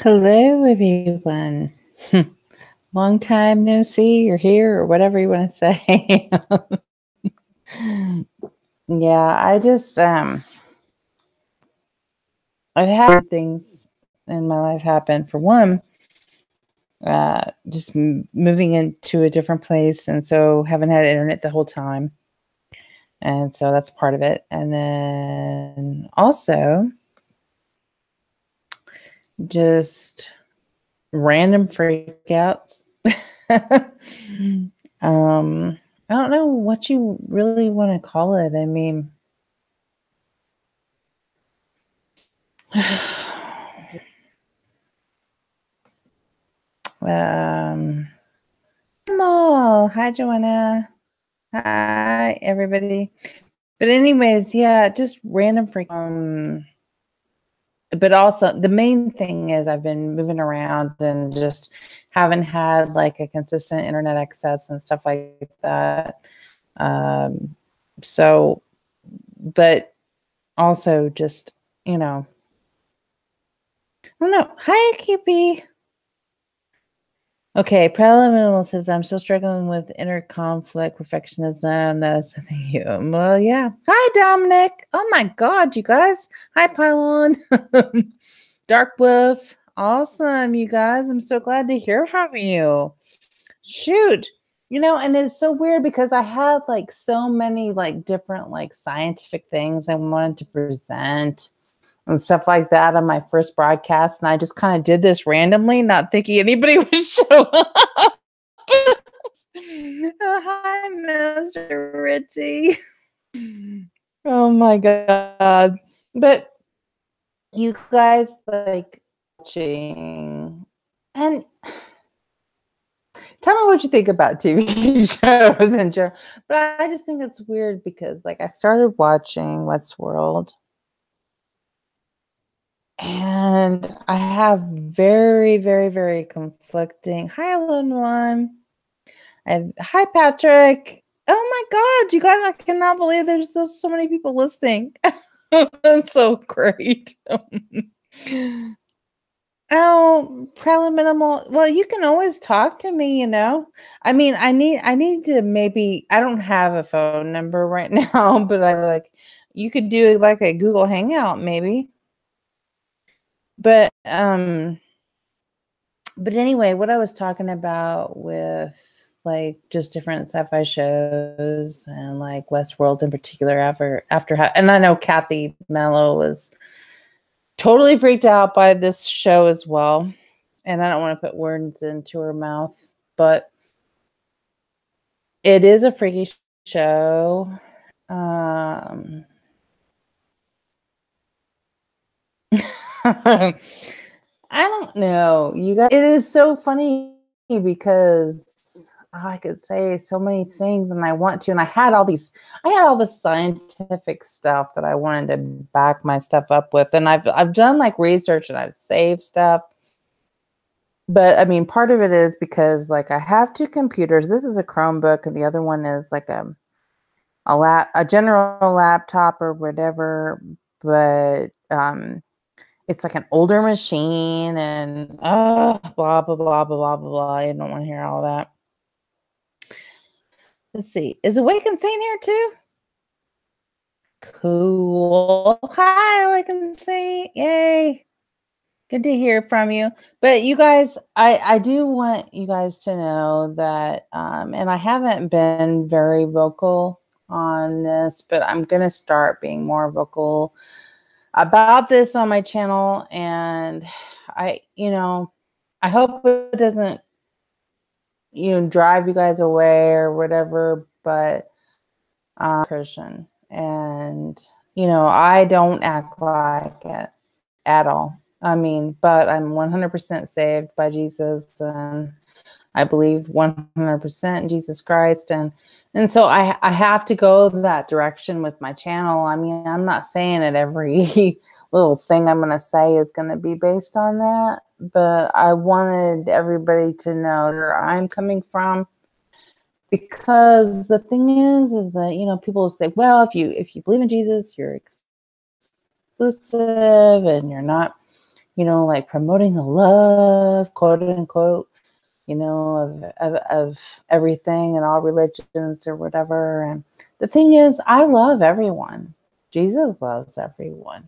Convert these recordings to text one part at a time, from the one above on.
Hello, everyone. Long time no see. You're here, or whatever you want to say. Yeah, I've had things in my life happen. For one, just moving into a different place, and so haven't had internet the whole time, and so that's part of it. And then also just random freakouts. I don't know what you really want to call it. I mean, hi, Joanna. Hi, everybody. But anyways, yeah, just random freak. But also the main thing is I've been moving around and just haven't had like a consistent internet access and stuff like that. So, but also just, I don't know. Hi, QP. Okay, Preliminal says, I'm still struggling with inner conflict, perfectionism. That is something you. Well, yeah. Hi, Dominic. Oh my God, you guys. Hi, Pylon. Dark Wolf. Awesome, you guys. I'm so glad to hear from you. Shoot. And it's so weird because I had like so many like different like scientific things I wanted to present and stuff like that on my first broadcast. And I just kind of did this randomly, not thinking anybody would show up. Hi, Master Richie. Oh my God. But you guys like watching and tell me what you think about TV shows in general. But I just think it's weird because like I started watching Westworld. And I have very, very, very conflicting. Hi, Alone One. Hi, Patrick. Oh my God, you guys! I cannot believe there's still so many people listening. That's so great. Oh, preliminal. Well, you can always talk to me. I mean, I need to maybe. I don't have a phone number right now, but you could do like a Google Hangout, maybe. But anyway, what I was talking about with like just different sci-fi shows and like Westworld in particular and I know Kathy Mello was totally freaked out by this show as well. And I don't want to put words into her mouth, but it is a freaky show. I don't know. You guys, it is so funny because I could say so many things and I want to. And I had all the scientific stuff that I wanted to back my stuff up with. And I've done like research and I've saved stuff. But I mean, part of it is because like I have two computers. This is a Chromebook and the other one is like a general laptop or whatever. But it's like an older machine and blah blah blah blah blah blah. I don't want to hear all that. Let's see. Is Awake and Sane here too? Cool. Hi, Awake and Sane. Yay. Good to hear from you. But you guys, I do want you guys to know that, and I haven't been very vocal on this, but I'm going to start being more vocal about this on my channel. And I hope it doesn't, drive you guys away or whatever, but Christian. And, I don't act like it at all. I mean, but I'm 100% saved by Jesus, and I believe 100% in Jesus Christ. And so I have to go that direction with my channel. I mean, I'm not saying that every little thing I'm going to say is going to be based on that, but I wanted everybody to know where I'm coming from. Because the thing is that, people say, well, if you believe in Jesus, you're exclusive and you're not, like promoting the love, quote unquote, of everything and all religions or whatever. And the thing is, I love everyone. Jesus loves everyone.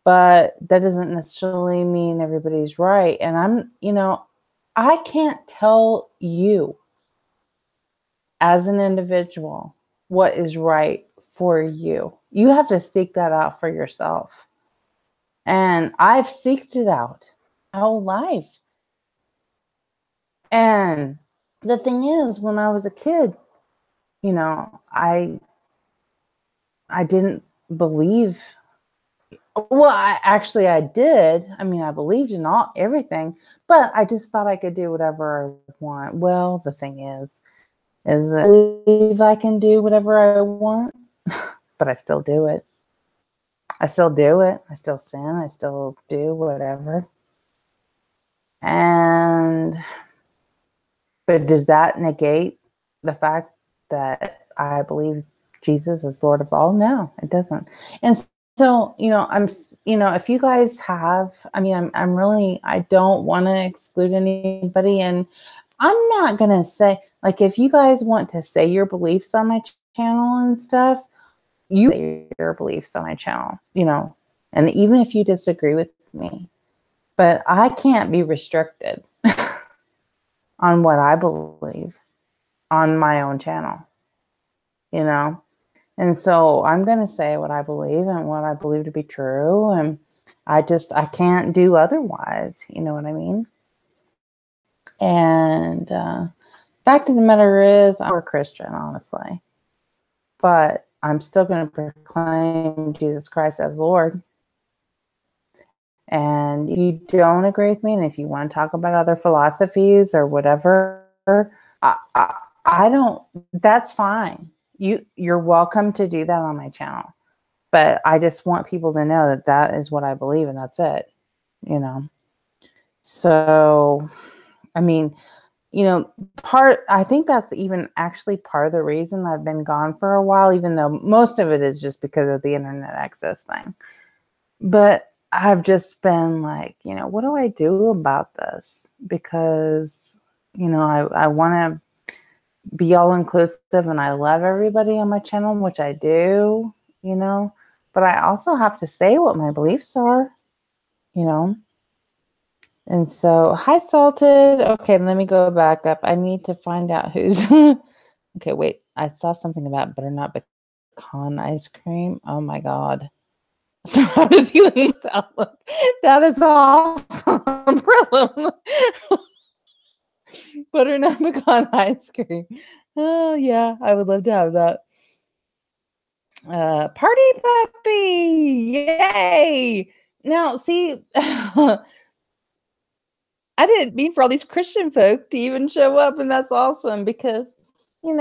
But that doesn't necessarily mean everybody's right. And I can't tell you as an individual what is right for you. You have to seek that out for yourself. And I've seeked it out my whole life. And the thing is, when I was a kid, I didn't believe. Well, I did. I mean, I believed in everything, but I just thought I could do whatever I want. Well, the thing is that I believe I can do whatever I want, but I still do it. I still do it. I still sin. I still do whatever. But does that negate the fact that I believe Jesus is Lord of all? No, it doesn't. And so, if you guys have, I'm really, I don't want to exclude anybody. And I'm not going to say, like, if you guys want to say your beliefs on my channel and stuff, you say your beliefs on my channel, and even if you disagree with me, but I can't be restricted on what I believe on my own channel, And so I'm going to say what I believe and what I believe to be true. And I can't do otherwise. You know what I mean? And fact of the matter is, I'm a Christian, honestly. But I'm still going to proclaim Jesus Christ as Lord. And if you don't agree with me, and if you want to talk about other philosophies or whatever, I don't, that's fine. You're welcome to do that on my channel. But I just want people to know that that is what I believe, and that's it, So, I think that's even actually part of the reason I've been gone for a while, even though most of it is just because of the internet access thing. But I've just been like, what do I do about this? Because, I want to be all inclusive and I love everybody on my channel, which I do, but I also have to say what my beliefs are, And so, hi, Salted. Okay, let me go back up. I need to find out who's. Okay, wait. I saw something about butternut pecan ice cream. Oh my God. So how does he look? That is awesome. Butternut pecan ice cream. Oh yeah, I would love to have that. Party puppy! Yay! Now, see, I didn't mean for all these Christian folk to even show up, and that's awesome because, and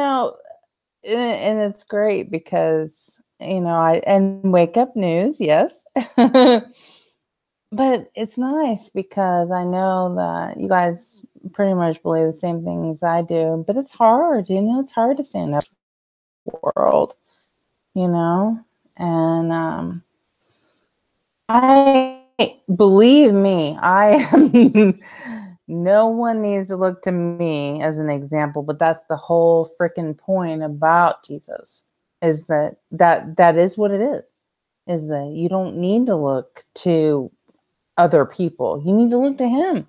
it's great because, and Wake Up News, yes. But it's nice because I know that you guys pretty much believe the same things I do, but it's hard, it's hard to stand up for the world, and I believe me, I am no one needs to look to me as an example, but that's the whole freaking point about Jesus, is that is what it is that you don't need to look to other people. You need to look to him,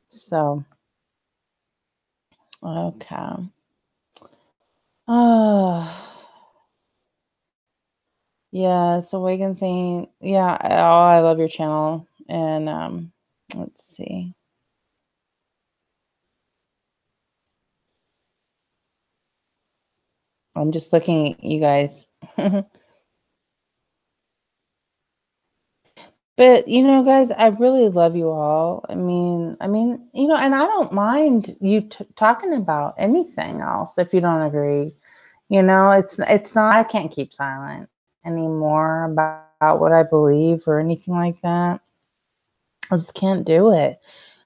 So, okay. Yeah, so Wagon saying, yeah, I love your channel. And let's see. I'm just looking at you guys. But, guys, I really love you all. I mean, and I don't mind you talking about anything else if you don't agree. It's not, I can't keep silent anymore about what I believe or anything like that. I just can't do it.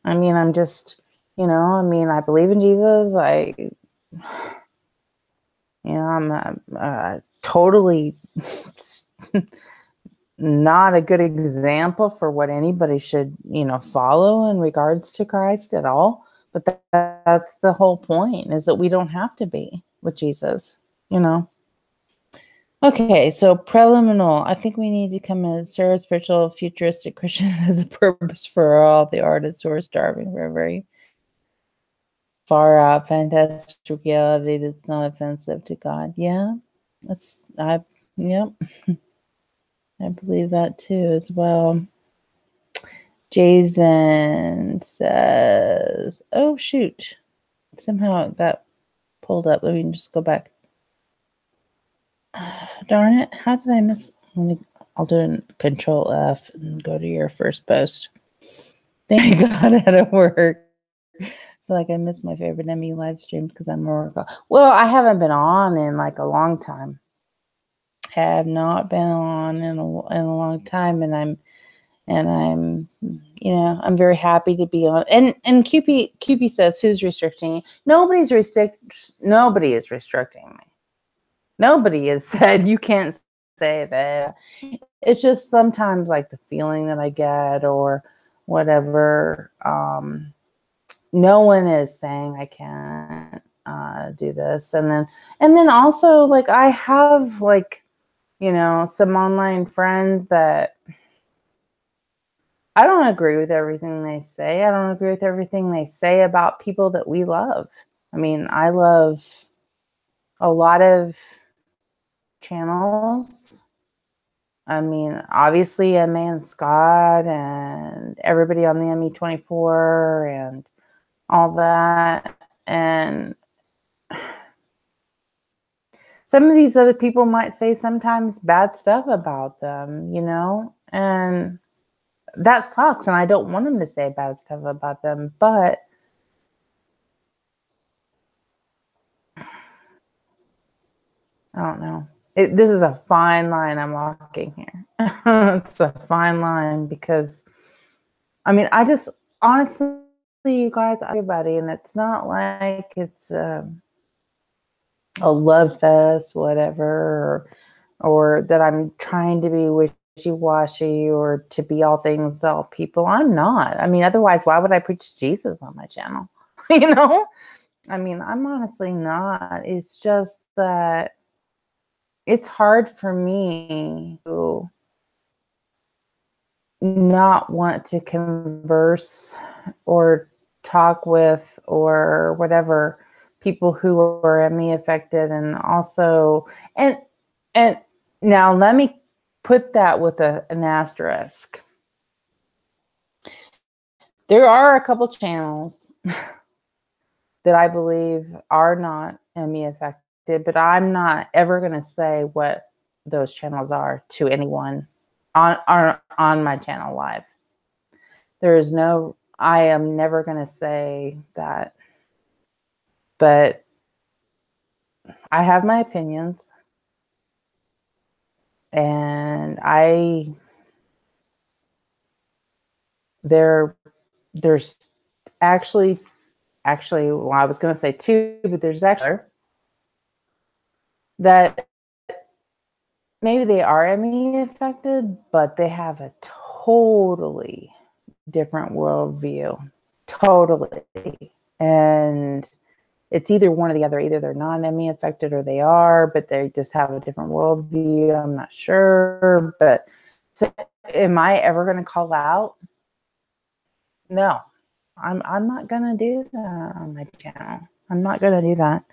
I'm just, I believe in Jesus. I'm totally not a good example for what anybody should, follow in regards to Christ at all. But that's the whole point, is that we don't have to be with Jesus, Okay, so preliminal. I think we need to come as serve spiritual, futuristic Christian as a purpose for all the artists who are starving for a very far out, fantastic reality that's not offensive to God. Yeah, yep. I believe that too as well. Jason says, oh, shoot. Somehow it got pulled up. Let me just go back. Darn it. How did I miss? I'll do Control F and go to your first post. Thank God out of work. I feel like I missed my favorite Emmy live streams because I'm more. Well, I haven't been on in like a long time. Have not been on in a long time, and I'm I'm very happy to be on. And QP says, who's restricting? Nobody is restricting me. Nobody has said you can't say that. It's just sometimes like the feeling that I get or whatever. No one is saying I can't do this. And then also, like, I have like, some online friends that I don't agree with everything they say. I don't agree with everything they say about people that we love. I mean, I love a lot of channels. I mean, obviously, Emma and Scott and everybody on the ME24 and all that. And some of these other people might say sometimes bad stuff about them, and that sucks. And I don't want them to say bad stuff about them, but I don't know. This is a fine line I'm walking here. It's a fine line because, I mean, I just honestly, you guys, everybody, and it's not like it's a love fest, whatever, or that I'm trying to be wishy-washy or to be all things to all people. I'm not. I mean, otherwise, why would I preach Jesus on my channel? I mean, I'm honestly not. It's just that it's hard for me to not want to converse or talk with or whatever people who are ME affected, and also and now let me put that with an asterisk. There are a couple channels that I believe are not ME affected, but I'm not ever going to say what those channels are to anyone on my channel live. I am never going to say that, but I have my opinions, and there's actually, well, I was going to say two, but there's actually that maybe they are ME affected, but they have a totally different worldview. Totally. And it's either one or the other. Either they're non-ME affected or they are, but they just have a different worldview. I'm not sure. But so am I ever going to call out? No. I'm not going to do that on my channel. I'm not going to do that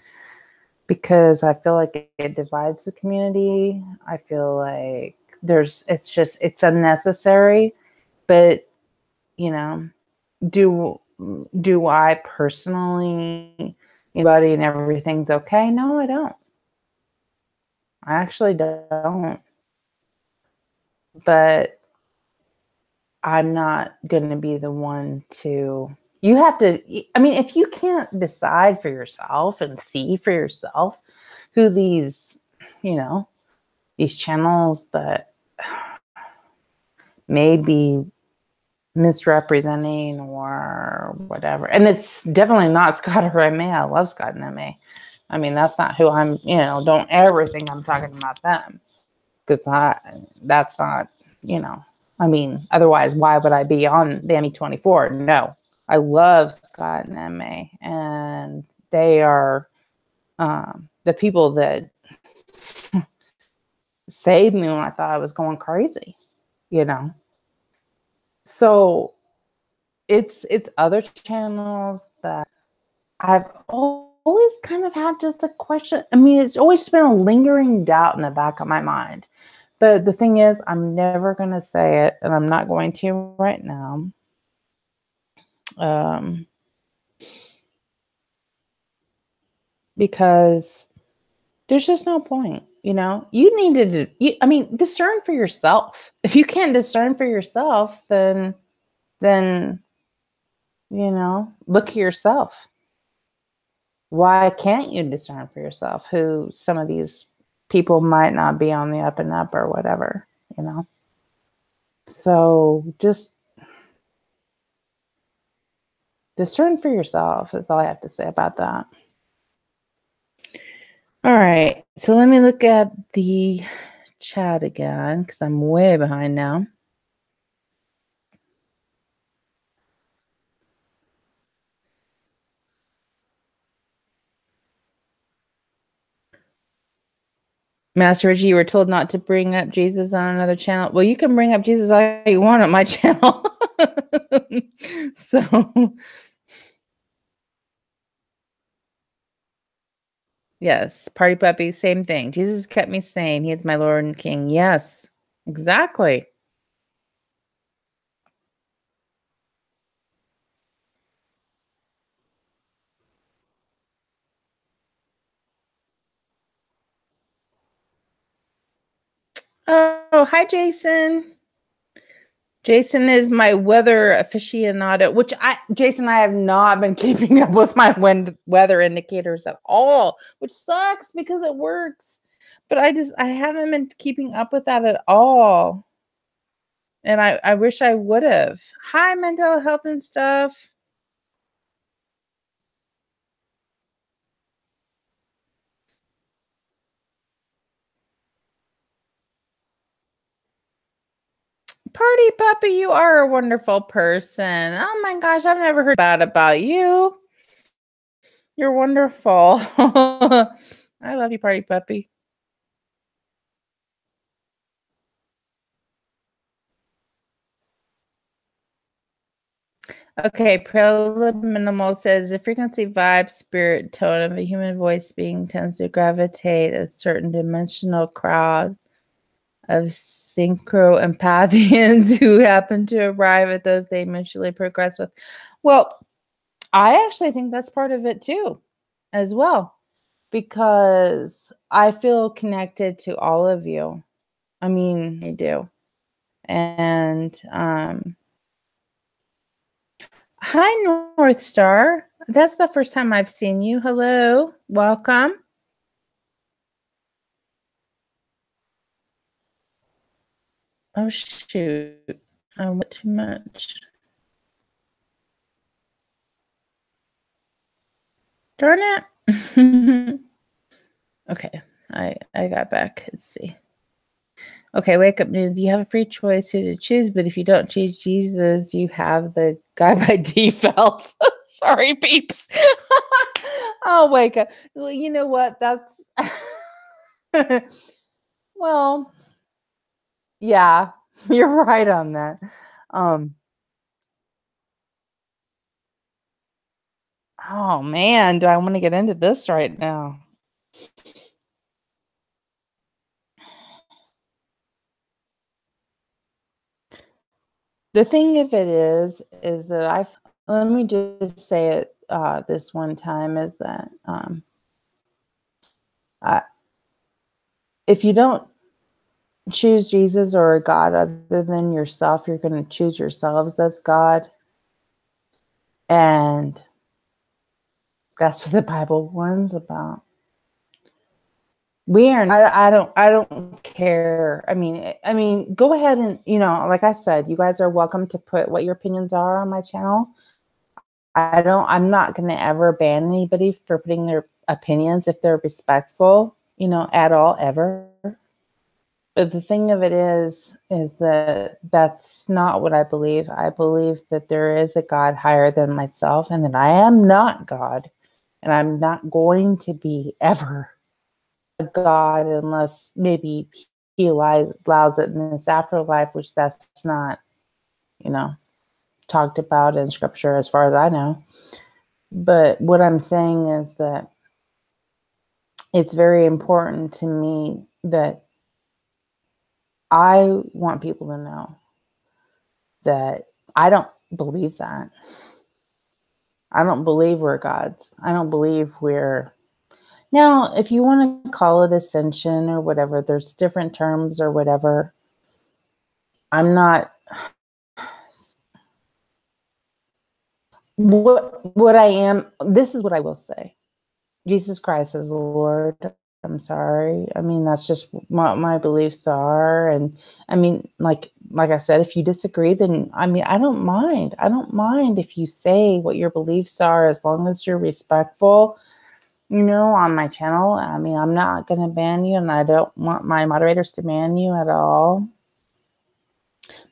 because I feel like it divides the community. I feel like it's unnecessary. But, do I personally, anybody and everything's okay? No, I don't. I actually don't. But I'm not going to be the one to, you have to, I mean, if you can't decide for yourself and see for yourself who these channels that may be misrepresenting or whatever. And it's definitely not Scott or MA. I love Scott and MA. I mean, that's not who I'm, don't ever think I'm talking about them. Because that's not you know, I mean, otherwise, why would I be on the ME24? No, I love Scott and Emma, and they are the people that saved me when I thought I was going crazy, you know. So it's other channels that I've always kind of had just a question. I mean, it's always been a lingering doubt in the back of my mind. But the thing is, I'm never going to say it, and I'm not going to right now. Because there's just no point, you know. You needed to, I mean, discern for yourself. If you can't discern for yourself, then you know, look at yourself. Why can't you discern for yourself who some of these people might not be on the up and up or whatever, you know? So just discern for yourself is all I have to say about that. All right. So let me look at the chat again because I'm way behind now. Master Reggie, you were told not to bring up Jesus on another channel. Well, you can bring up Jesus all you want on my channel. So, yes, Party Puppy, same thing. Jesus kept me sane. He is my Lord and King. Yes, exactly. Oh, hi, Jason. Jason is my weather aficionado, which Jason, I have not been keeping up with my weather indicators at all, which sucks because it works. But I haven't been keeping up with that at all. And I wish I would have. Hi, mental health and stuff. Party Puppy, you are a wonderful person. Oh my gosh, I've never heard bad about you. You're wonderful. I love you, Party Puppy. Okay, Preliminal says the frequency, vibe, spirit, tone of a human voice being tends to gravitate a certain dimensional crowd of synchroempathians who happen to arrive at those they mutually progress with. Well, I actually think that's part of it too, as well, because I feel connected to all of you. I mean, I do. And hi, North Star. That's the first time I've seen you. Hello. Welcome. Oh, shoot. I went too much. Darn it. Okay. I got back. Let's see. Okay, wake up news. You have a free choice who to choose, but if you don't choose Jesus, you have the guy by default. Sorry, peeps. I'll wake up. Well, you know what? That's well, yeah, you're right on that. Oh man, do I want to get into this right now? The thing of it is that let me just say it this one time is that if you don't choose Jesus or a God other than yourself, you're going to choose yourselves as God. And that's what the Bible warns about. We are I don't care. I mean, go ahead and, you know, like I said, you guys are welcome to put what your opinions are on my channel. I'm not going to ever ban anybody for putting their opinions if they're respectful, you know, at all, ever. But the thing of it is that that's not what I believe. I believe that there is a God higher than myself, and that I am not God, and I'm not going to be ever a God unless maybe he allows it in this afterlife, which that's not, talked about in scripture as far as I know. But what I'm saying is that it's very important to me that I want people to know that I don't believe that. I don't believe we're gods. I don't believe we're... Now, if you want to call it ascension or whatever, there's different terms or whatever. I'm not... What I am, this is what I will say. Jesus Christ is the Lord. I'm sorry. I mean, that's just what my beliefs are. And I mean, like I said, if you disagree, then I mean, I don't mind. I don't mind if you say what your beliefs are, as long as you're respectful, on my channel. I mean, I'm not going to ban you, and I don't want my moderators to ban you at all.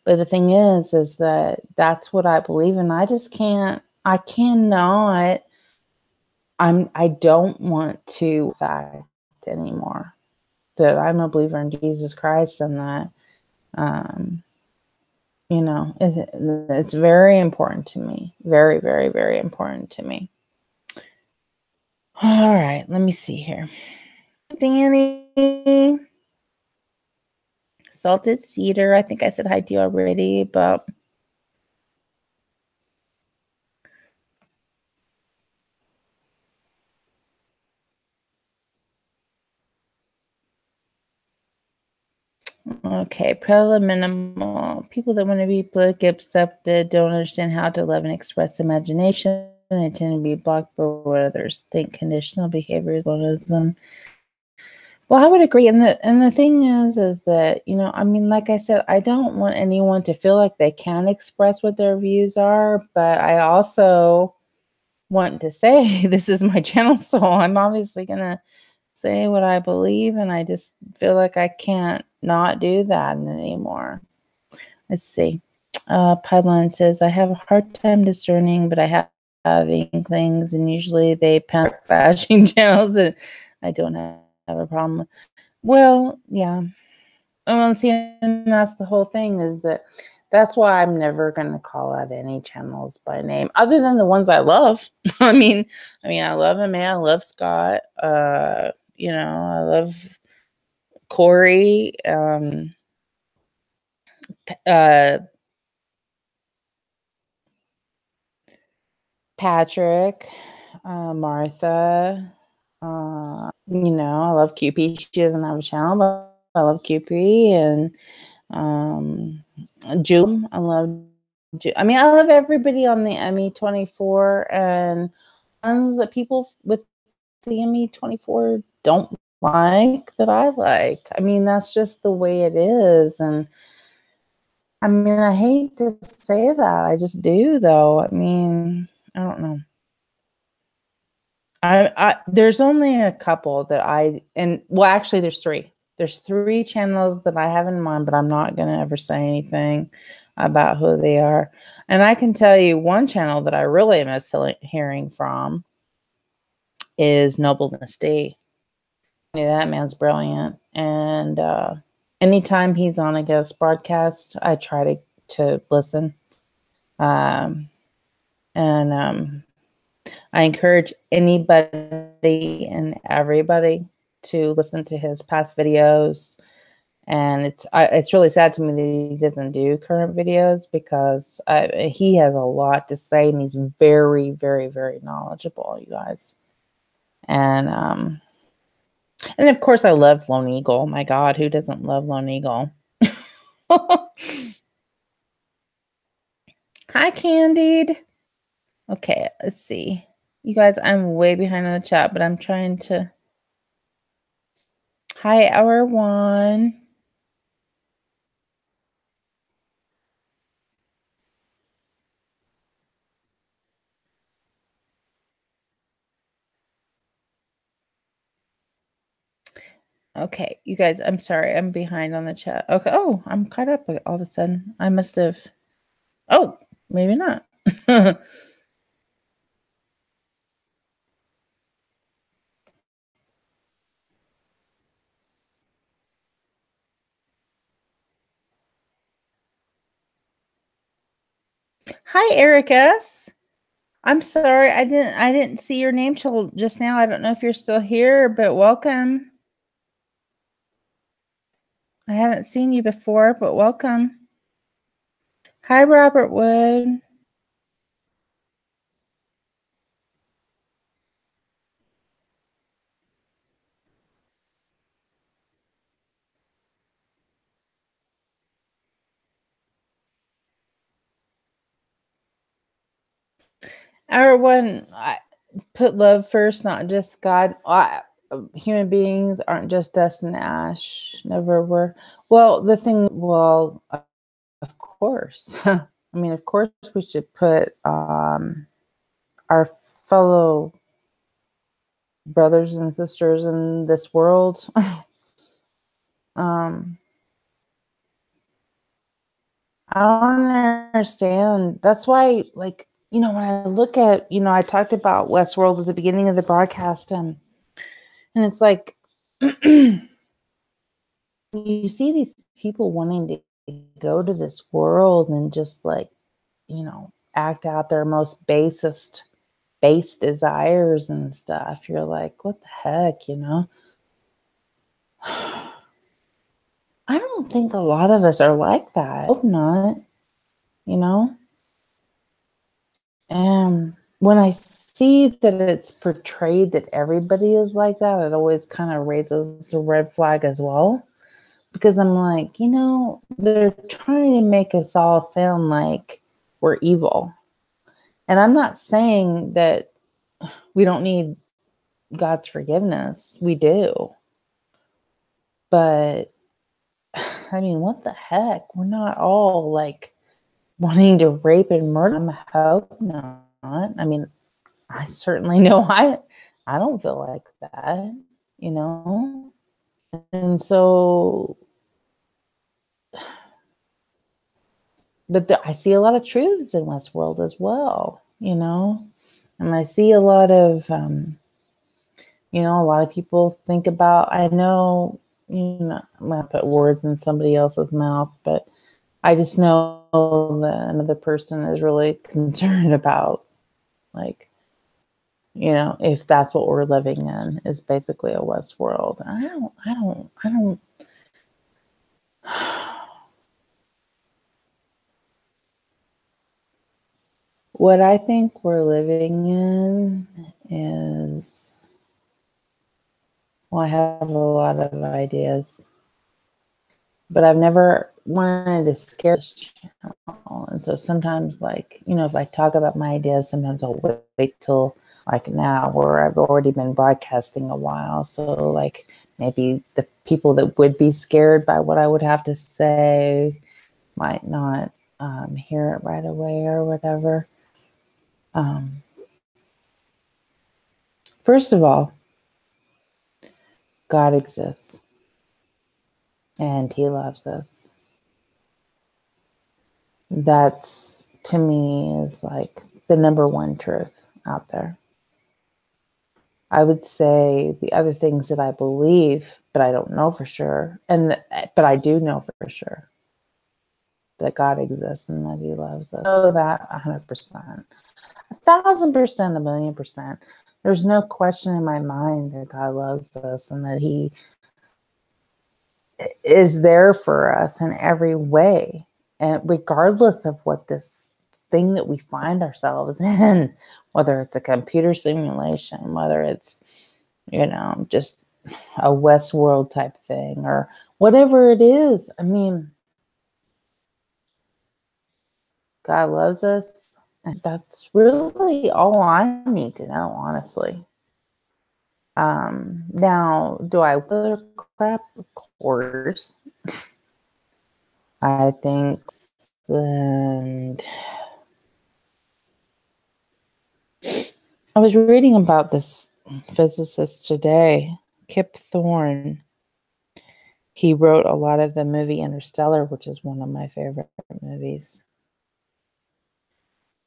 But the thing is that that's what I believe in. I cannot, I don't want to fact anymore that I'm a believer in Jesus Christ, and that, it's very important to me. Very, very, very important to me. All right, let me see here. Danny. Salted Cedar. I think I said hi to you already, but... Okay, minimal. People that want to be politically accepted don't understand how to love and express imagination. They tend to be blocked by what others think. Conditional behavior is one of them. Well, I would agree. And the thing is that, I mean, like I said, I don't want anyone to feel like they can't express what their views are, but I also want to say this is my channel, so I'm obviously going to say what I believe, and I just feel like I can't not do that anymore. Let's see. Pipeline says, I have a hard time discerning, but I have inklings, and usually they pimp bashing channels that I don't have a problem with. Well, yeah. Well, see, and that's the whole thing, is that's why I'm never going to call out any channels by name, other than the ones I love. I mean, I love him, man. I love Scott. I love Corey, Patrick, Martha. I love QP. She doesn't have a channel, but I love QP. And June. I love June. I mean, I love everybody on the ME24, and ones that people with the ME24 don't like that I like. I mean, that's just the way it is. And I mean, I hate to say that. I just do, though. I mean, I don't know. There's only a couple that actually there's three. There's three channels that I have in mind, but I'm not going to ever say anything about who they are. And I can tell you one channel that I really miss hearing from is NoblenessDee. That man's brilliant. And anytime he's on a guest broadcast, I try to listen. And I encourage anybody and everybody to listen to his past videos. And it's really sad to me that he doesn't do current videos, because he has a lot to say, and he's very, very, very knowledgeable, you guys. And of course, I love Lone Eagle. My God, who doesn't love Lone Eagle? Hi, Candied. Okay, let's see. You guys, I'm way behind on the chat, but I'm trying to... Hi, Hour One. Okay, you guys, I'm sorry. I'm behind on the chat. Okay. Oh, I'm caught up all of a sudden. I must have. Oh, maybe not. Hi, Eric S. I'm sorry. I didn't see your name till just now. I don't know if you're still here, but welcome. I haven't seen you before, but welcome. Hi, Robert Wood. Everyone, I put love first, not just God. Human beings aren't just dust and ash. Never were. Well, of course. I mean, of course, we should put our fellow brothers and sisters in this world. um, I don't understand. That's why, like, when I look at, I talked about Westworld at the beginning of the broadcast, and it's like, you see these people wanting to go to this world and just like, act out their most base desires and stuff. You're like, what the heck, I don't think a lot of us are like that. I hope not, you know? And when I see that it's portrayed that everybody is like that, it always kind of raises a red flag as well. Because I'm like, they're trying to make us all sound like we're evil. And I'm not saying that we don't need God's forgiveness. We do. But I mean, what the heck? We're not all like wanting to rape and murder. I hope not. I mean, I certainly know I don't feel like that, you know? And so, but I see a lot of truths in Westworld as well, And I see a lot of, a lot of people think about, I know, I'm going to put words in somebody else's mouth, but I just know that another person is really concerned about, like, if that's what we're living in, is basically a West world. I don't. What I think we're living in is, well, I have a lot of ideas, but I've never wanted to scare this channel. And so sometimes, like, if I talk about my ideas, sometimes I'll wait till like now where I've already been broadcasting a while. So like maybe the people that would be scared by what I would have to say might not hear it right away or whatever. First of all, God exists and he loves us. That's, to me, is like the number one truth out there. I would say the other things that I believe, but I don't know for sure, but I do know for sure that God exists and that he loves us. Oh, that 100%, 1,000%, 1,000,000%. There's no question in my mind that God loves us and that he is there for us in every way. And regardless of what this thing that we find ourselves in, whether it's a computer simulation, whether it's, just a Westworld type thing or whatever it is. I mean, God loves us. And that's really all I need to know, honestly. Now, do I weather crap? Of course. I think, and I was reading about this physicist today, Kip Thorne, He wrote a lot of the movie Interstellar, which is one of my favorite movies.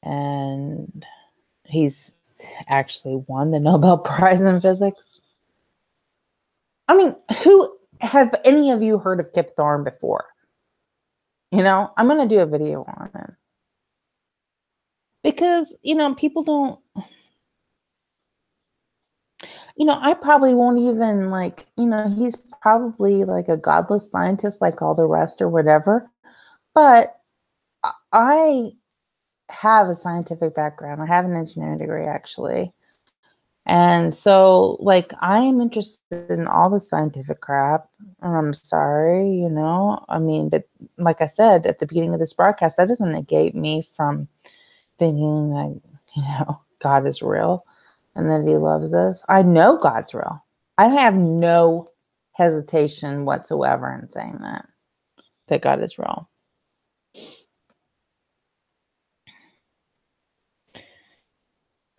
And he's actually won the Nobel Prize in Physics. I mean, who have any of you heard of Kip Thorne before? You know, I'm going to do a video on it. Because, you know, people don't, you know, I probably won't even like, you know, he's probably like a godless scientist like all the rest or whatever. But I have a scientific background. I have an engineering degree, actually. And so, like, I am interested in all the scientific crap. And I'm sorry, you know, I mean, but like I said at the beginning of this broadcast, that doesn't negate me from thinking that, you know, God is real and that he loves us. I know God's real. I have no hesitation whatsoever in saying that God is real.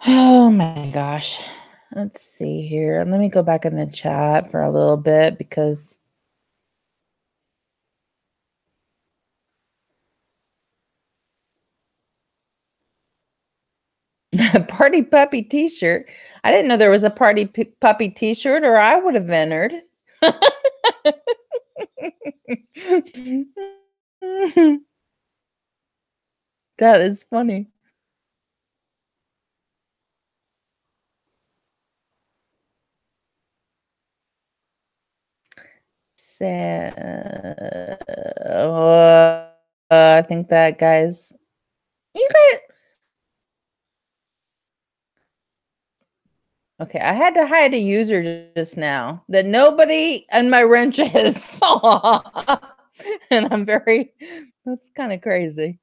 Oh my gosh. Let's see here. Let me go back in the chat for a little bit because party puppy t-shirt. I didn't know there was a party puppy t-shirt, or I would have entered. That is funny. So, I think that guys, you guys. Okay, I had to hide a user just now that nobody on my wrenches saw. And I'm very, that's kind of crazy.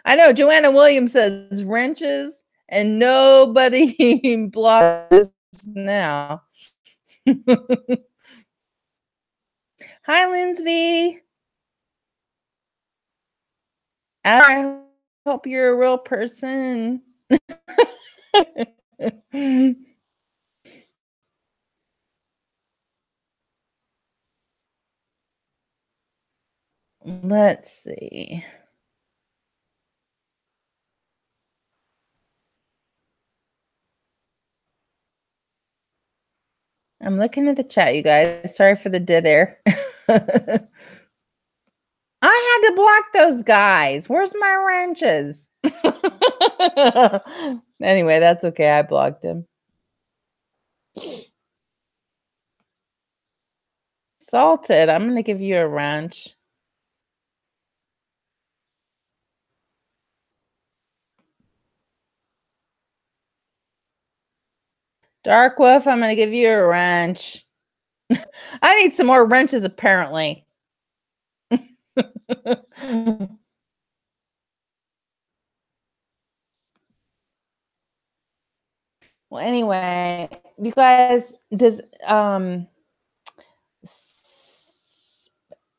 I know Joanna Williams says wrenches and nobody blocks now. Hi, Lindsay. I hope you're a real person. Let's see. I'm looking at the chat, you guys. Sorry for the dead air. I had to block those guys. Where's my wrenches? Anyway, that's okay. I blocked him. Salted, I'm going to give you a wrench. Dark Wolf, I'm going to give you a wrench. I need some more wrenches, apparently. Well, anyway, you guys, does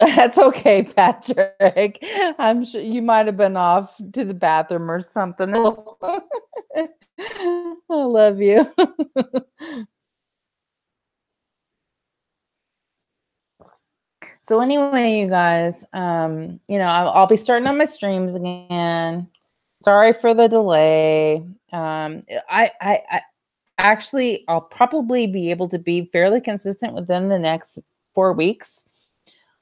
that's okay, Patrick. I'm sure you might have been off to the bathroom or something. I love you. So anyway, you guys, you know, I'll be starting on my streams again. Sorry for the delay. I actually, I'll probably be able to be fairly consistent within the next 4 weeks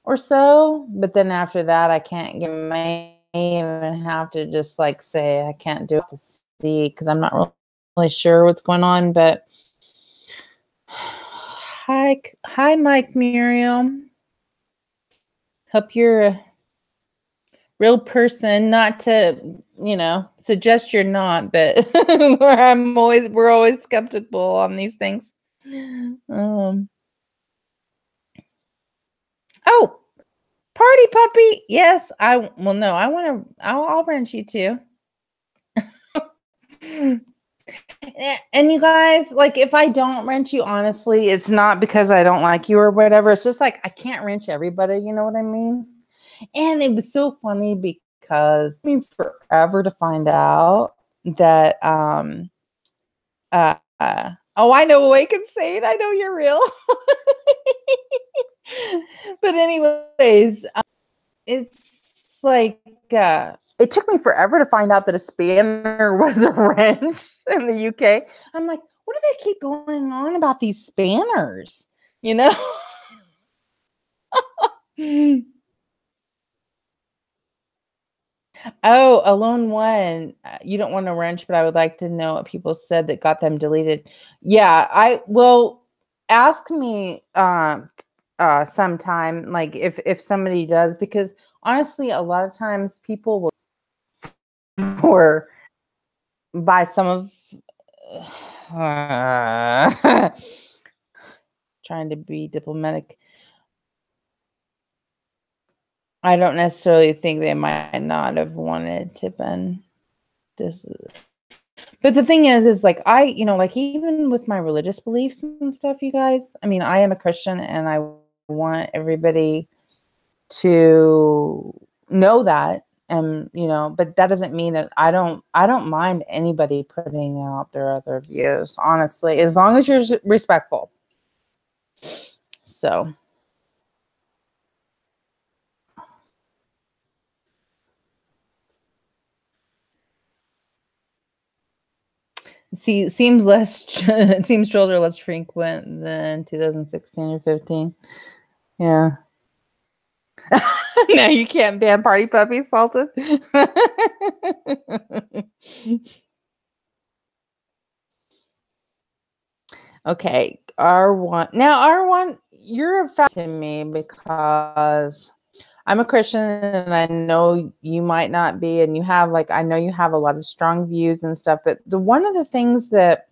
or so. But then after that, I can't get, may even have to just like say I can't do it to see because I'm not really sure what's going on. But hi, Mike Miriam. Hope you're a real person. Not to, you know, suggest you're not, but we're always skeptical on these things. Oh, party puppy. Yes, well, no, I'll wrench you too. And you guys, like, if I don't wrench you, honestly, it's not because I don't like you or whatever. It's just like I can't wrench everybody. You know what I mean? And it was so funny because I mean forever to find out that oh, I know Awake and Sane. I know you're real. But anyways, it's like it took me forever to find out that a spanner was a wrench in the UK. I'm like, what do they keep going on about these spanners? You know? Oh, Alone One. You don't want a wrench, but I would like to know what people said that got them deleted. Yeah, I will ask me sometime, like if somebody does, because honestly, a lot of times people will or by some of trying to be diplomatic. I don't necessarily think they might not have wanted to been this. But the thing is like like even with my religious beliefs and stuff, you guys, I mean, I am a Christian and I want everybody to know that. And, but that doesn't mean that I don't mind anybody putting out their other views, honestly, as long as you're respectful. So. Seems less. It seems trolls are less frequent than 2016 or 15. Yeah. No, you can't ban party puppies, Salted. Okay, R1. Now, R1, you're a fact to me because I'm a Christian and I know you might not be, and you have I know you have a lot of strong views and stuff, but one of the things that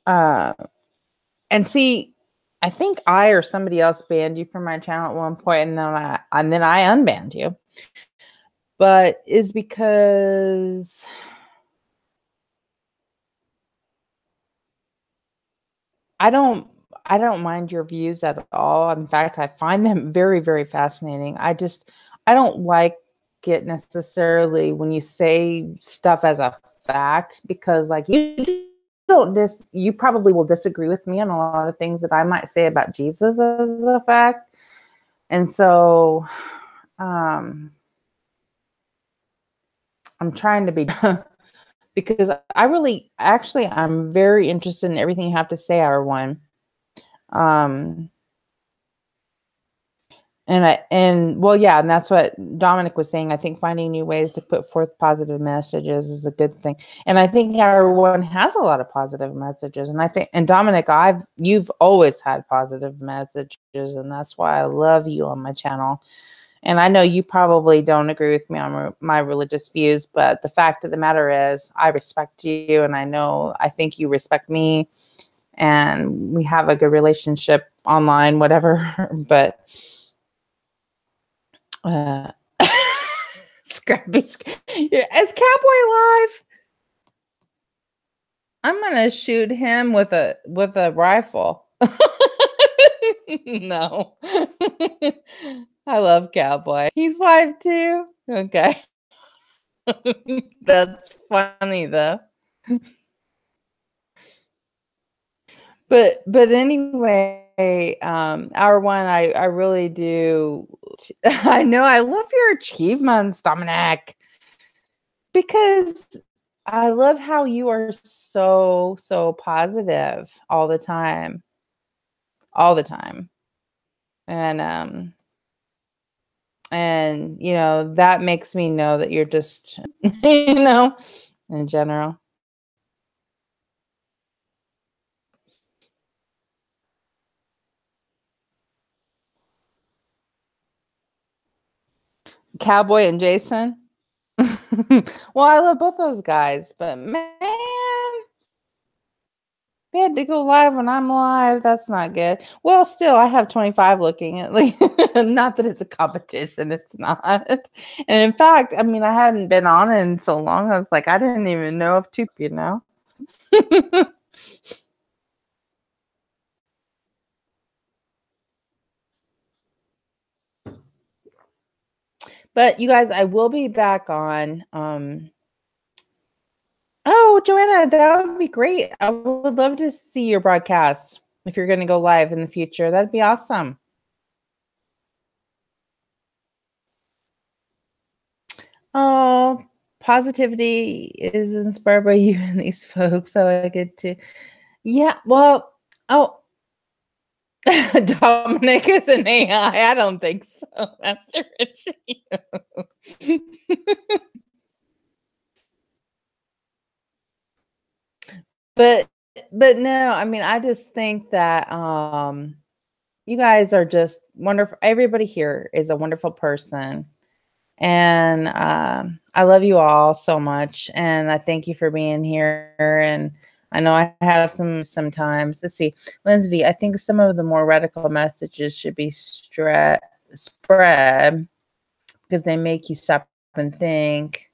and see, I think I or somebody else banned you from my channel at one point, and then I unbanned you. But is because I don't mind your views at all. In fact, I find them very, very fascinating. I don't like it necessarily when you say stuff as a fact, because you probably will disagree with me on a lot of things that I might say about Jesus as a fact. And so I'm trying to be because I'm very interested in everything you have to say, R1. And that's what Dominic was saying. I think finding new ways to put forth positive messages is a good thing. And I think R1 has a lot of positive messages. And Dominic, you've always had positive messages, and that's why I love you on my channel. And I know you probably don't agree with me on my religious views, but the fact of the matter is I respect you, and I think you respect me, and we have a good relationship online, whatever. But Scrappy, is Cowboy alive? I'm gonna shoot him with a rifle. No. I love Cowboy. He's live too? Okay. That's funny though. But anyway, R1, I really do. I know I love your achievements, Dominic, because I love how you are so positive all the time. All the time. And that makes me know that you're just in general. Cowboy and Jason. Well, I love both those guys, but man, they had to go live when I'm live. That's not good. Well, still, I have 25 looking at least. Not that it's a competition. It's not. And in fact, I mean, I hadn't been on it in so long. I was like, I didn't even know if two, But you guys, I will be back on. Oh, Joanna, that would be great. I would love to see your broadcast. if you're going to go live in the future. That'd be awesome. Oh, positivity is inspired by you and these folks. I like it too. Yeah, well, oh, Dominic is an AI. I don't think so, Master Richie. but but no, I mean, I just think that you guys are just wonderful. Everybody here is a wonderful person. And I love you all so much. And I thank you for being here. And I know I have sometimes. Let's see. Lindsay, I think some of the more radical messages should be spread because they make you stop and think.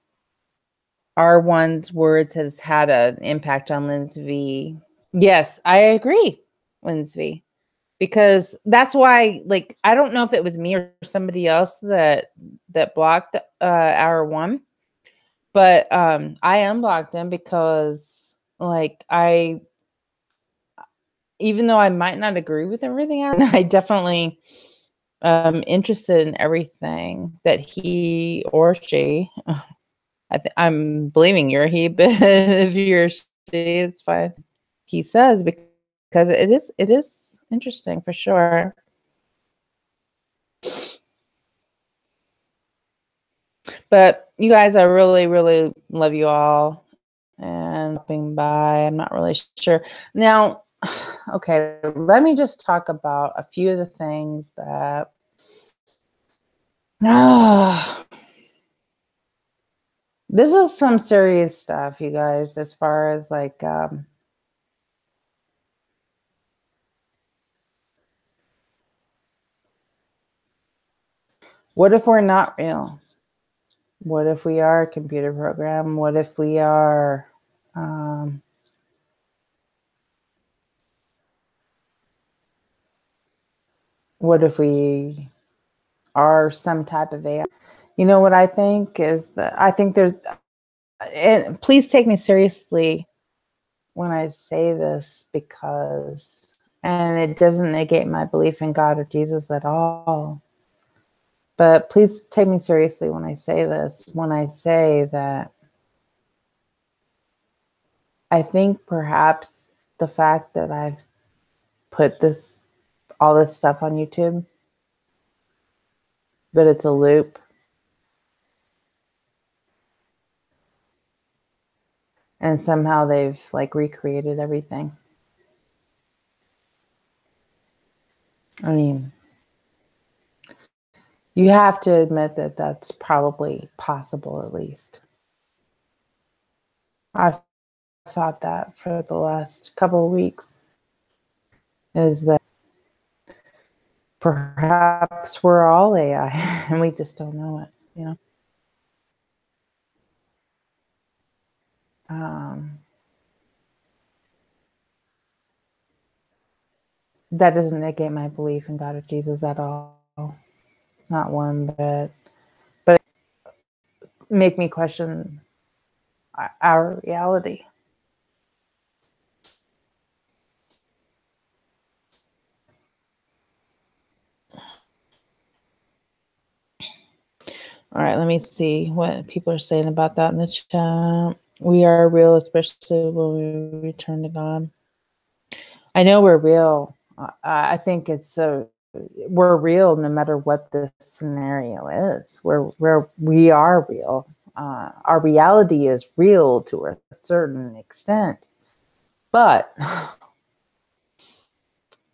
R1's words has had an impact on Lindsay. Yes, I agree, Lindsay. Because that's why, like, I don't know if it was me or somebody else that blocked our one, but I unblocked him because, like, even though I might not agree with everything, I definitely interested in everything that he or she. I'm believing you're he, but if you're she, it's fine. He says because it is interesting for sure. But you guys, I really, really love you all and stopping by. I'm not really sure. Now, okay, let me just talk about a few of the things that this is some serious stuff, you guys, as far as like what if we're not real? What if we are a computer program? What if we are what if we are some type of AI? You know what I think is that I think there's, and please take me seriously when I say this, because, and it doesn't negate my belief in God or Jesus at all, but please take me seriously when I say this, when I say that I think perhaps the fact that I've put all this stuff on YouTube, that it's a loop, and somehow they've like recreated everything. I mean, you have to admit that that's probably possible, at least. I've thought that for the last couple of weeks, is that perhaps we're all AI and we just don't know it, you know? That doesn't negate my belief in God or Jesus at all. Not one bit. But make me question our reality. All right, let me see what people are saying about that in the chat. We are real, especially when we return to God. I know we're real. I think we're real no matter what the scenario is. We are real. Our reality is real to a certain extent. But,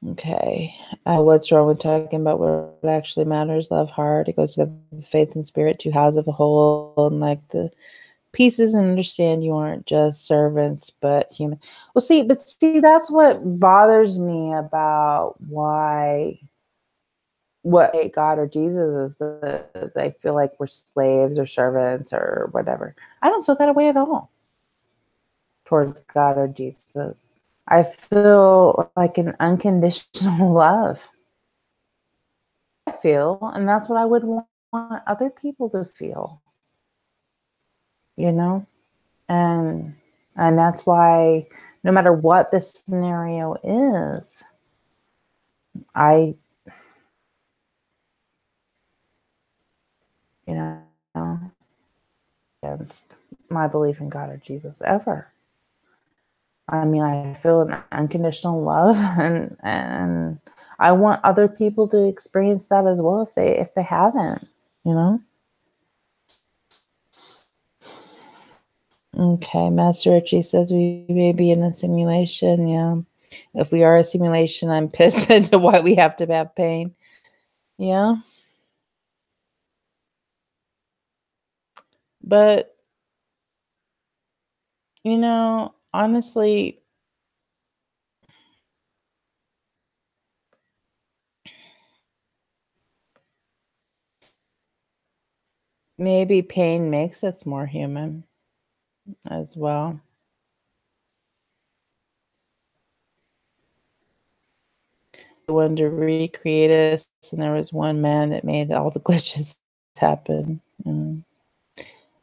okay, what's wrong with talking about what actually matters? Love, heart. It goes together with faith and spirit, two halves of a whole, and like the pieces, and understand you aren't just servants but human. Well, see, that's what bothers me about what God or Jesus is, that they feel like we're slaves or servants or whatever. I don't feel that way at all towards God or Jesus. I feel like an unconditional love. I feel, and that's what I would want other people to feel, you know? And that's why no matter what the scenario is, I, you know, against my belief in God or Jesus ever. I mean, I feel an unconditional love, and I want other people to experience that as well if they haven't, you know. Okay, Master Richie says we may be in a simulation. Yeah, if we are a simulation, I'm pissed into why we have to have pain. Yeah, but you know, honestly, maybe pain makes us more human as well. They wanted to recreate us, and there was one man that made all the glitches happen.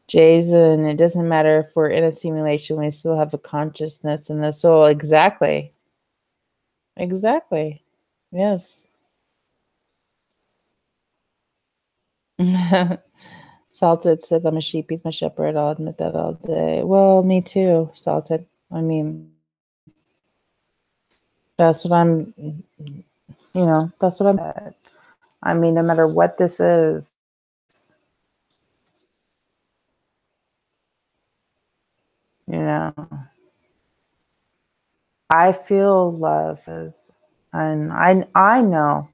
Jason, it doesn't matter if we're in a simulation, we still have a consciousness and the soul. Exactly. Exactly. Yes. Salted says, I'm a sheep, he's my shepherd. I'll admit that all day. Well, me too, Salted. I mean, that's what that's what I'm. I mean, no matter what this is, you know, I feel love is, and I know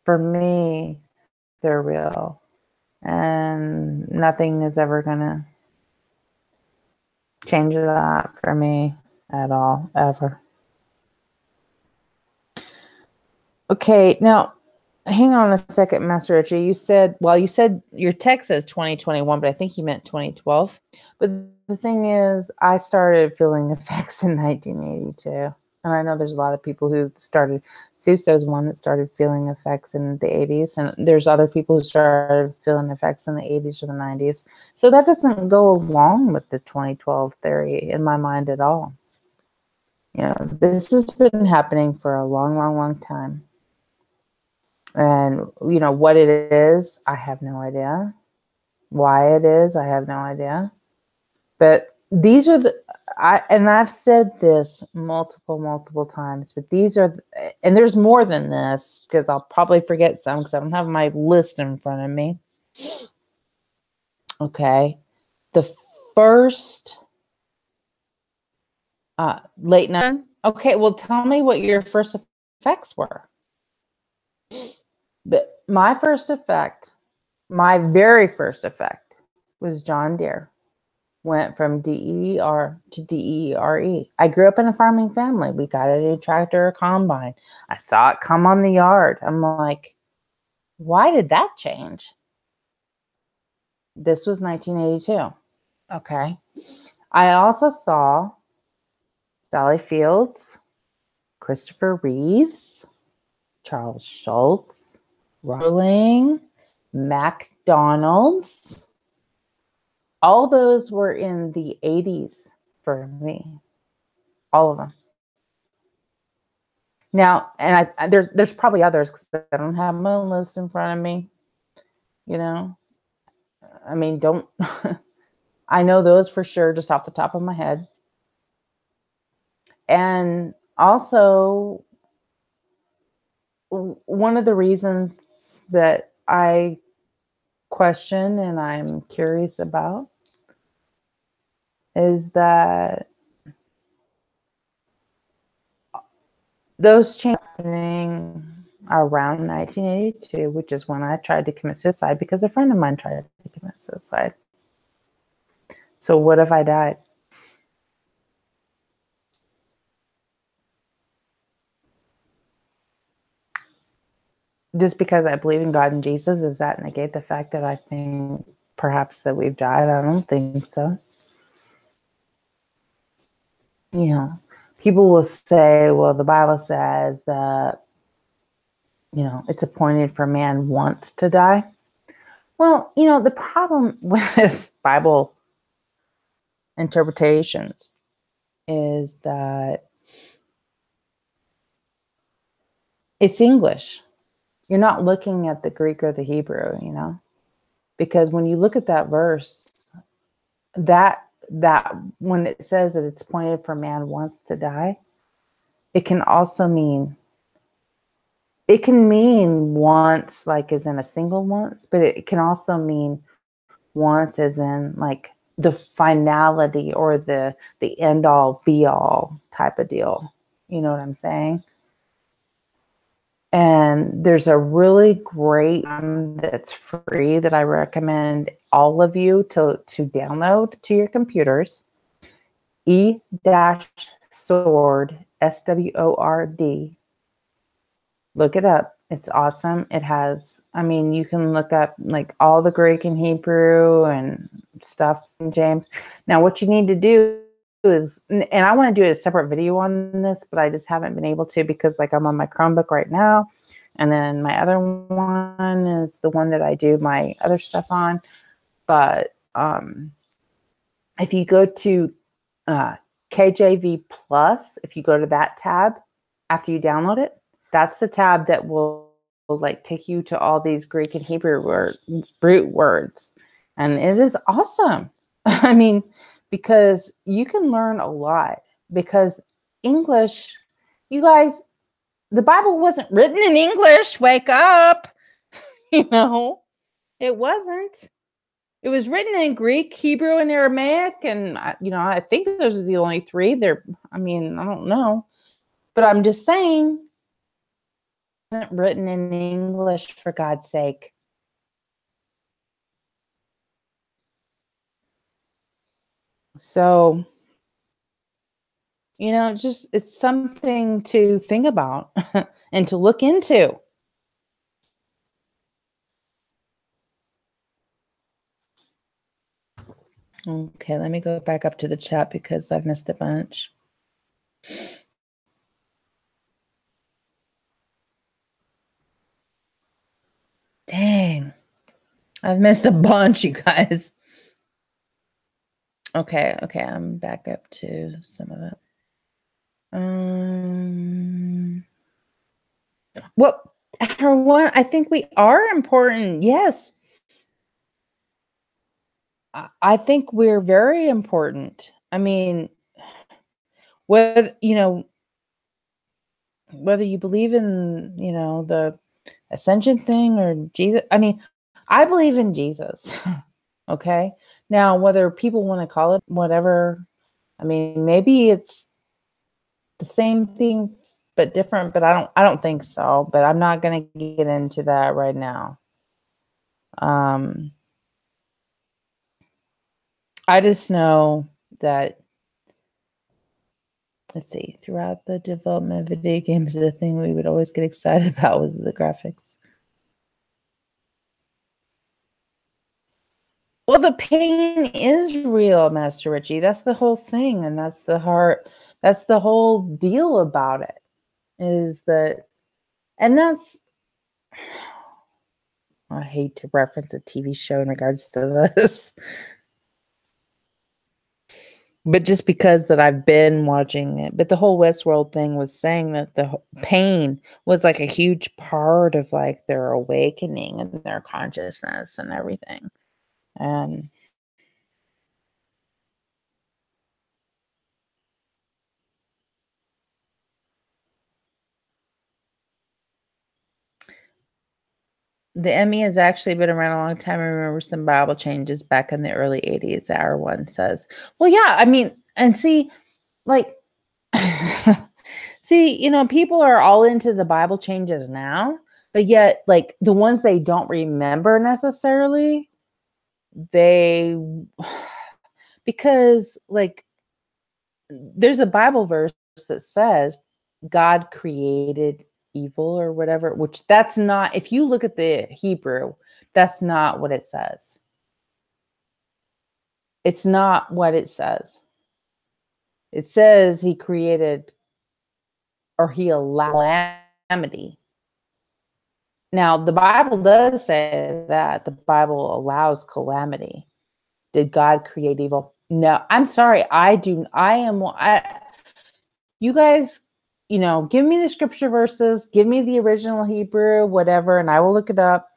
for me, they're real, and nothing is ever gonna change that for me at all, ever. Okay, now hang on a second, Master Richie. You said your text says 2021, but I think you meant 2012. But the thing is, I started feeling effects in 1982. And I know there's a lot of people who started, Suso's one that started feeling effects in the 80s. And there's other people who started feeling effects in the 80s or the 90s. So that doesn't go along with the 2012 theory in my mind at all. You know, this has been happening for a long, long, long time. And, you know, what it is, I have no idea. Why it is, I have no idea. But these are and I've said this multiple times, but these are, and there's more than this because I'll probably forget some because I don't have my list in front of me. Okay. The first late night. Okay. Well, tell me what your first effects were. But my first effect, my very first effect was John Deere. Went from DER to DERE. I grew up in a farming family. We got a new tractor, a combine. I saw it come on the yard. I'm like, why did that change? This was 1982. Okay. I also saw Sally Fields, Christopher Reeves, Charles Schultz, Rolling, McDonald's. All those were in the 80s for me. All of them. Now, and there's probably others because I don't have my list in front of me. You know, I mean, don't I know those for sure just off the top of my head. And also, one of the reasons that I question and I'm curious about is that those changes happening around 1982, which is when I tried to commit suicide because a friend of mine tried to commit suicide. So what if I died? Just because I believe in God and Jesus, does that negate the fact that I think perhaps that we've died? I don't think so. You know, people will say, well, the Bible says that, you know, it's appointed for man once to die. Well, you know, the problem with Bible interpretations is that it's English. You're not looking at the Greek or the Hebrew, because when you look at that verse, that when it says that it's pointed for man wants to die, it can also mean, once, like as in a single once, but it can also mean once as in like the finality or the end all be all type of deal. You know what I'm saying? And there's a really great that's free that I recommend all of you to download to your computers. E-Sword, SWORD. Look it up. It's awesome. It has, you can look up like all the Greek and Hebrew and stuff in James. Now, what you need to do is, and I want to do a separate video on this, but I just haven't been able to because like I'm on my Chromebook right now. And then my other one is the one that I do my other stuff on. But if you go to KJV Plus, if you go to that tab after you download it, that's the tab that will like take you to all these Greek and Hebrew root words. And it is awesome. Because you can learn a lot, because English, you guys, the Bible wasn't written in English. Wake up. It wasn't. It was written in Greek, Hebrew, and Aramaic. And, I think those are the only three. I don't know. But I'm just saying, it wasn't written in English, for God's sake. So, it's something to think about and to look into. Okay, let me go back up to the chat because I've missed a bunch. Dang. I've missed a bunch, you guys. Okay, I'm back up to some of it. Well, everyone, I think we are important. Yes. I think we're very important. Whether you believe in, the ascension thing or Jesus, I believe in Jesus. Okay. Now, whether people want to call it whatever, maybe it's the same thing but different, but I don't think so. But I'm not going to get into that right now. I just know that, let's see, throughout the development of video games, the thing we would always get excited about was the graphics. Well, the pain is real, Master Richie. That's the whole thing. And that's the whole deal about it, is that, and that's, I hate to reference a TV show in regards to this, but just because that I've been watching it, but the whole Westworld thing was saying that the pain was like a huge part of like their awakening and their consciousness and everything. And the Emmy has actually been around a long time. I remember some Bible changes back in the early 80s. Our one says, well, yeah, and see, like, people are all into the Bible changes now, but yet, like, the ones they don't remember necessarily, because, like, there's a Bible verse that says God created evil or whatever, which that's not, if you look at the Hebrew, that's not what it says. It's not what it says. It says he created, or he allowed calamity. Now, the Bible does say that the Bible allows calamity. Did God create evil? No, I'm sorry. You guys, give me the scripture verses, give me the original Hebrew, whatever, and I will look it up.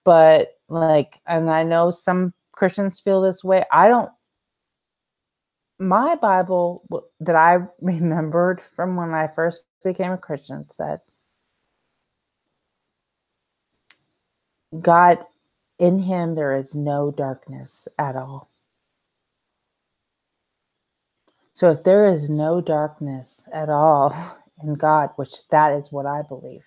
But and I know some Christians feel this way. My Bible that I remembered from when I first became a Christian said, God, in him there is no darkness at all. So if there is no darkness at all in God, which that is what I believe,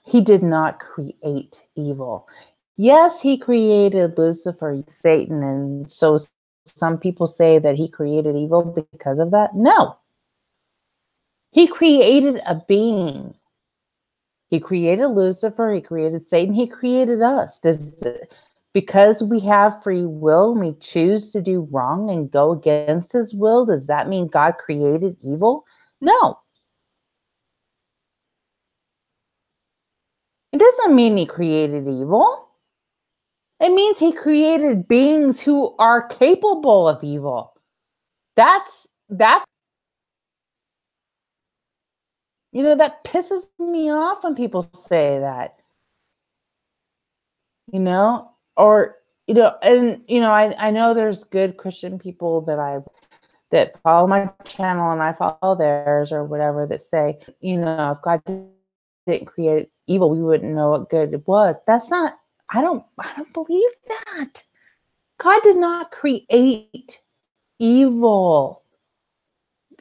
he did not create evil. Yes, he created Lucifer, Satan, and so some people say that he created evil because of that. No. He created a being. He created Lucifer, he created Satan, he created us. Because we have free will and we choose to do wrong and go against his will, does that mean God created evil? No. It doesn't mean he created evil. It means he created beings who are capable of evil. That's that pisses me off when people say that. Or I know there's good Christian people that follow my channel and I follow theirs or whatever that say, if God didn't create evil, we wouldn't know what good it was. That's not, I don't believe that. God did not create evil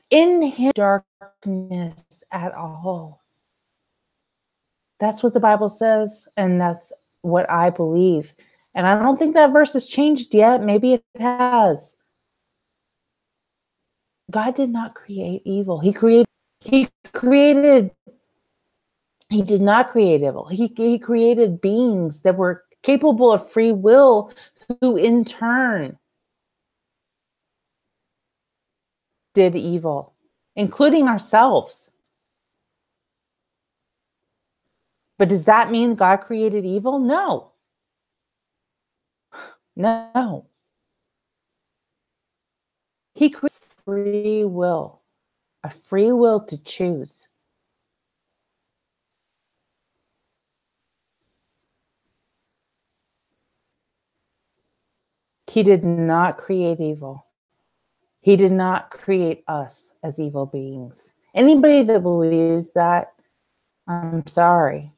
in him, darkness at all. That's what the Bible says, and that's what I believe. And I don't think that verse has changed yet. Maybe it has. God did not create evil. He did not create evil. He created beings that were capable of free will, who in turn did evil, including ourselves. But does that mean God created evil? No. No. He created free will, a free will to choose. He did not create evil. He did not create us as evil beings. Anybody that believes that, I'm sorry.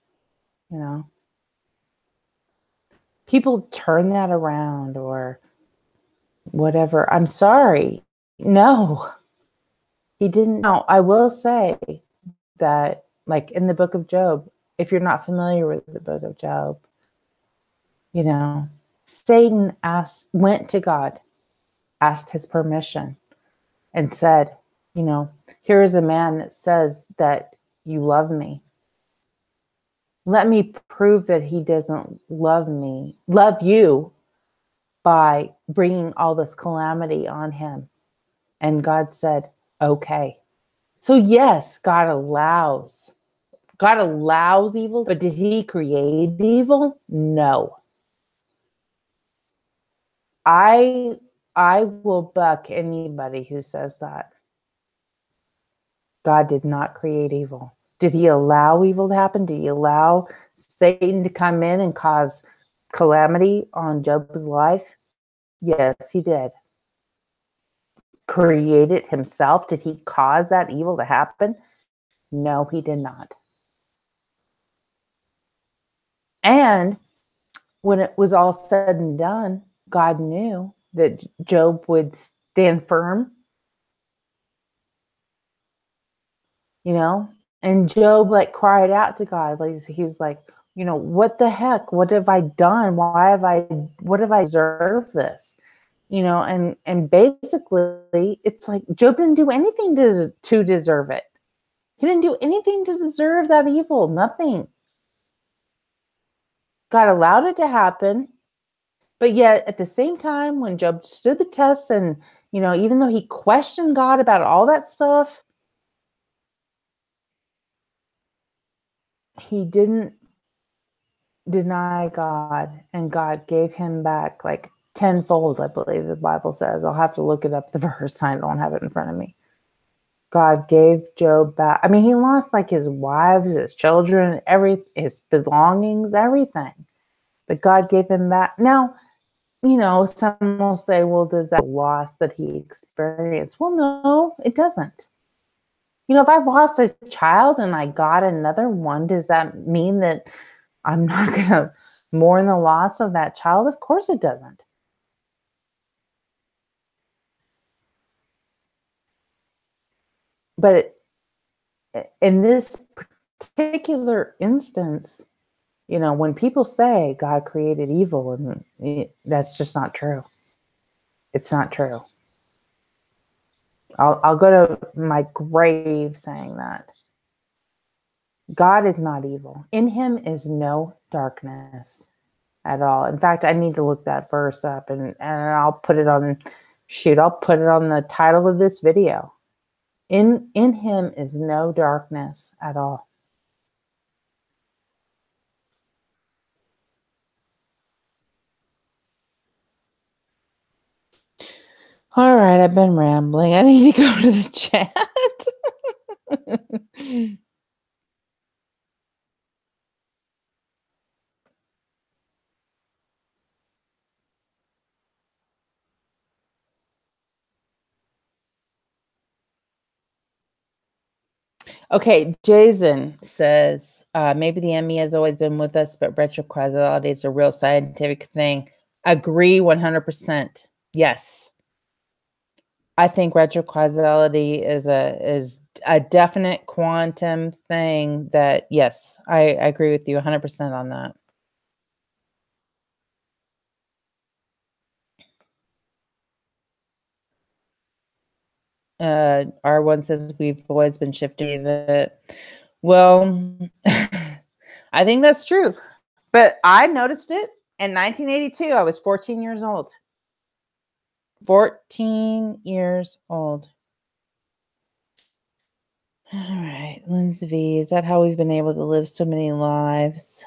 People turn that around or whatever. I'm sorry. No, he didn't. Now, I will say that, in the book of Job, if you're not familiar with the book of Job, Satan went to God, asked his permission, and said, here is a man that says that you love me. Let me prove that he doesn't love you by bringing all this calamity on him. And God said, okay. So yes, God allows evil, but did he create evil? No. I will buck anybody who says that. God did not create evil. Did he allow evil to happen? Did he allow Satan to come in and cause calamity on Job's life? Yes, he did. Create it himself? Did he cause that evil to happen? No, he did not. And when it was all said and done, God knew that Job would stand firm, and Job cried out to God. He's like, what the heck? What have I done? What have I deserved this? And basically it's like Job didn't do anything to deserve it. He didn't do anything to deserve that evil. Nothing. God allowed it to happen. But yet at the same time, when Job stood the test and, even though he questioned God about all that stuff, he didn't deny God, and God gave him back tenfold, I believe the Bible says. I'll have to look it up, the verse. I don't have it in front of me. God gave Job back. I mean, he lost like his wives, his children, his belongings, everything. But God gave him back. Now, some will say, well, does that loss that he experienced? Well, no, it doesn't. If I lost a child and I got another one, does that mean that I'm not going to mourn the loss of that child? Of course it doesn't. But in this particular instance, when people say God created evil, and that's just not true. It's not true. I'll go to my grave saying that. God is not evil. In him is no darkness at all. In fact, I need to look that verse up and I'll put it on, I'll put it on the title of this video. In him is no darkness at all. All right, I've been rambling. I need to go to the chat. Okay, Jason says, maybe the enemy has always been with us, but retrocausality is a real scientific thing. Agree 100%. Yes. I think retrocausality is a definite quantum thing that, yes, I agree with you 100% on that. R1 says we've always been shifting it. Well, I think that's true. But I noticed it in 1982. I was 14 years old. 14 years old. All right, Lindsay V. Is that how we've been able to live so many lives?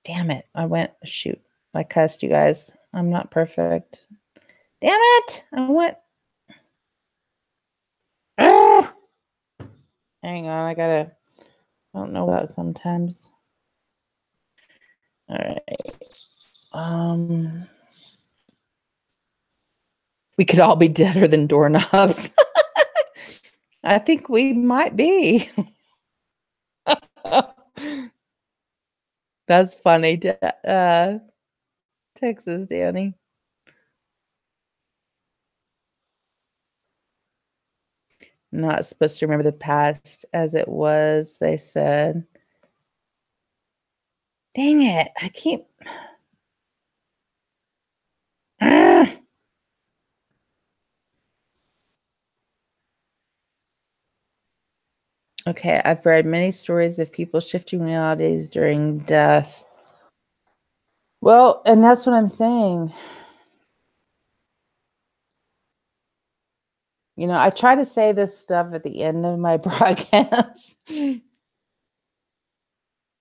Damn it. Shoot. I cussed you guys. I'm not perfect. Damn it. Ugh. Hang on. I don't know that sometimes. All right. We could all be deader than doorknobs. I think we might be. That's funny. Texas, Danny. Not supposed to remember the past as it was, they said. Dang it. I keep... Okay, I've read many stories of people shifting realities during death. Well, and that's what I'm saying. I try to say this stuff at the end of my broadcast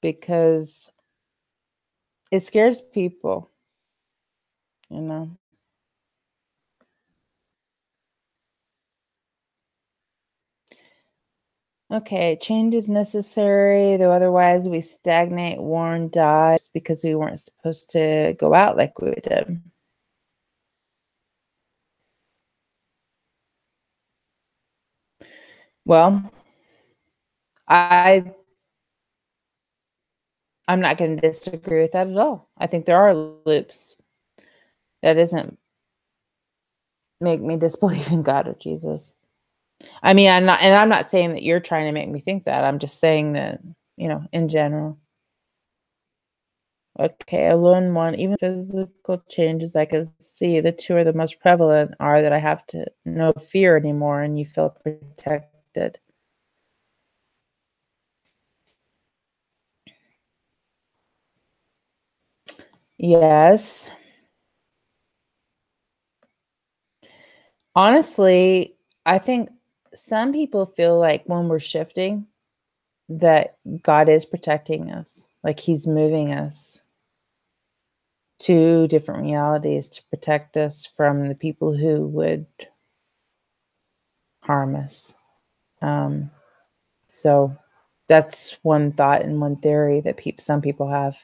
because it scares people, Okay, change is necessary, though otherwise we stagnate, warn, die because we weren't supposed to go out like we did. Well, I'm not going to disagree with that at all. I think there are loops. That doesn't make me disbelieve in God or Jesus. I mean, I'm not saying that you're trying to make me think that. I'm just saying that, in general. Okay, I learned one. Even physical changes I can see, the two are the most prevalent are that I have to no fear anymore and you feel protected. Yes. Honestly, I think some people feel like when we're shifting that God is protecting us, like he's moving us to different realities to protect us from the people who would harm us. So that's one thought and one theory that some people have.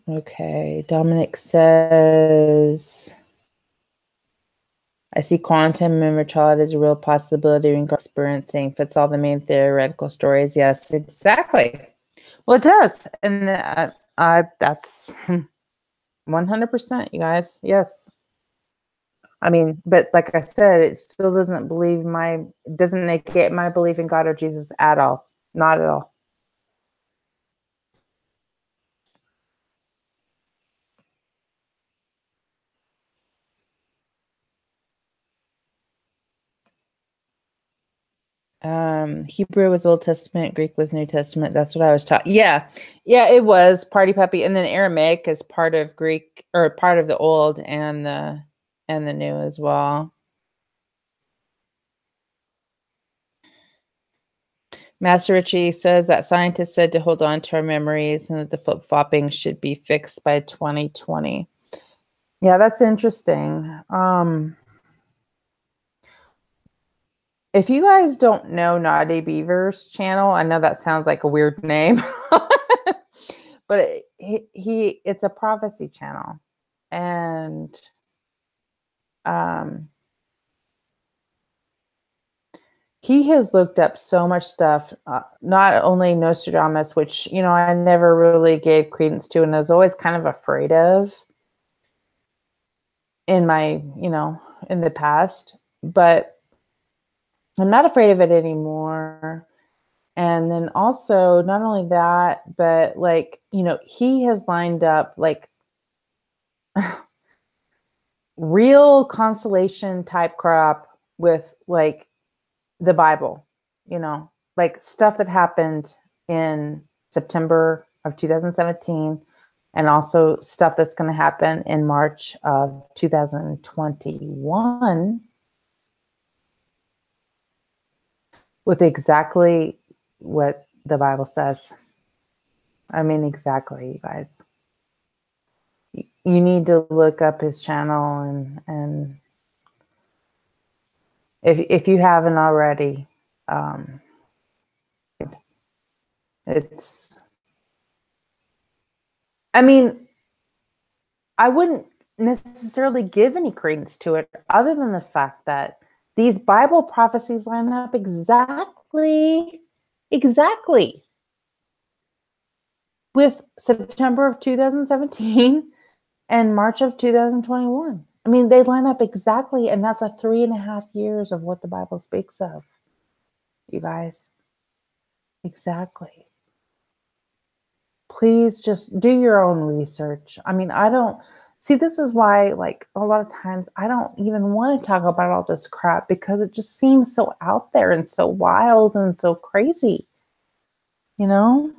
Okay, Dominic says, I see quantum immortality as a real possibility in experiencing. Fits all the main theoretical stories. Yes, exactly. Well, it does. And that's 100%, you guys. Yes. I mean, but like I said, it still doesn't negate my belief in God or Jesus at all. Not at all. Hebrew was Old Testament, Greek was New Testament. That's what I was taught. Yeah. Yeah, it was Party Puppy. And then Aramaic is part of Greek, or part of the Old and the New as well. Master Ritchie says that scientists said to hold on to our memories and that the flip-flopping should be fixed by 2020. Yeah, that's interesting. If you guys don't know Naughty Beaver's channel, I know that sounds like a weird name, but it's a prophecy channel, and he has looked up so much stuff, not only Nostradamus, which, you know, I never really gave credence to and I was always kind of afraid of in my, you know, in the past, but I'm not afraid of it anymore. And then also, not only that, but like, you know, he has lined up like real constellation type crap with like the Bible, you know, like stuff that happened in September of 2017 and also stuff that's going to happen in March of 2021 with exactly what the Bible says. I mean, exactly, you guys. You need to look up his channel and if you haven't already, it's, I mean, I wouldn't necessarily give any credence to it other than the fact that these Bible prophecies line up exactly with September of 2017 and March of 2021. I mean, they line up exactly, and that's a 3.5 years of what the Bible speaks of, you guys. Exactly. Please just do your own research. I mean, I don't see, this is why, like, a lot of times I don't even want to talk about all this crap because it just seems so out there and so wild and so crazy, you know?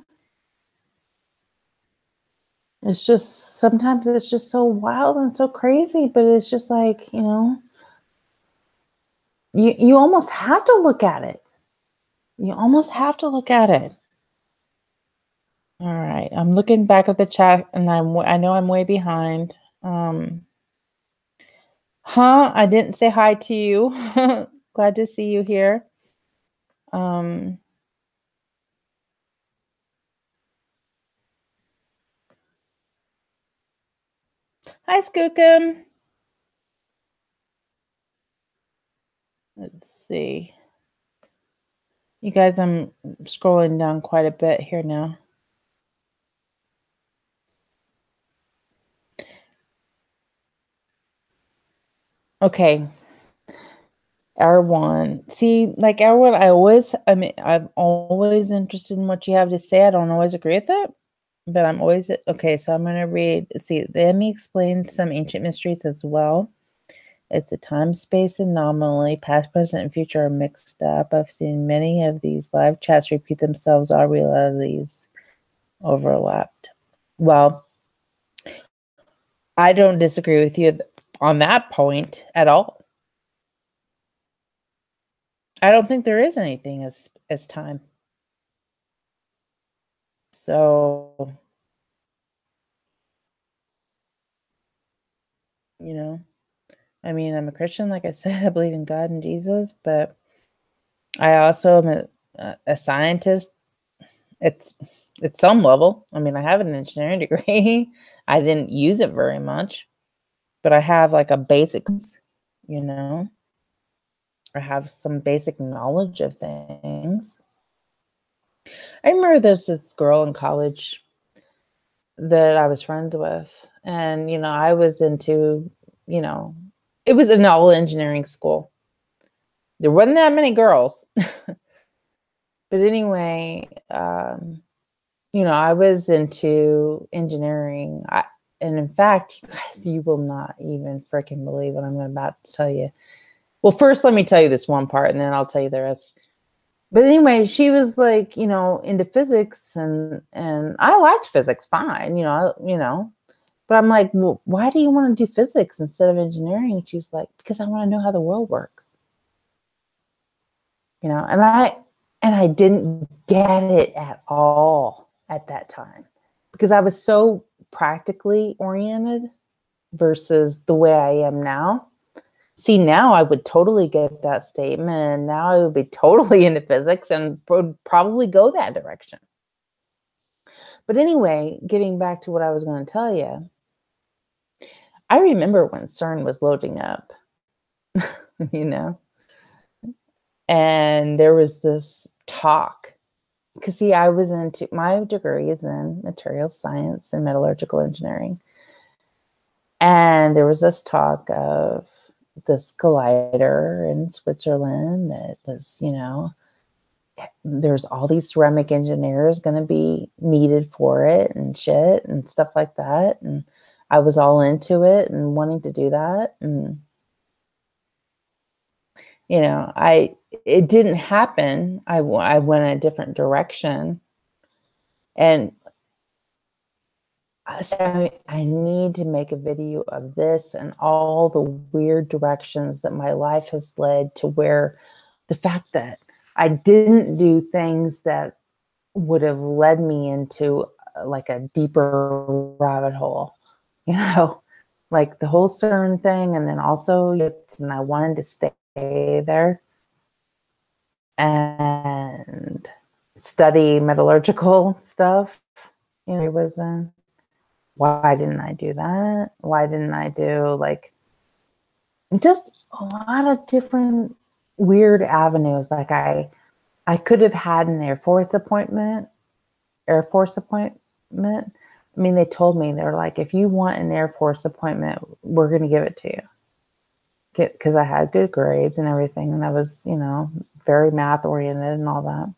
It's just, sometimes it's just so wild and so crazy, but it's just like, you know, you almost have to look at it. You almost have to look at it. All right, I'm looking back at the chat, and I know I'm way behind. I didn't say hi to you. Glad to see you here. Hi, Skookum. Let's see. You guys, I'm scrolling down quite a bit here now. Okay. R1. See, like R1, I'm always interested in what you have to say. I don't always agree with it, but I'm always, okay, so I'm going to read, see, the Emmy explains some ancient mysteries as well. It's a time-space anomaly. Past, present, and future are mixed up. I've seen many of these live chats repeat themselves. Our realities overlapped. Well, I don't disagree with you on that point at all. I don't think there is anything as time. So So, I mean, I'm a Christian, like I said, I believe in God and Jesus, but I also am a scientist. It's at some level. I mean, I have an engineering degree. I didn't use it very much, but I have like a basic, you know, I have some basic knowledge of things. I remember there's this girl in college that I was friends with, and, I was into, you know, it was an all engineering school. There wasn't that many girls. But anyway, I was into engineering. And in fact, you guys, you will not even freaking believe what I'm about to tell you. Well, first, let me tell you this one part, and then I'll tell you the rest. But anyway, she was like, into physics, and I liked physics fine, But I'm like, well, why do you want to do physics instead of engineering? And she's like, because I want to know how the world works. And I didn't get it at all at that time because I was so practically oriented versus the way I am now. See, now I would totally get that statement, and now I would be totally into physics and would probably go that direction. But anyway, getting back to what I was going to tell you, I remember when CERN was loading up, and there was this talk. Because, see, my degree is in materials science and metallurgical engineering. And there was this talk of this collider in Switzerland that was, there's all these ceramic engineers going to be needed for it and shit and stuff like that. And I was all into it and wanting to do that. And, it didn't happen. I went a different direction. And so I need to make a video of this and all the weird directions that my life has led to, where the fact that I didn't do things that would have led me into like a deeper rabbit hole, like the whole CERN thing. And then also, and I wanted to stay there and study metallurgical stuff. It was why didn't I do that? Why didn't I do just a lot of different weird avenues? Like I could have had an Air Force appointment. I mean, they told me, they're like, if you want an Air Force appointment, we're going to give it to you. Because I had good grades and everything. And I was, very math oriented and all that.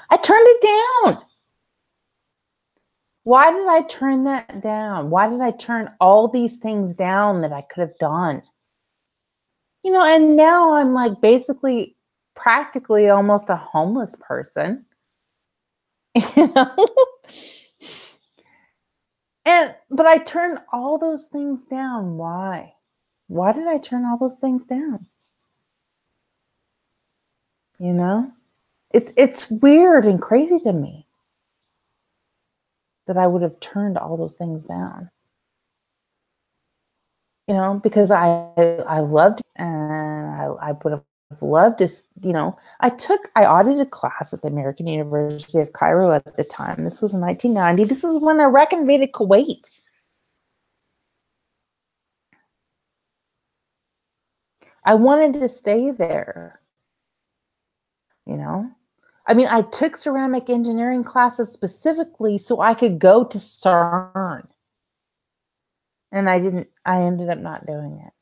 I turned it down. Why did I turn that down? Why did I turn all these things down that I could have done? And now I'm like basically practically almost a homeless person. But I turned all those things down. Why? Why did I turn all those things down? It's weird and crazy to me that I would have turned all those things down. Because I loved, and I would have loved to, I audited a class at the American University of Cairo at the time. This was in 1990. This is when Iraq invaded Kuwait. I wanted to stay there. I mean, I took ceramic engineering classes specifically so I could go to CERN. And I ended up not doing it.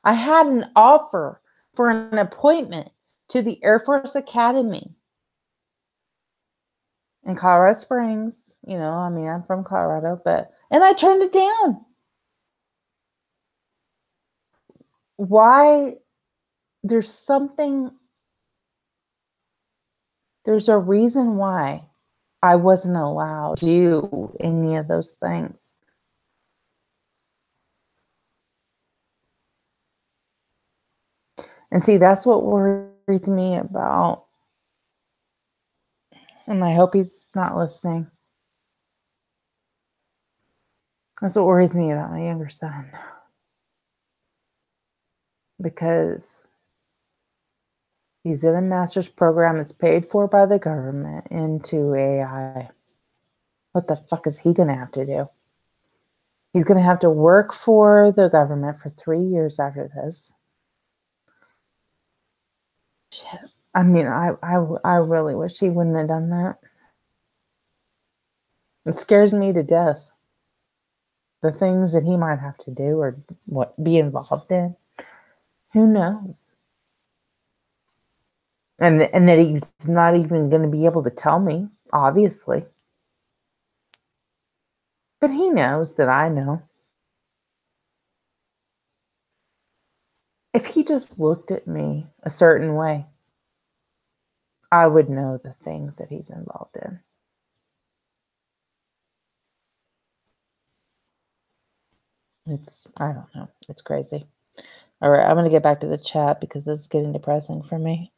I had an offer for an appointment to the Air Force Academy in Colorado Springs. I mean, I'm from Colorado, and I turned it down. Why? There's a reason why I wasn't allowed to do any of those things. And see, that's what worries me about And I hope he's not listening. That's what worries me about my younger son. Because he's in a master's program that's paid for by the government into AI. What the fuck is he going to have to do? He's going to have to work for the government for 3 years after this. Shit. I mean, I really wish he wouldn't have done that. It scares me to death. The things that he might have to do or be involved in. Who knows? And that he's not even going to be able to tell me, obviously. But he knows that I know. If he just looked at me a certain way, I would know the things that he's involved in. I don't know. It's crazy. All right, I'm going to get back to the chat because this is getting depressing for me.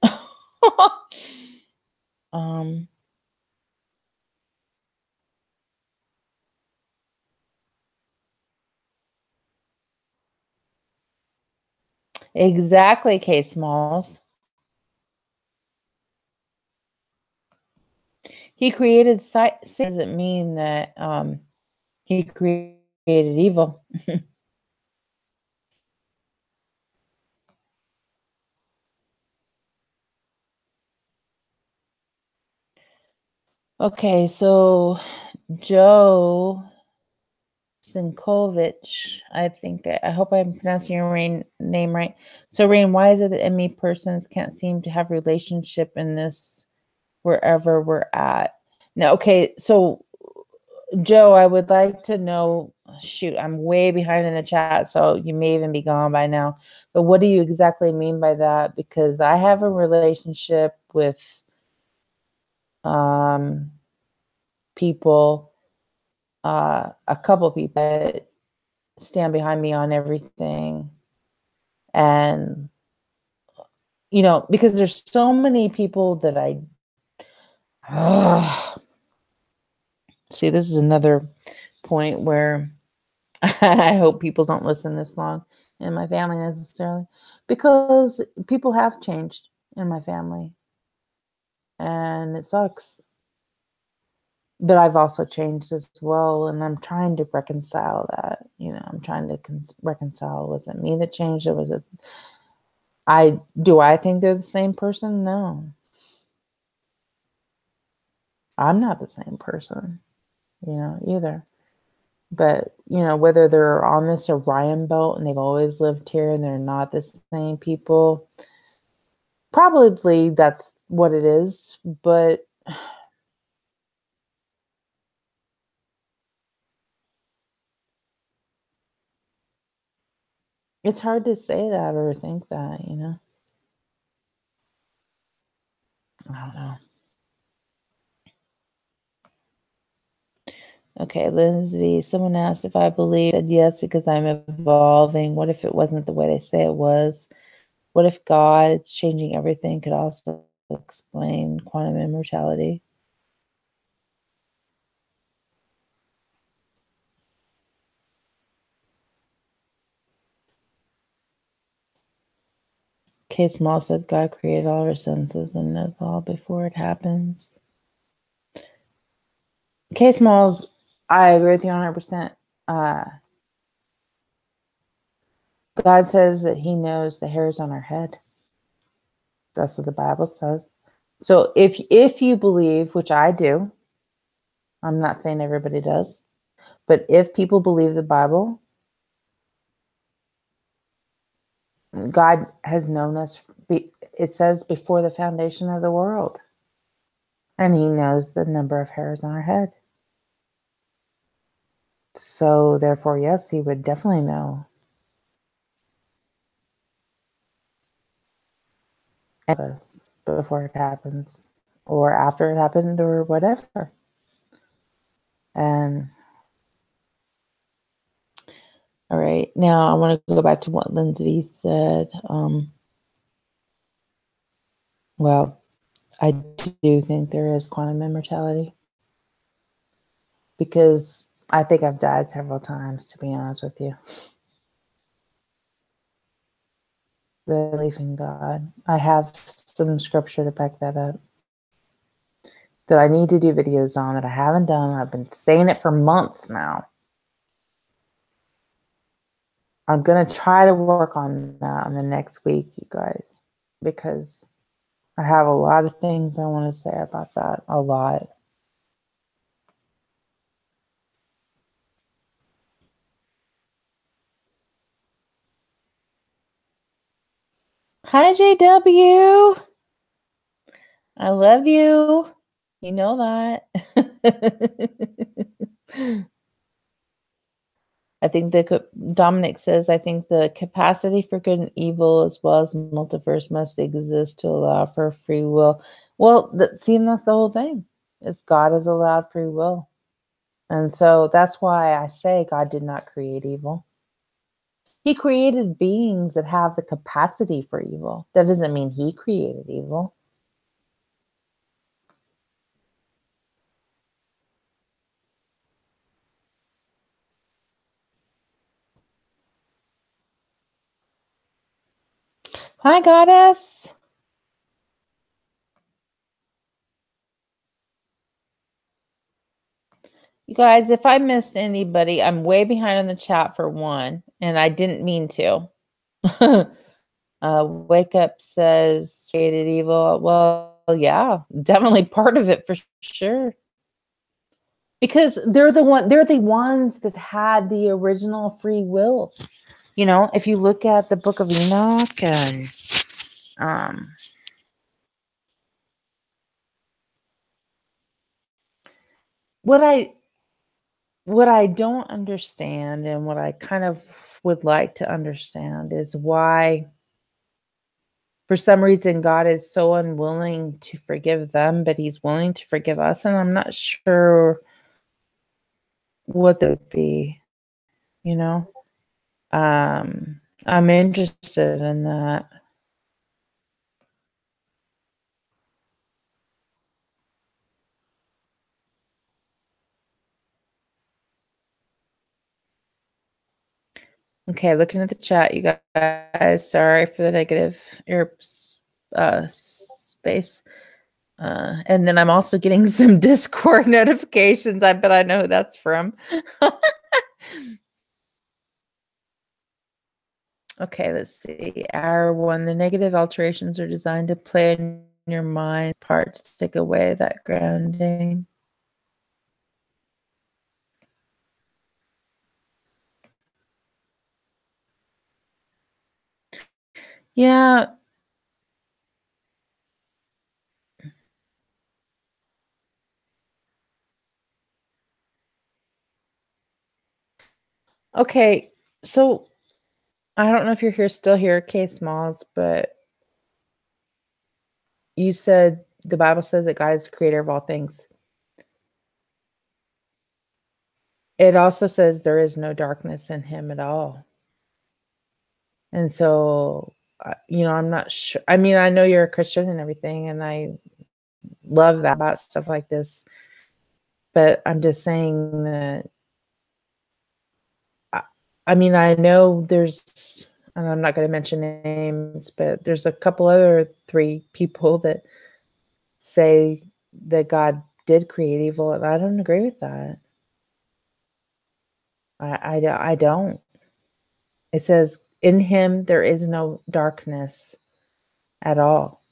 Exactly, K Smalls. He created doesn't mean that he created evil. Okay, so Joe Sinkovich, I hope I'm pronouncing your name right. So, Rain, why is it that ME persons can't seem to have relationship in this wherever we're at? Now, okay, so Joe, I would like to know, shoot, I'm way behind in the chat, so you may even be gone by now. But what do you exactly mean by that? Because I have a relationship with people, a couple people that stand behind me on everything. And, you know, because there's so many people that see, this is another point where I hope people don't listen this long in my family necessarily, because people have changed in my family and it sucks. But I've also changed as well, and I'm trying to reconcile that. You know, I'm trying to reconcile. Was it me that changed, or was it do I think they're the same person? No. I'm not the same person, you know, either. But, you know, whether they're on this Orion belt and they've always lived here and they're not the same people, probably that's what it is. But it's hard to say that or think that, you know. I don't know. Okay, Lindsay, someone asked if I believe. I said yes, because I'm evolving. What if it wasn't the way they say it was? What if God changing everything could also explain quantum immortality? K. Small says God created all our senses and knows all before it happens. K. Smalls, I agree with you 100%. God says that he knows the hairs on our head. That's what the Bible says. So if you believe, which I do, I'm not saying everybody does, but if people believe the Bible, God has known us, it says, before the foundation of the world. And he knows the number of hairs on our head. So therefore, yes, he would definitely know us before it happens or after it happened or whatever. And all right, now I want to go back to what Lindsay said. Well, I do think there is quantum immortality, because I think I've died several times, to be honest with you. The belief in God. I have some scripture to back that up, that I need to do videos on, that I haven't done. I've been saying it for months now. I'm going to try to work on that on the next week, you guys, because I have a lot of things I want to say about that. A lot. Hi, JW. I love you. You know that. I think Dominic says, I think the capacity for good and evil as well as multiverse must exist to allow for free will. Well, see, and that's the whole thing, is God has allowed free will. And so that's why I say God did not create evil. He created beings that have the capacity for evil. That doesn't mean he created evil. Hi, Goddess. You guys, if I missed anybody, I'm way behind on the chat for one, and I didn't mean to. Wake Up says created evil. Well, yeah, definitely part of it for sure. Because they're the ones that had the original free will. You know, if you look at the Book of Enoch and what I don't understand, and what I kind of would like to understand, is why for some reason God is so unwilling to forgive them, but he's willing to forgive us. And I'm not sure what that would be, you know. I'm interested in that. Okay, looking at the chat, you guys. Sorry for the negative air space. And then I'm also getting some Discord notifications. I bet I know who that's from. Okay, let's see. Hour 1. The negative alterations are designed to play in your mind part to take away that grounding. Yeah. Okay, so I don't know if you're still here, K Smalls, but you said the Bible says that God is the creator of all things. It also says there is no darkness in him at all. And so, I'm not sure. I mean, I know you're a Christian and everything, and I love that about stuff like this. But I'm just saying that, I mean, I know there's, and I'm not going to mention names, but there's a couple other 3 people that say that God did create evil, and I don't agree with that. I don't. It says, in him there is no darkness at all.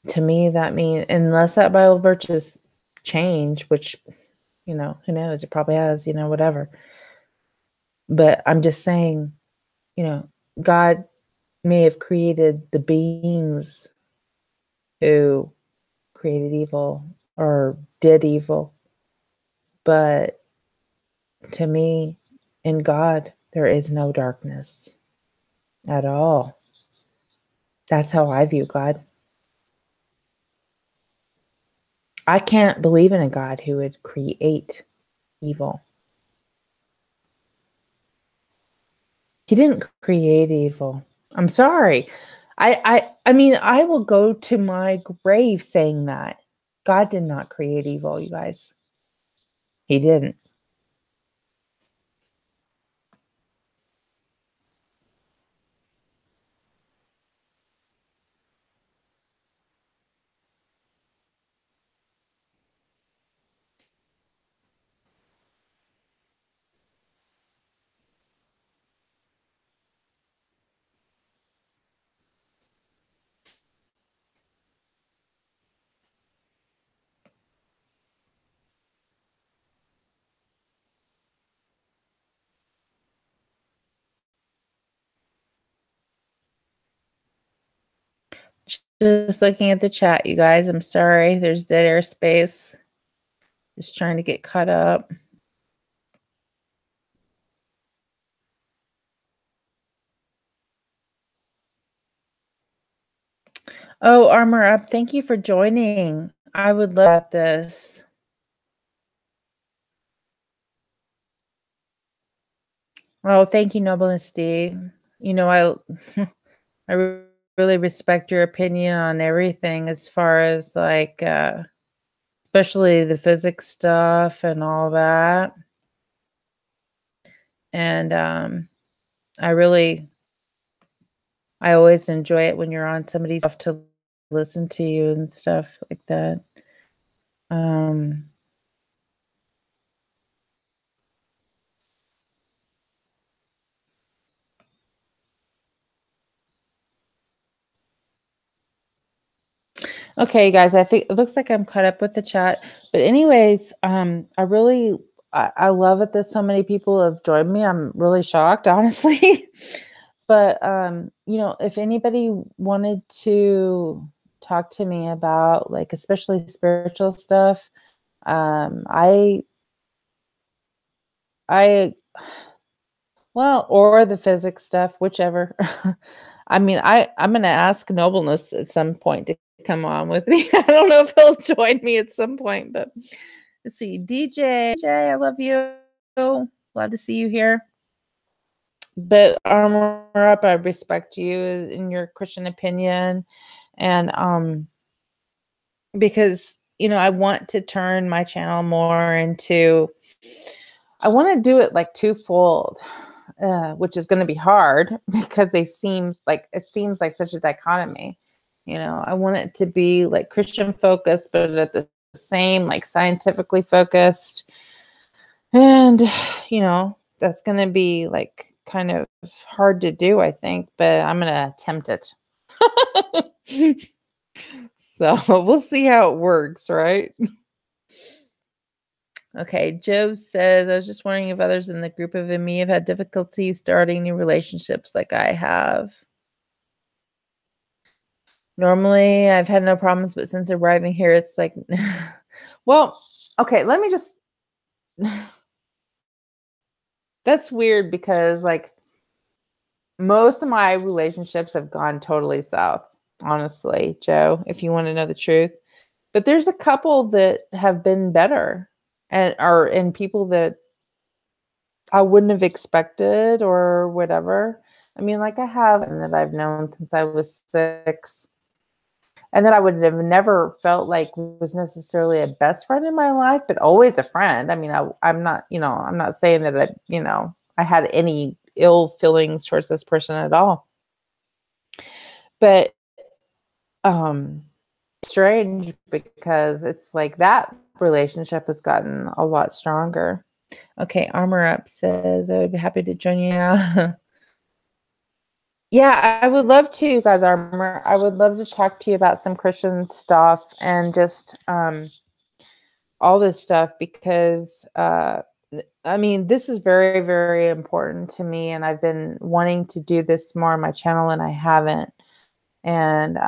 To me, that means, unless that Bible verse has changed, which, who knows? It probably has, whatever. But I'm just saying, God may have created the beings who created evil or did evil. But to me, in God, there is no darkness at all. That's how I view God. I can't believe in a God who would create evil. He didn't create evil. I'm sorry. I mean, I will go to my grave saying that. God did not create evil, you guys. He didn't. Just looking at the chat, you guys. I'm sorry. There's dead air space. Just trying to get caught up. Oh, Armor Up, thank you for joining. I would love this. Oh, thank you, NoblenessDee. You know, I really respect your opinion on everything as far as like especially the physics stuff and all that. And I always enjoy it when you're on somebody's stuff to listen to you and stuff like that. Okay, guys, I think it looks like I'm caught up with the chat. But anyways, I love it that so many people have joined me. I'm really shocked, honestly. But you know, if anybody wanted to talk to me about like especially spiritual stuff, I well, or the physics stuff, whichever. I mean, I'm gonna ask Nobleness at some point to come on with me. I don't know if he'll join me at some point, but let's see. DJ, I love you. Glad to see you here. But Armor Up, I respect you in your Christian opinion, and because you know I want to turn my channel more into. I want to do it like twofold. Which is going to be hard because it seems like such a dichotomy. You know, I want it to be like Christian focused, but at the same like scientifically focused. And, you know, that's going to be like kind of hard to do, I think, but I'm going to attempt it. So we'll see how it works, right? Okay, Joe says, I was just wondering if others in the group of me have had difficulty starting new relationships like I have. Normally, I've had no problems, but since arriving here, it's like, well, okay, let me just, that's weird because like most of my relationships have gone totally south, honestly, Joe, if you want to know the truth. But there's a couple that have been better and people that I wouldn't have expected or whatever. I mean, like I have and that I've known since I was 6 and that I would have never felt like was necessarily a best friend in my life, but always a friend. I mean, I'm not, you know, I'm not saying that I had any ill feelings towards this person at all. But strange because it's like that relationship has gotten a lot stronger. Okay, Armor Up says I would be happy to join you now. Yeah, I would love to, guys. Armor, I would love to talk to you about some Christian stuff and just all this stuff because I mean, this is very, very important to me, and I've been wanting to do this more on my channel, and I haven't. And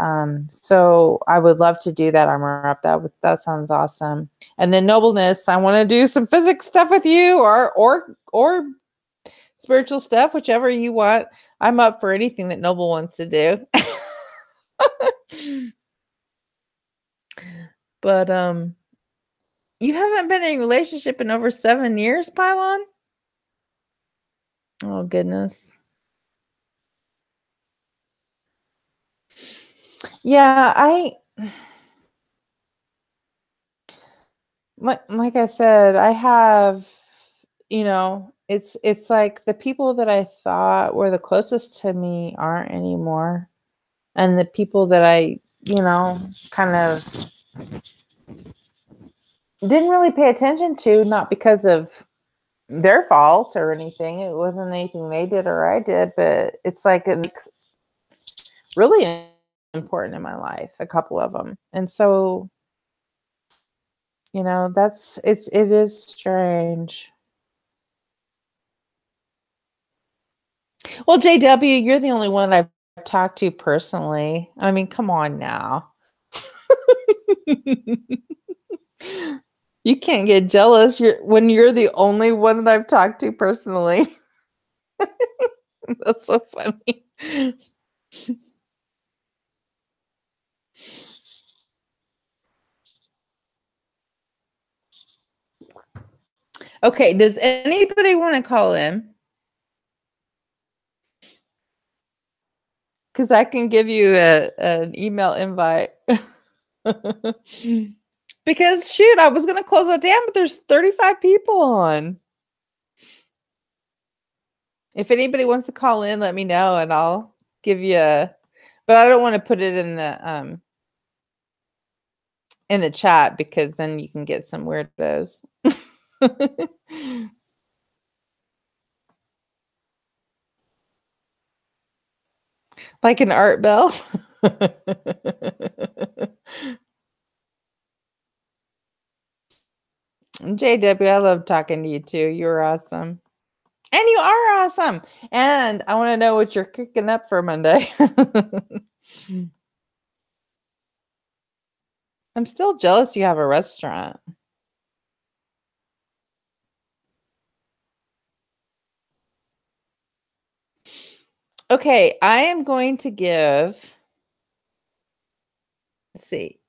so I would love to do that, Armor Up. That sounds awesome. And then Nobleness, I want to do some physics stuff with you, or spiritual stuff, whichever you want. I'm up for anything that Noble wants to do. But you haven't been in a relationship in over 7 years, Pylon? Oh goodness. Yeah, like I said, I have, it's like the people that I thought were the closest to me aren't anymore. And the people that I, kind of didn't really pay attention to, not because of their fault or anything. It wasn't anything they did or I did, but it's like really important in my life, a couple of them. And so, it is strange. Well, JW, you're the only one I've talked to personally. I mean, come on now. You can't get jealous when you're the only one that I've talked to personally. That's so funny. Okay, does anybody want to call in? Because I can give you an email invite. Because shoot, I was going to close it down, but there's 35 people on. If anybody wants to call in, let me know and I'll give you but I don't want to put it in the chat because then you can get some weirdos. Like an art bell. JW, I love talking to you too. You're awesome. And you are awesome. And I want to know what you're cooking up for Monday. I'm still jealous you have a restaurant. Okay, I am going to give, let's see.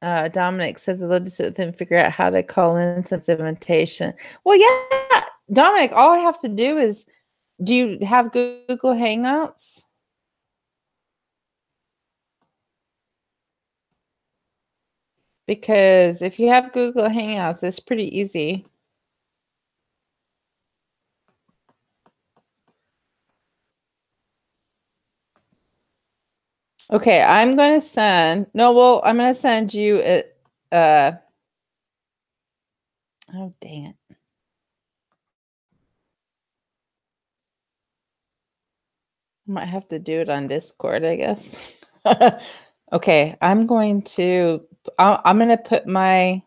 Dominic says I'd love to sit with him and figure out how to call in since invitation. Well, yeah, Dominic, all I have to do is, do you have Google Hangouts? Because if you have Google Hangouts, it's pretty easy. Okay, I'm going to send, I'm going to send you oh, dang it. I might have to do it on Discord, I guess. Okay, I'm going to put my,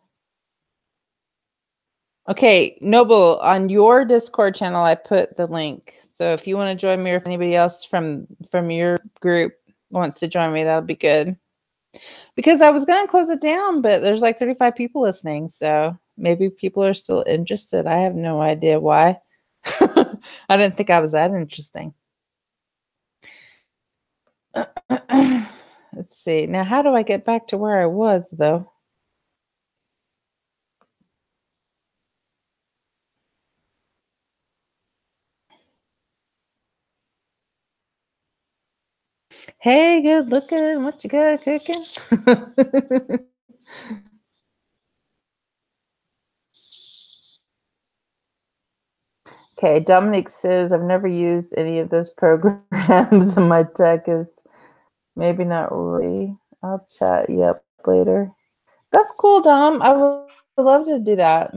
okay, Noble, on your Discord channel, I put the link. So if you want to join me or if anybody else from your group wants to join me, that'll be good. Because I was going to close it down, but there's like 35 people listening. So maybe people are still interested. I have no idea why. I didn't think I was that interesting. Let's see. Now, how do I get back to where I was, though? Hey, good looking. What you got cooking? Okay, Dominic says, I've never used any of those programs and my tech is maybe not really. I'll chat you up later. That's cool, Dom. I would love to do that.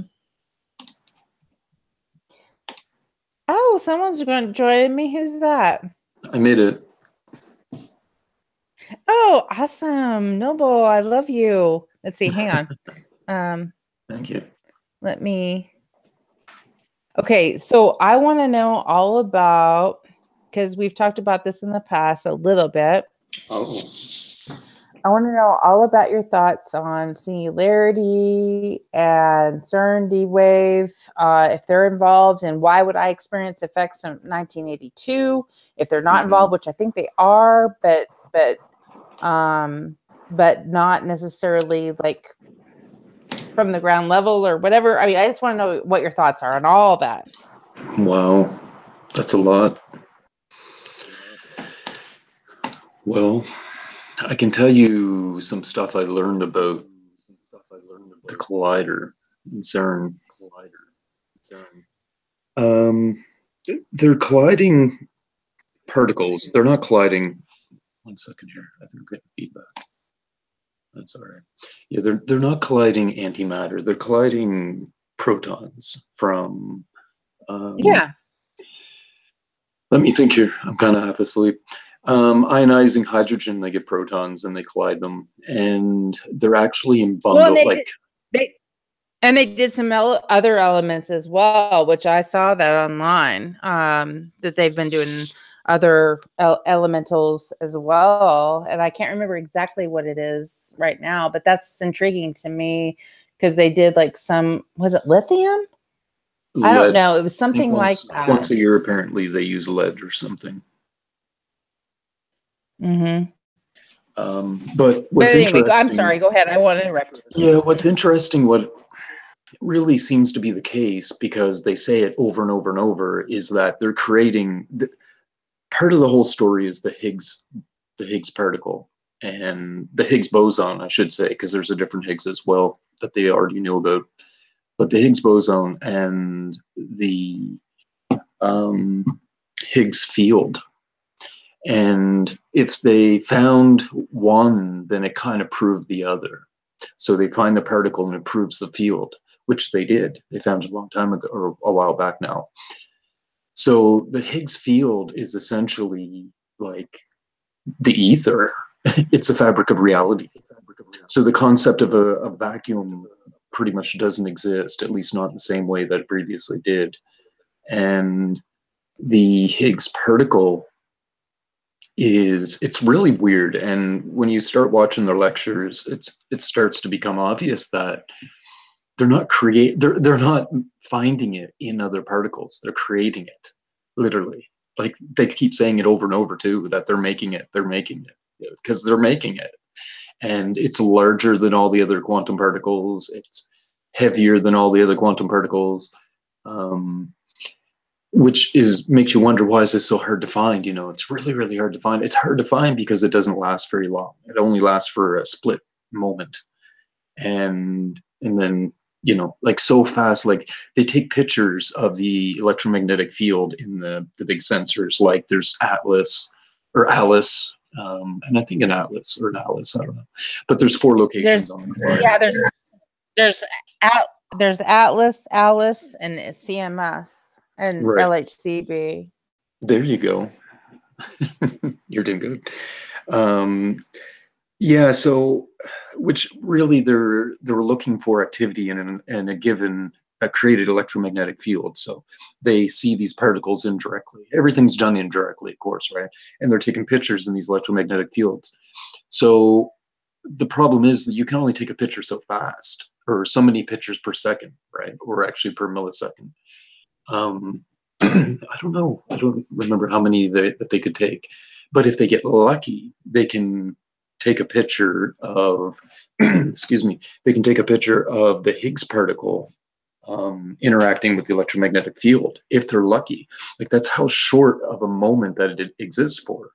Oh, someone's going to join me. Who's that? I made it. Oh, awesome. Noble, I love you. Let's see. Hang on. Thank you. Let me. Okay, so I want to know all about, because we've talked about this in the past a little bit. Oh. I want to know all about your thoughts on singularity and CERN, D-Wave, if they're involved, and why would I experience effects in 1982 if they're not involved, which I think they are, but not necessarily like from the ground level or whatever. I mean, I just want to know what your thoughts are on all that. Wow, that's a lot. Well, I can tell you some stuff I learned about the collider in CERN. Um, they're colliding particles. They're not colliding. One second here. I think I'm getting feedback. That's all right. Yeah, they're not colliding antimatter. They're colliding protons from. Yeah. Let me think here. I'm kind of half asleep. Ionizing hydrogen, they get protons and they collide them, and they're actually in Well, and bundle like. they did some other elements as well, which I saw that online, that they've been doing other elementals as well. And I can't remember exactly what it is right now, but that's intriguing to me because they did like was it lithium? I don't Lead. know. It was I think something like once that. a year apparently they use lead or something. Mm-hmm. But But what's anyway, I'm interesting, sorry. Go ahead. I want to interrupt. yeah, what's interesting, what really seems to be the case, because they say it over and over and over, is that they're creating part of the whole story is the Higgs particle and the Higgs boson, I should say, because there's a different Higgs as well that they already knew about. But the Higgs boson and the Higgs field. And if they found one, then it kind of proved the other. So they find the particle and it proves the field, which they did. They found it a long time ago, or a while back now. So the Higgs field is essentially like the ether. It's the fabric of reality. So the concept of a vacuum pretty much doesn't exist, at least not in the same way that it previously did. And the Higgs particle it's really weird, and when you start watching their lectures, it starts to become obvious that they're not finding it in other particles, they're creating it, literally. Like they keep saying it over and over too, that they're making it, because they're making it, and it's larger than all the other quantum particles, it's heavier than all the other quantum particles. um, which is makes you wonder, why is this so hard to find? It's really, really hard to find. It's hard to find because it doesn't last very long. It only lasts for a split moment, and then like so fast. Like they take pictures of the electromagnetic field in the big sensors, like there's Atlas or Alice, and I think an Atlas or an Alice, I don't know, but there's 4 There's locations on the yeah, collider. there's At, there's Atlas, Alice, and CMS and Right, LHCb. there you go. You're doing good. um, Yeah, so which really they're looking for activity in a given a created electromagnetic field. So they see these particles indirectly. Everything's done indirectly, of course, right? And they're taking pictures in these electromagnetic fields. So the problem is that you can only take a picture so fast, or so many pictures per second, right? Or actually per millisecond. I don't know. I don't remember how many that they could take. But if they get lucky, they can take a picture of, excuse me, they can take a picture of the Higgs particle interacting with the electromagnetic field if they're lucky. Like that's how short of a moment that it exists for.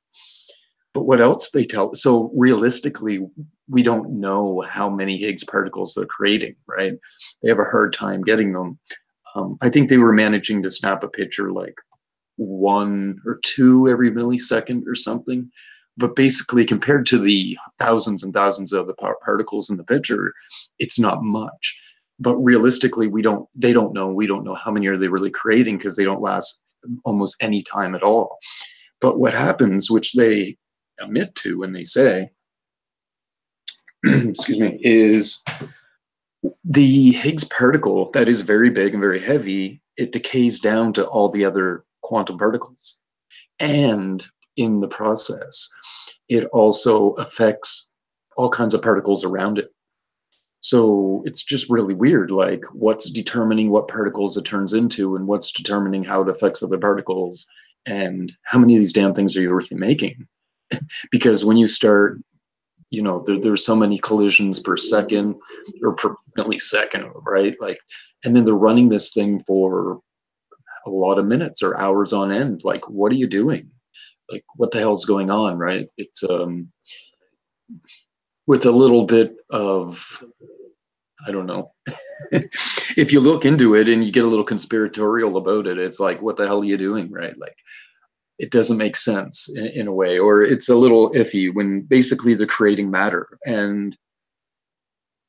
But what else they tell? So realistically, we don't know how many Higgs particles they're creating, right? They have a hard time getting them. I think they were managing to snap a picture like 1 or 2 every millisecond or something. But basically, compared to the thousands and thousands of the particles in the picture, it's not much. But realistically, they don't know. We don't know how many are they really creating, because they don't last almost any time at all. But what happens, which they admit to when they say, excuse me, is the Higgs particle that is very big and very heavy, it decays down to all the other quantum particles. And in the process, it also affects all kinds of particles around it. So it's just really weird, like what's determining what particles it turns into, and what's determining how it affects other particles, and how many of these damn things are you really making? Because when you start, there's so many collisions per second, or per millisecond, right? Like, and then they're running this thing for a lot of minutes or hours on end. Like, what are you doing? Like, what the hell's going on, right? with a little bit of, I don't know. If you look into it and you get a little conspiratorial about it, it's like, what the hell are you doing, right? Like, it doesn't make sense in a way, or it's a little iffy when basically they're creating matter, and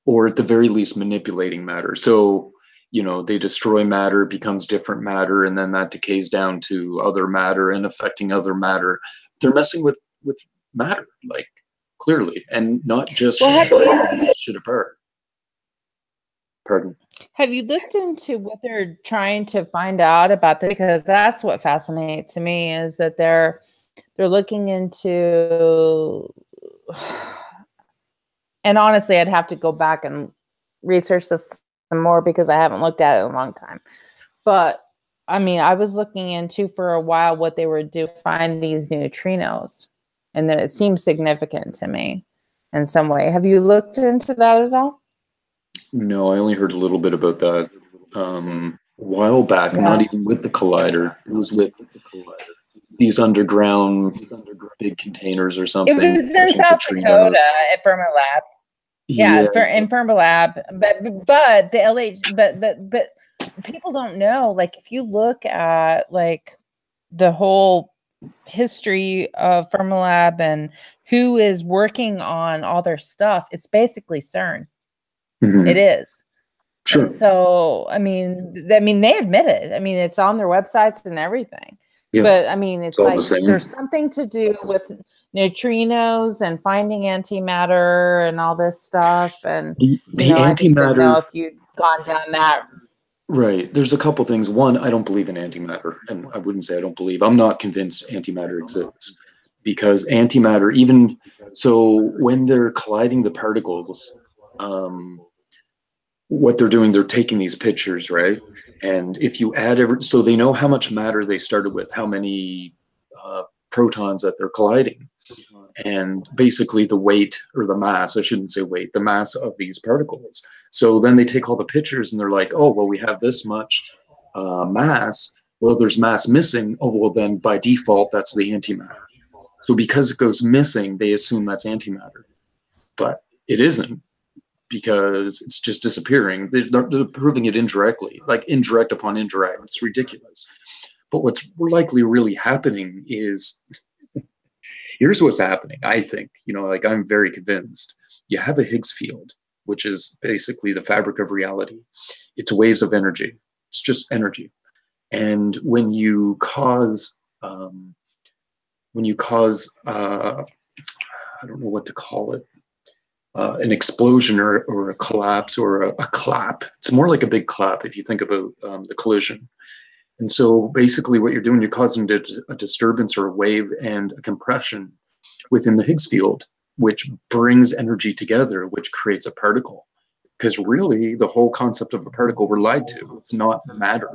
or at the very least manipulating matter. So, you know, they destroy matter, it becomes different matter, and then that decays down to other matter and affecting other matter. They're messing with matter, like, clearly, and not just shit apart. Pardon. Have you looked into what they're trying to find out about this? Because that's what fascinates me, is that they're looking into, and honestly, I'd have to go back and research this some more because I haven't looked at it in a long time. But I mean, I was looking into for a while what they were doing to find these neutrinos, and that it seems significant to me in some way. Have you looked into that at all? No, I only heard a little bit about that a while back, not even with the collider. It was with these underground big containers or something. It was in South Dakota at Fermilab. Yeah, in Fermilab. But the LH, but people don't know. Like, if you look at like the whole history of Fermilab and who is working on all their stuff, it's basically CERN. It is. Sure. And so, I mean, they admit it. I mean, it's on their websites and everything. Yeah. But I mean, it's like there's something to do with neutrinos and finding antimatter and all this stuff. And the you know, antimatter. I just didn't know if you'd gone down that. Right. There's a couple things. One, I don't believe in antimatter, and I wouldn't say I don't believe. I'm not convinced antimatter exists, because antimatter, even so, when they're colliding the particles, what they're doing, they're taking these pictures, right? And if you add so they know how much matter they started with, how many protons that they're colliding, and basically the weight, or the mass, I shouldn't say weight, the mass of these particles. So then they take all the pictures and they're like, oh, well, we have this much mass. Well, there's mass missing. Oh, well, then by default, that's the antimatter. So because it goes missing, they assume that's antimatter. But it isn't, because it's just disappearing. They're proving it indirectly, like indirect upon indirect. It's ridiculous. But what's likely really happening is, here's what's happening, I think, you know, like, I'm very convinced. You have a Higgs field, which is basically the fabric of reality. It's waves of energy. It's just energy. And when you cause, I don't know what to call it, an explosion or a collapse or a clap. It's more like a big clap if you think about the collision. And so basically what you're doing, you're causing a disturbance or a wave and a compression within the Higgs field, which brings energy together, which creates a particle. Because really, the whole concept of a particle, we're lied to. It's not matter.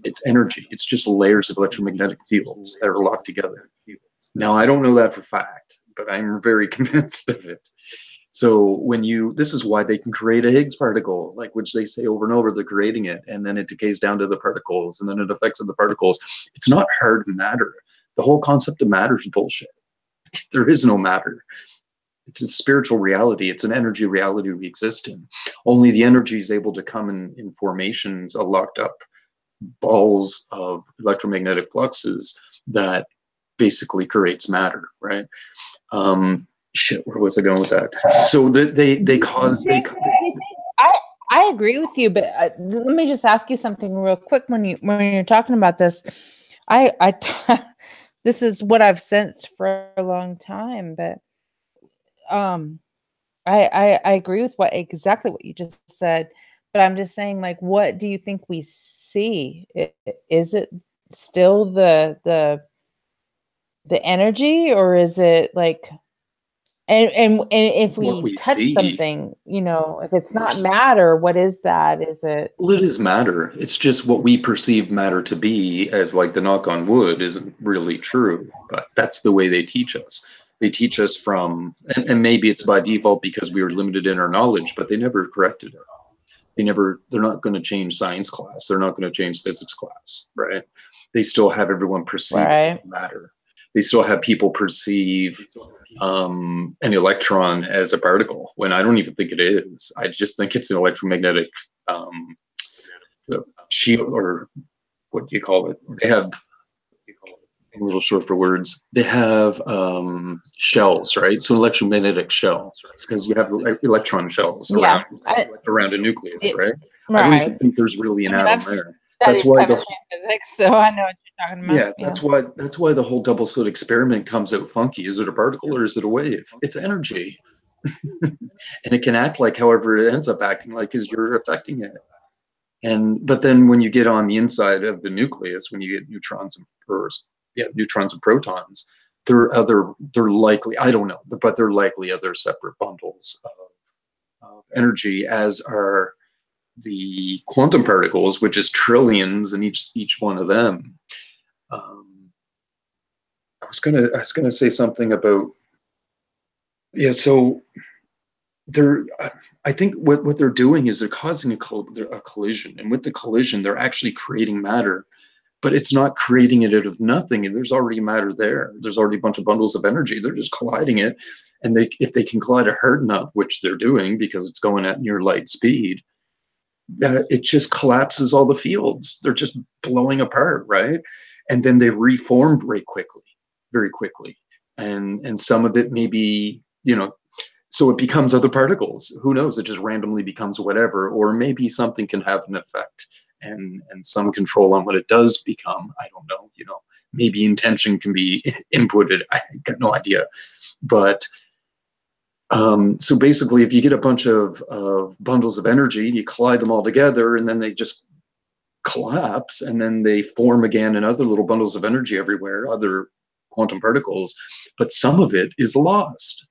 It's energy. It's just layers of electromagnetic fields that are locked together. Now, I don't know that for fact, but I'm very convinced of it. So this is why they can create a Higgs particle, like, which they say over and over, they're creating it, and then it decays down to the particles, and then it affects the particles. It's not hard matter. The whole concept of matter is bullshit. There is no matter. It's a spiritual reality. It's an energy reality we exist in. Only the energy is able to come in formations of locked up balls of electromagnetic fluxes that basically creates matter, right? Shit, where was I going with that? So I agree with you, but let me just ask you something real quick. When you're talking about this, this is what I've sensed for a long time, but I agree with exactly what you just said, but I'm just saying, like, what do you think we see? Is it still the energy, or is it like, and if we touch something, you know, if it's not matter, what is that? Is it? Well, it is matter. It's just what we perceive matter to be, as like the knock on wood, isn't really true, but that's the way they teach us. They teach us from, and maybe it's by default because we were limited in our knowledge, but they never corrected it. They're not going to change science class. They're not going to change physics class, right? They still have everyone perceive matter. They still have people perceive an electron as a particle when I don't even think it is. I just think it's an electromagnetic um, shield, or what do you call it? They have, I'm a little short for words. They have shells, right? So electromagnetic shell, because you have electron shells Yeah. around a nucleus, right? Right. I don't even think there's really an atom I've there. studied That's why chemistry and physics, so I know what you're talking about. yeah, that's why the whole double slit experiment comes out funky. Is it a particle or is it a wave? It's energy. And it can act like however it ends up acting like as you're affecting it. But then when you get on the inside of the nucleus, when you get neutrons and protons, they're likely, I don't know, but they're likely other separate bundles of energy, as are the quantum particles, which is trillions in each one of them. I was gonna say something about, yeah. So they're, I think what they're doing is they're causing a collision, and with the collision, they're actually creating matter, but it's not creating it out of nothing. And there's already matter there. There's already a bunch of bundles of energy. They're just colliding it, and if they can collide it hard enough, which they're doing because it's going at near light speed, that it just collapses all the fields. They're just blowing apart, right? And then they reform very quickly, and some of it may be, so it becomes other particles. Who knows? It just randomly becomes whatever, or maybe something can have an effect and some control on what it does become. I don't know. Maybe intention can be inputted. I got no idea. But so basically, if you get a bunch of bundles of energy, you collide them all together, and then they just collapse, and then they form again in other little bundles of energy everywhere, other quantum particles, but some of it is lost.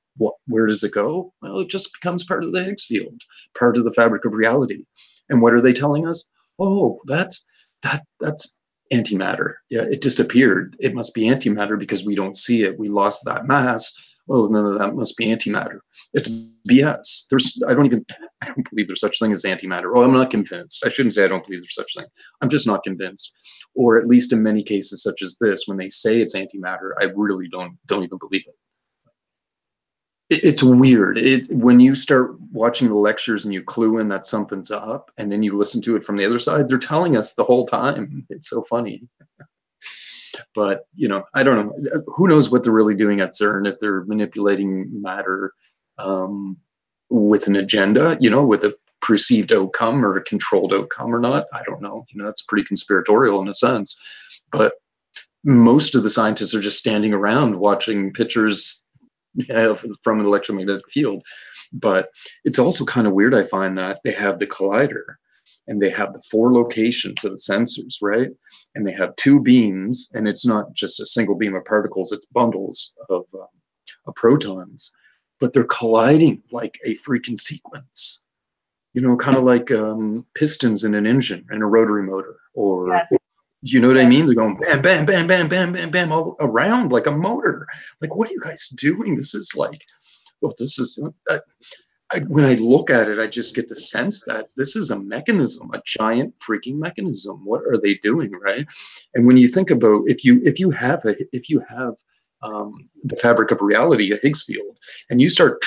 Where does it go? Well, it just becomes part of the Higgs field, part of the fabric of reality. And what are they telling us? Oh, that's antimatter. Yeah, it disappeared. It must be antimatter because we don't see it. We lost that mass. Well, no, that must be antimatter. It's BS. I don't believe there's such thing as antimatter. Oh, I'm not convinced. I shouldn't say I don't believe there's such thing. I'm just not convinced. Or at least in many cases such as this, when they say it's antimatter, I really don't even believe it. It's weird. When you start watching the lectures and you clue in that something's up, and then you listen to it from the other side, they're telling us the whole time. It's so funny. But, I don't know. Who knows what they're really doing at CERN, if they're manipulating matter with an agenda, with a perceived outcome or a controlled outcome or not. I don't know. That's pretty conspiratorial in a sense. But most of the scientists are just standing around watching pictures from an electromagnetic field. But it's also kind of weird, I find, that they have the collider and they have the 4 locations of the sensors, right? And they have 2 beams, and it's not just a single beam of particles, it's bundles of protons, but they're colliding like a freaking sequence, kind of like pistons in an engine and a rotary motor, or yes. You know what I mean? They're going bam, bam, bam, bam, bam, bam, bam, all around like a motor. Like, what are you guys doing? This is like, when I look at it, I just get the sense that this is a mechanism, a giant freaking mechanism. What are they doing, right? And when you think about, if you have the fabric of reality, a Higgs field, and you start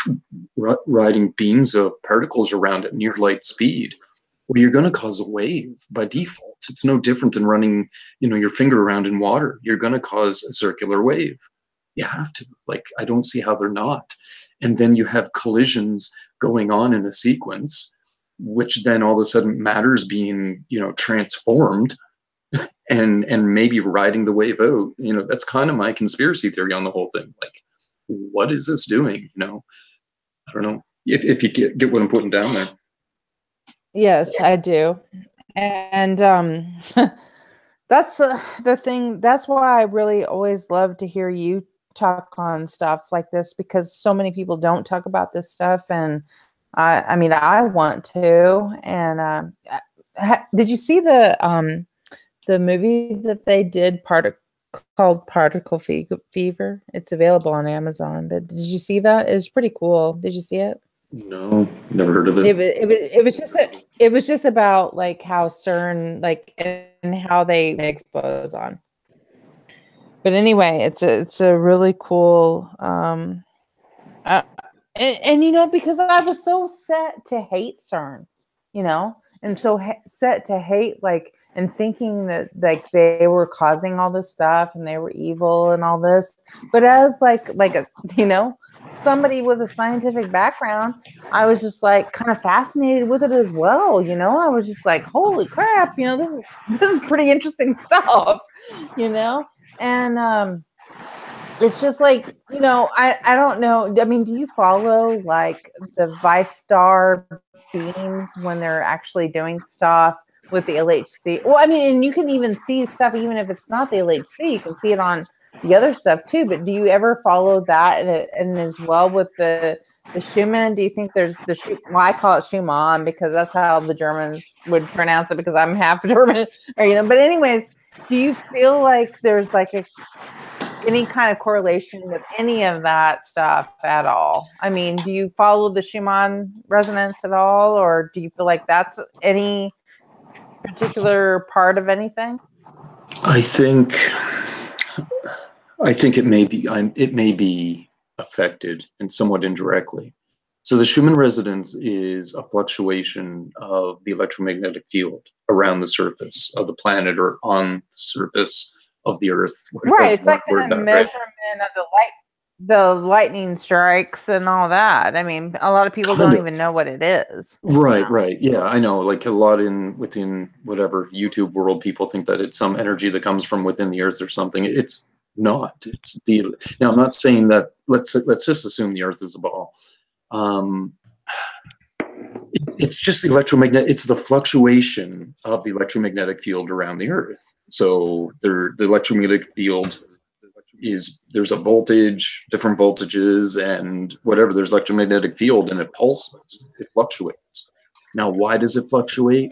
riding beams of particles around at near light speed, well, you're going to cause a wave by default. It's no different than running, your finger around in water. You're going to cause a circular wave. You have to. Like, I don't see how they're not. And then you have collisions going on in a sequence, which then all of a sudden matter is being, transformed and maybe riding the wave out. That's kind of my conspiracy theory on the whole thing. Like, what is this doing? I don't know if you get what I'm putting down there. Yes, I do. And that's the thing. That's why I really always love to hear you talk on stuff like this, because so many people don't talk about this stuff. And I mean, I want to. And did you see the movie that they did called Particle Fever? It's available on Amazon. But did you see that? It's pretty cool. Did you see it? No, never heard of it. It was just about like how CERN, like, and how they make boson. But anyway, it's a really cool And you know, because I was so set to hate CERN, you know, and so set to hate, like, and thinking that like they were causing all this stuff and they were evil and all this. But as like a, you know, somebody with a scientific background, I was just like kind of fascinated with it as well. You know, I was just like, holy crap, you know, this is pretty interesting stuff, you know, and it's just like, you know, I don't know. I mean, do you follow like the Vice Star beams when they're actually doing stuff with the LHC? Well, I mean, and you can even see stuff even if it's not the LHC, you can see it on the other stuff too. But do you ever follow that and as well with the Schumann? Do you think there's well, I call it Schumann because that's how the Germans would pronounce it because I'm half German, or you know. But anyways, do you feel like there's like any kind of correlation with any of that stuff at all? I mean, do you follow the Schumann resonance at all, or do you feel like that's any particular part of anything? I think it may be affected and somewhat indirectly. So the Schumann resonance is a fluctuation of the electromagnetic field around the surface of the planet or on the surface of the Earth. Right. It's like the measurement of the lightning strikes and all that. I mean, a lot of people don't even know what it is. Right, right. Yeah, I know. Like a lot within whatever YouTube world, people think that it's some energy that comes from within the Earth or something. It's not. Now I'm not saying that. Let's just assume the Earth is a ball. It's just the electromagnetic. It's the fluctuation of the electromagnetic field around the Earth. So the electromagnetic field there's a voltage, different voltages, and whatever. There's electromagnetic field, and it pulses. It fluctuates. Now, why does it fluctuate?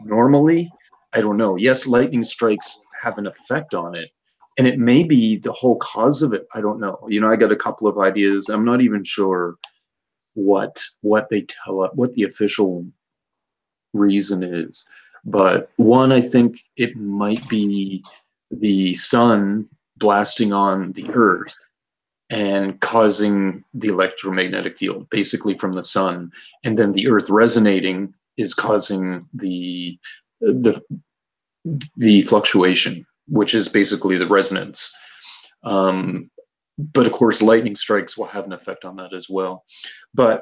Normally, I don't know. Yes, lightning strikes have an effect on it, and it may be the whole cause of it. I don't know. You know, I got a couple of ideas. I'm not even sure what they tell us, what the official reason is. But one, I think it might be the sun blasting on the Earth and causing the electromagnetic field basically from the sun, and then the Earth resonating is causing the fluctuation, which is basically the resonance. But of course, lightning strikes will have an effect on that as well. But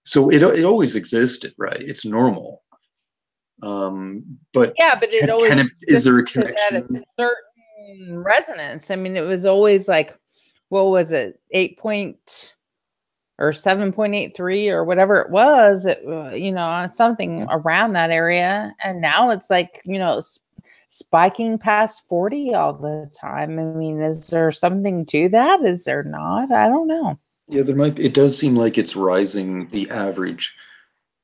so it always existed, right? It's normal. But yeah, but it always is there a connection? At a certain resonance. I mean, it was always like, what was it, 8 point or 7.83 or whatever it was, you know, something around that area. And now it's like, you know, spiking past 40 all the time. I mean, is there something to that? Is there not? I don't know. Yeah, there might be. It does seem like it's rising the average,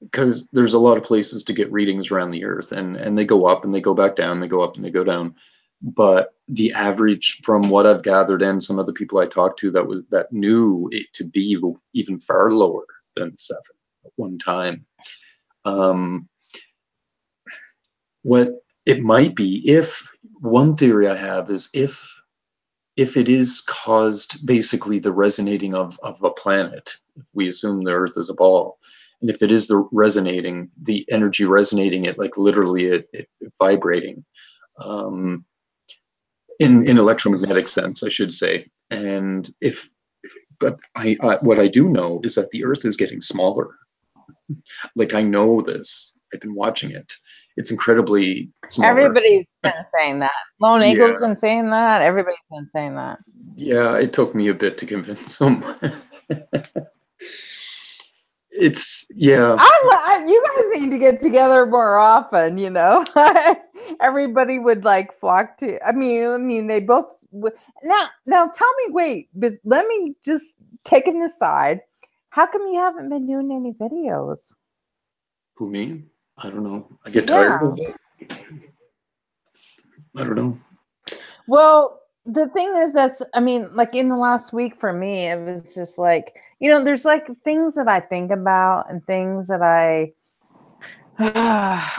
because there's a lot of places to get readings around the Earth, and they go up and they go back down, they go up and they go down. But the average, from what I've gathered, and some of the people I talked to that knew it to be even far lower than 7 at one time. What it might be, if one theory I have is if it is caused, basically the resonating of a planet, if we assume the Earth is a ball, and if it is the energy resonating it, like literally it vibrating, in electromagnetic sense, I should say. And but what I do know is that the Earth is getting smaller. Like, I know this. I've been watching it. It's incredibly smaller. Everybody's been saying that. Lone Eagle's been saying that. Everybody's been saying that. Yeah, it took me a bit to convince them. It's you guys need to get together more often, you know. Everybody would like flock to. I mean they both now tell me, wait, but let me just take an aside. How come you haven't been doing any videos? Who, me? I don't know. I get tired of it. I don't know. Well, the thing is, I mean, like in the last week for me, it was just like, you know, there's like things that I think about and things that and I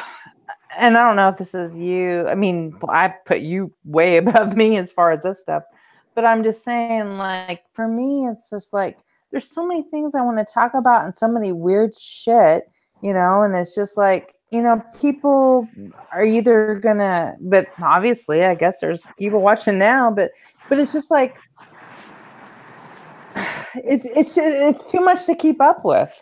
don't know if this is you. I mean, I put you way above me as far as this stuff, but I'm just saying, like, for me, it's just like there's so many things I want to talk about and so many weird shit, you know, and it's just like, you know, people are either gonna, but obviously I guess there's people watching now, but it's just like, it's too much to keep up with,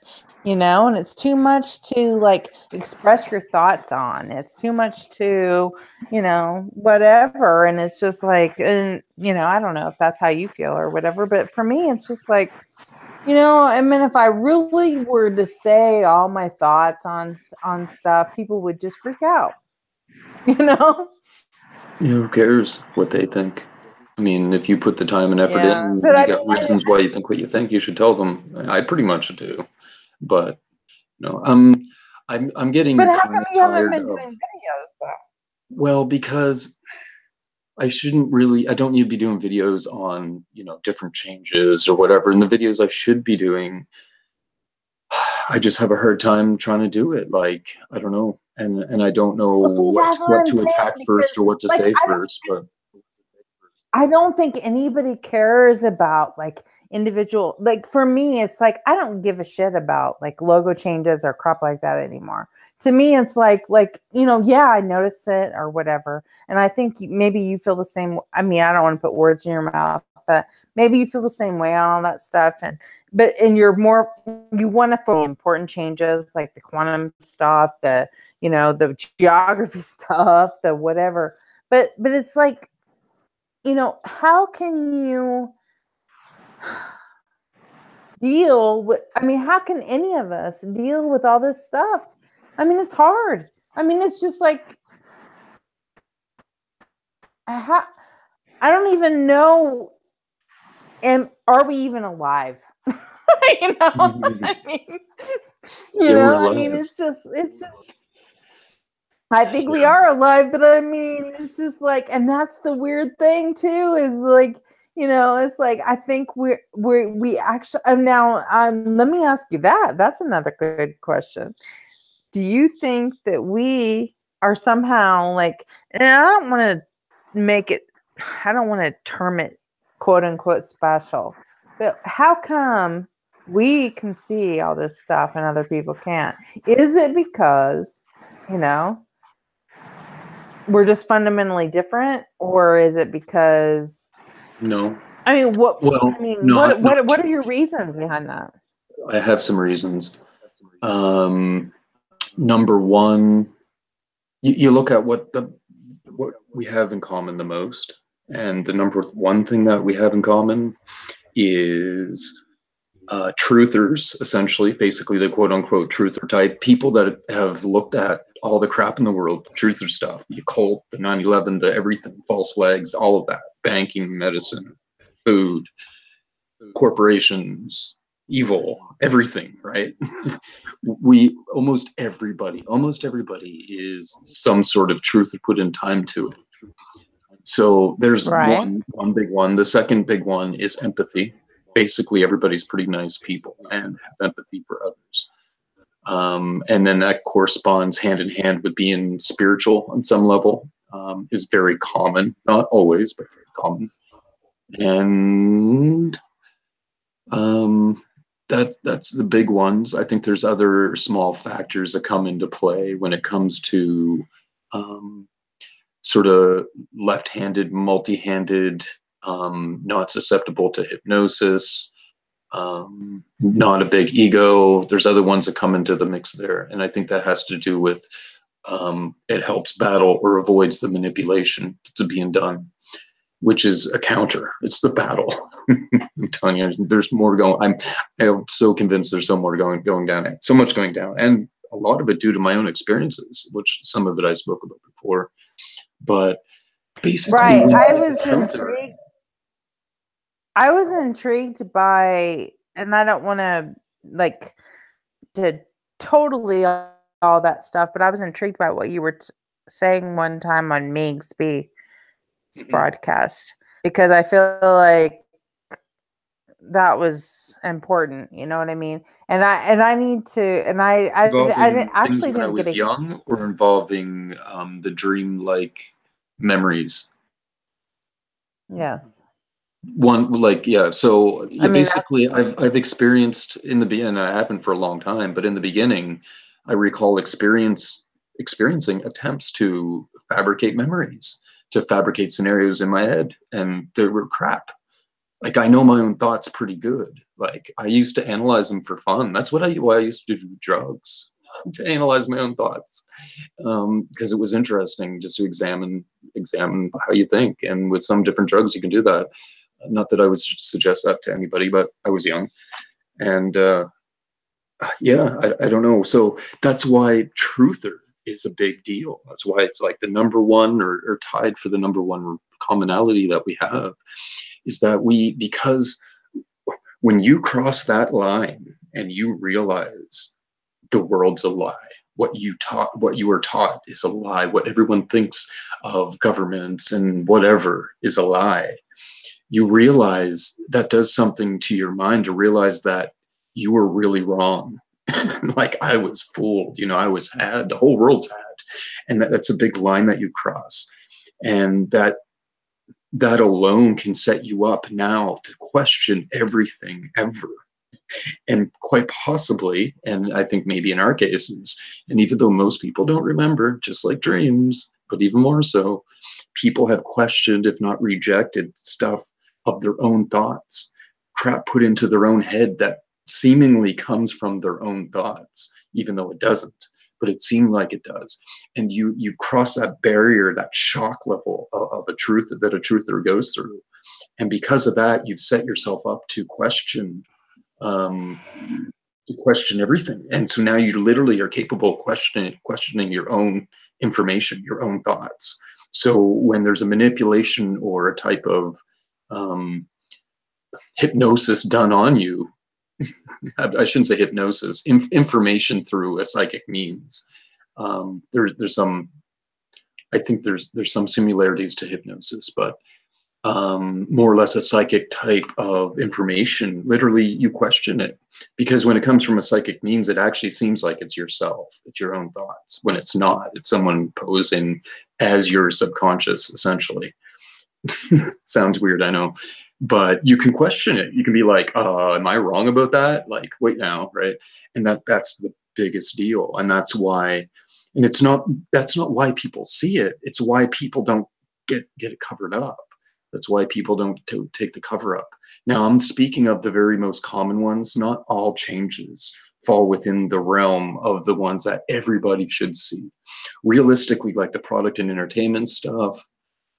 you know, and it's too much to like express your thoughts on. It's too much to, you know, whatever. And it's just like, and you know, I don't know if that's how you feel or whatever, but for me, it's just like, you know, I mean, if I really were to say all my thoughts on stuff, people would just freak out, you know? Who cares what they think? I mean, if you put the time and effort Yeah. in, But you I got mean, reasons why you think what you think, you should tell them. I pretty much do. But no, I'm but getting how kind come of you haven't tired been of, doing videos though? well, because I shouldn't really, I don't need to be doing videos on, you know, different changes or whatever. And the videos I should be doing, I just have a hard time trying to do it. Like, I don't know. And I don't know Well, see, that's what what I'm to saying attack because, first or what to like, say first. But I don't think anybody cares about like individual. Like for me, it's like I don't give a shit about like logo changes or crap like that anymore. To me, it's like you know, yeah, I notice it or whatever, and I think maybe you feel the same. I mean, I don't want to put words in your mouth, but maybe you feel the same way on all that stuff. And you're more, you want to focus on important changes like the quantum stuff, the, you know, the geography stuff, the whatever. But it's like, you know, how can you deal with, I mean, how can any of us deal with all this stuff? I mean, it's hard. I mean, it's just like, how, I don't even know. And are we even alive? You know, I mean, you yeah, we're know, I mean, alive. it's just, I think we Yeah. are alive, but I mean, it's just like, and that's the weird thing too, is like, you know, it's like I think we actually. Now, let me ask you that. That's another good question. Do you think that we are somehow like? And I don't want to make it. I don't want to term it "quote unquote" special, but how come we can see all this stuff and other people can't? Is it because, you know, we're just fundamentally different, or is it because, No. I mean, Well, not what are your reasons behind that? I have some reasons. Um, Number one, you look at what we have in common the most, and the number one thing that we have in common is truthers, essentially, basically the quote unquote truther type people that have looked at all the crap in the world, the truther stuff, the occult, the 9/11, the everything, false flags, all of that, banking, medicine, food, corporations, evil, everything, right? We almost everybody is some sort of truth put in time to it. So there's Right. one big one. The second big one is empathy. Basically, everybody's pretty nice people and have empathy for others. And then that corresponds hand in hand with being spiritual on some level, is very common, not always, but very common. And that's the big ones. I think there's other small factors that come into play when it comes to um, sort of left-handed, multi-handed, not susceptible to hypnosis, not a big ego. There's other ones that come into the mix there, and I think that has to do with it helps battle or avoids the manipulation that's being done, which is a counter. It's the battle. I'm telling you, there's more going. I'm so convinced there's so more going down. So much going down, and a lot of it due to my own experiences, which some of it I spoke about before. But basically, Right. we I need was a counter. intrigued. I was intrigued by, and I don't want to like to totally all that stuff, but I was intrigued by what you were saying one time on Mig's Mhm. broadcast, because I feel like that was important. You know what I mean? And I need to, and I Involving things actually when I didn't get was a, young, or involving the dream-like memories. yes. One, like, yeah. So I yeah, mean, basically, I've experienced in the beginning. I haven't for a long time, but in the beginning, I recall experiencing attempts to fabricate memories, to fabricate scenarios in my head, and they were crap. Like, I know my own thoughts pretty good. Like, I used to analyze them for fun. That's why I used to do drugs, to analyze my own thoughts, because it was interesting just to examine how you think. And with some different drugs, you can do that. Not that I would suggest that to anybody, but I was young, and yeah, I don't know. So that's why truther is a big deal. That's why it's like the number one, or tied for the number one commonality that we have, is that because when you cross that line and you realize the world's a lie, what you were taught is a lie, what everyone thinks of governments and whatever is a lie, you realize that does something to your mind, to realize that you were really wrong. Like, I was fooled, I was had, the whole world's had. And that's a big line that you cross. And that alone can set you up now to question everything ever. And quite possibly, and I think maybe in our cases, and even though most people don't remember, just like dreams, but even more so, people have questioned, if not rejected, stuff of their own thoughts, crap put into their own head that seemingly comes from their own thoughts, even though it doesn't. But it seemed like it does. And you've crossed that barrier, that shock level of a truth that a truther goes through. And because of that, you've set yourself up um, to question everything. And so now you literally are capable of questioning your own information, your own thoughts. So when there's a manipulation or a type of um, hypnosis done on you, I shouldn't say hypnosis, information through a psychic means. There's some, I think there's some similarities to hypnosis, but more or less a psychic type of information. Literally, you question it, because when it comes from a psychic means, it actually seems like it's yourself, it's your own thoughts. When it's not, it's someone posing as your subconscious, essentially. Sounds weird, I know, but you can question it. You can be like, am I wrong about that? Like, wait now, right? And that's the biggest deal. And that's why, and that's not why people see it. It's why people don't get it covered up. That's why people don't take the cover up. Now, I'm speaking of the very most common ones. Not all changes fall within the realm of the ones that everybody should see. Realistically, like the product and entertainment stuff,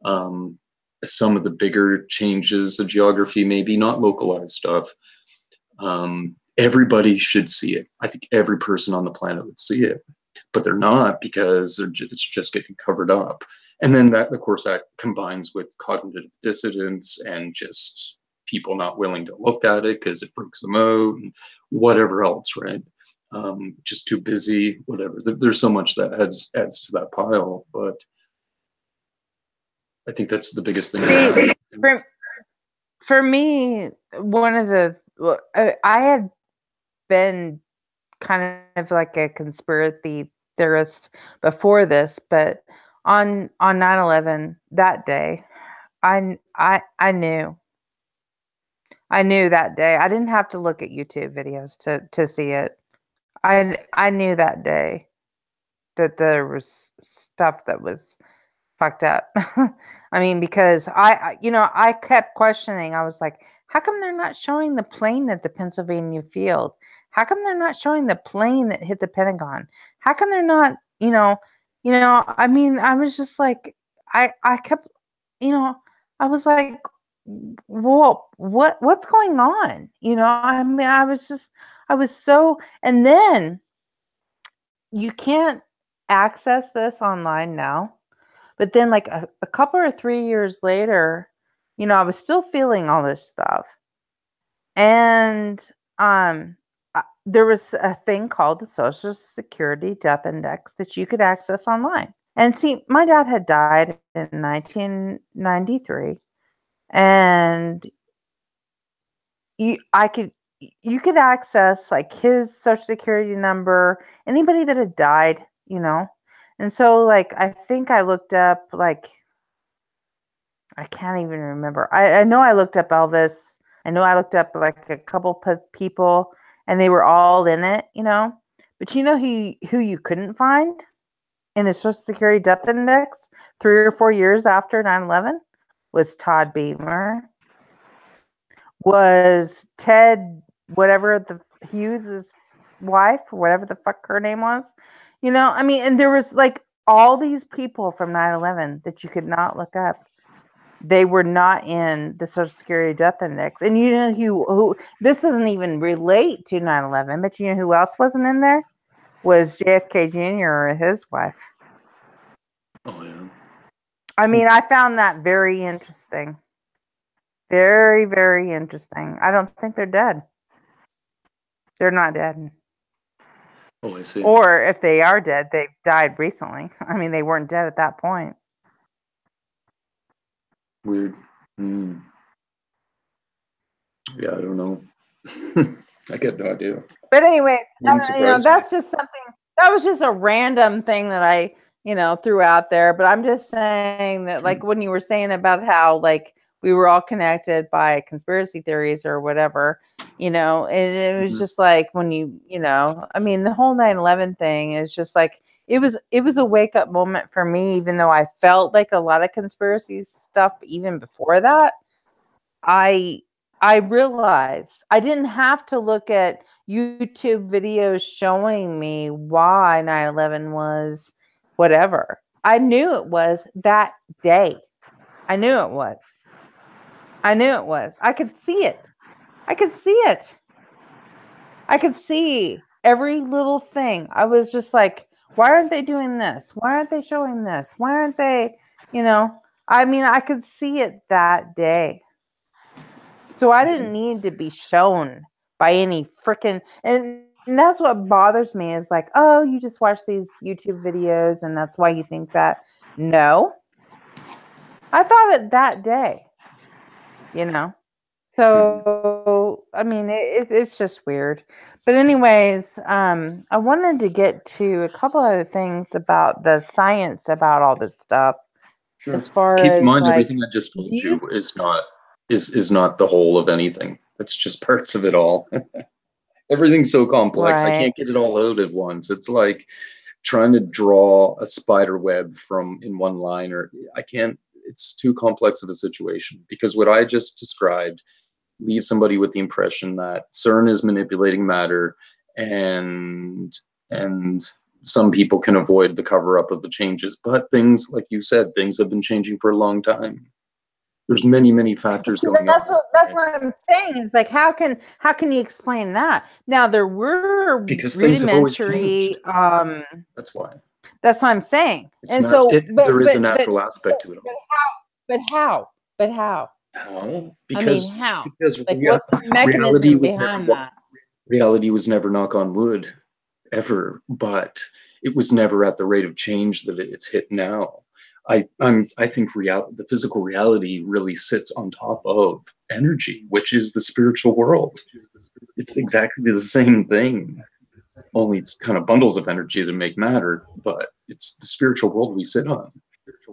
um, some of the bigger changes, the geography, maybe not localized stuff, everybody should see it. I think every person on the planet would see it, but they're not, because it's just getting covered up. And then that, of course, that combines with cognitive dissonance and just people not willing to look at it because it freaks them out and whatever else, right? Just too busy, whatever. There's so much that adds to that pile, but I think that's the biggest thing. see, for me, one of the I had been kind of like a conspiracy theorist before this, but on 9/11 that day, I knew. I knew that day. I didn't have to look at YouTube videos to see it. I knew that day that there was stuff that was fucked up. I mean, because I kept questioning. I was like, how come they're not showing the plane at the Pennsylvania field? How come they're not showing the plane that hit the Pentagon? How come they're not, I mean, I was just like, I kept, you know, I was like, whoa, what's going on? I mean, I was so, and then you can't access this online now. But then, like a couple or 3 years later, I was still feeling all this stuff, and there was a thing called the Social Security Death Index that you could access online. And see, my dad had died in 1993, and you could access like his Social Security number, anybody that had died. And so, like, I think I looked up like I can't even remember. I know I looked up Elvis. I know I looked up like a couple people, and they were all in it, you know. But you know who you couldn't find in the Social Security Death Index 3 or 4 years after 9/11 was Todd Beamer, was Ted, whatever the Hughes's wife, whatever the fuck her name was. You know, I mean, and there was like all these people from 9/11 that you could not look up. They were not in the Social Security Death Index. And you know who this doesn't even relate to 9/11, but you know who else wasn't in there? Was JFK Jr. or his wife. Oh yeah. I mean, I found that very interesting. Very, very interesting. I don't think they're dead. They're not dead. Oh, I see. Or if they are dead, they died recently. I mean, they weren't dead at that point. Weird. Mm. Yeah, I don't know. I get no idea. But anyway, Wouldn't you know, surprise me. that's just something. That was just a random thing that I, you know, threw out there. But I'm just saying that, like, when you were saying about how, like, we were all connected by conspiracy theories or whatever, you know, and it was Mhm. just like when you know, I mean, the whole 9/11 thing is just like it was a wake up moment for me, even though I felt like a lot of conspiracy stuff even before that. I I realized I didn't have to look at YouTube videos showing me why 9/11 was whatever. I knew it was that day. I knew it was. I knew it was. I could see it. I could see it. I could see every little thing. I was just like, why aren't they doing this? Why aren't they showing this? Why aren't they, you know? I mean, I could see it that day. So I didn't need to be shown by any freaking, and that's what bothers me is like, oh, you just watch these YouTube videos and that's why you think that. No, I thought it that day, you know? Mhm. So, I mean, it's just weird. But anyways, I wanted to get to a couple other things about the science about all this stuff Sure. as far Keep in as mind like, everything I just do told you you is not the whole of anything. It's just parts of it all. Everything's so complex. I right? can't get it all out at once. It's like trying to draw a spider web from in one line, or I can't. It's too complex of a situation because what I just described leaves somebody with the impression that CERN is manipulating matter, and and some people can avoid the cover up of the changes. But things, like you said, things have been changing for a long time. There's many factors See, going that's on, what I'm saying is like how can you explain that? Now there were because things have always rudimentary changed. That's why. that's what I'm saying. It's And not so it. There is a natural aspect to it but all. but how? But how? How? I mean, Because how? because Like what's the reality mechanism was never behind that? reality was never, knock on wood, ever, but it was never at the rate of change that it's hit now. I think the physical reality really sits on top of energy, which is the spiritual world. It's exactly the same thing, only it's kind of bundles of energy that make matter, but it's the spiritual world we sit on.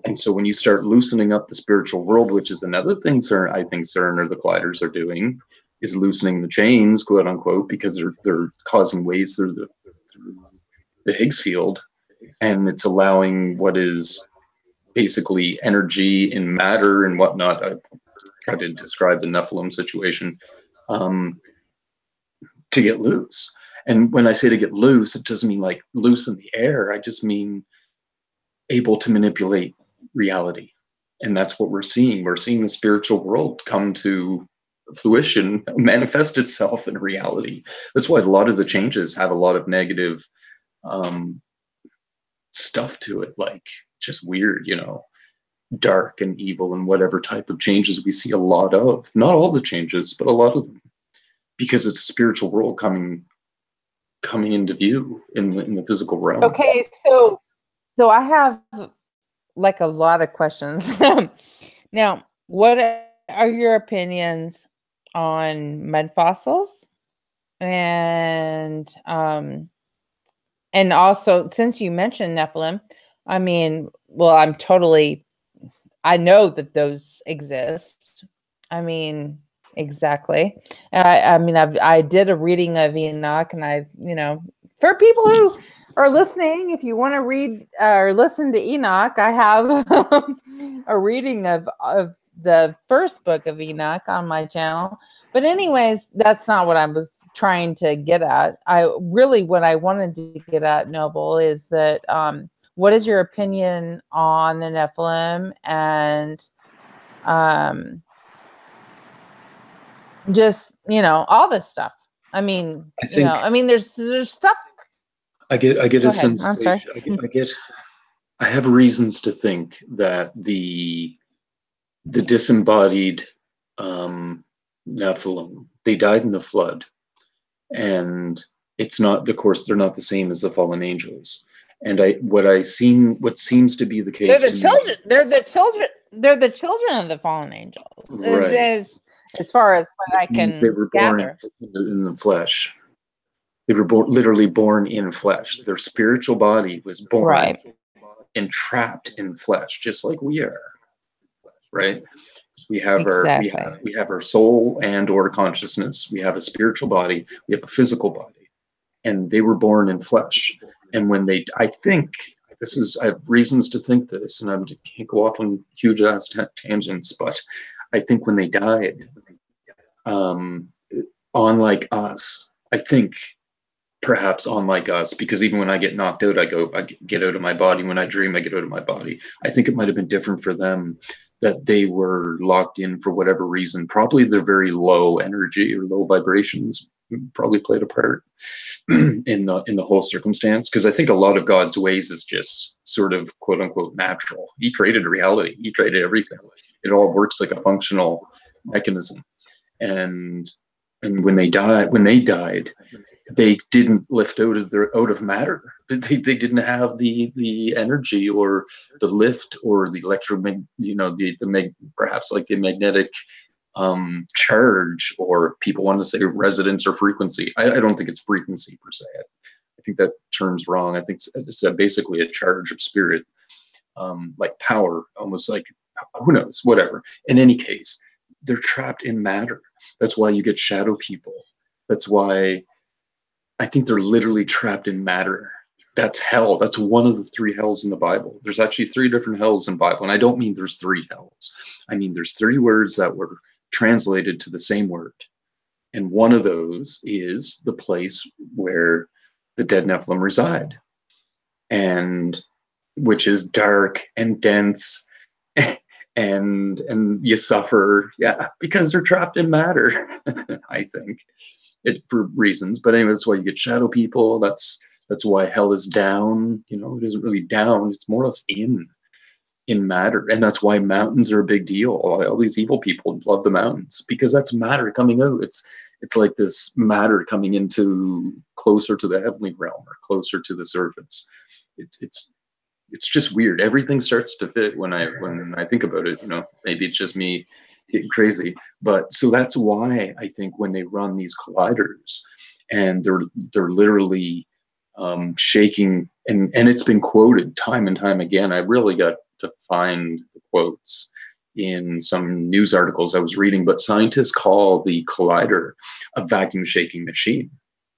And so when you start loosening up the spiritual world, which is another thing CERN, I think CERN or the colliders are doing, is loosening the chains, quote unquote, because they're causing waves through the Higgs field, and it's allowing what is basically energy and matter and whatnot. I tried to describe the Nephilim situation, um, to get loose. And when I say to get loose, it doesn't mean like loose in the air. I just mean able to manipulate reality. And that's what we're seeing. We're seeing the spiritual world come to fruition, manifest itself in reality. That's why a lot of the changes have a lot of negative um, stuff to it, like just weird, dark and evil and whatever type of changes we see a lot of. Not all the changes, but a lot of them, because it's a spiritual world coming into view in the physical realm. Okay, so I have like a lot of questions. Now, what are your opinions on mud fossils? And also since you mentioned Nephilim, I mean, well, I know that those exist. I mean, exactly. And I mean, I did a reading of Enoch, and I've, for people who are listening, if you want to read or listen to Enoch, I have a reading of the first book of Enoch on my channel. But anyways, that's not what I was trying to get at. What I wanted to get at, Noble, is that what is your opinion on the Nephilim and just all this stuff? I mean, there's stuff. I get Go a ahead. I'm sorry. sensation. I have reasons to think that the disembodied Nephilim, they died in the flood, and it's not, of course, they're not the same as the fallen angels. And what seems to be the case They're the to children. me, They're the children. They're the children of the fallen angels. right? As far as what I Which means they can were born gather. in the flesh. They were literally born in flesh. Their spiritual body was born Right. and trapped in flesh, just like we are, right? We have Exactly. we have our soul and or consciousness. We have a spiritual body. We have a physical body, and they were born in flesh. And when they, I think I have reasons to think this, and I can't go off on huge ass tangents, but I think when they died, um, unlike us, I think perhaps unlike us, because even when I get knocked out, I get out of my body. When I dream, I get out of my body. I think it might have been different for them, that they were locked in for whatever reason. Probably their very low energy or low vibrations probably played a part in the whole circumstance. Because I think a lot of God's ways is just sort of quote unquote natural. He created reality. He created everything. It all works like a functional mechanism. And when they died, they didn't lift out of matter. They didn't have the energy or the lift or the perhaps like the magnetic charge, or people want to say resonance or frequency. I don't think it's frequency per se. I think that term's wrong. I think it's basically a charge of spirit, like power, almost like, who knows, whatever. In any case, they're trapped in matter. That's why you get shadow people. That's why I think they're literally trapped in matter. That's hell. That's one of the three hells in the Bible. There's actually three different hells in the Bible. And I don't mean there's three hells. I mean there's three words that were translated to the same word. And one of those is the place where the dead Nephilim reside, and which is dark and dense, and you suffer, yeah, because they're trapped in matter. I think it for reasons, but anyway, that's why you get shadow people. That's why hell is down. It isn't really down, it's more or less in matter. And that's why mountains are a big deal. All these evil people love the mountains, because that's matter coming out. It's like this matter coming into closer to the heavenly realm or closer to the surface. It's just weird. Everything starts to fit when I think about it. Maybe it's just me getting crazy, but so that's why I think when they run these colliders, and they're literally shaking, and it's been quoted time and time again. I really got to find the quotes in some news articles I was reading, but scientists call the collider a vacuum shaking machine.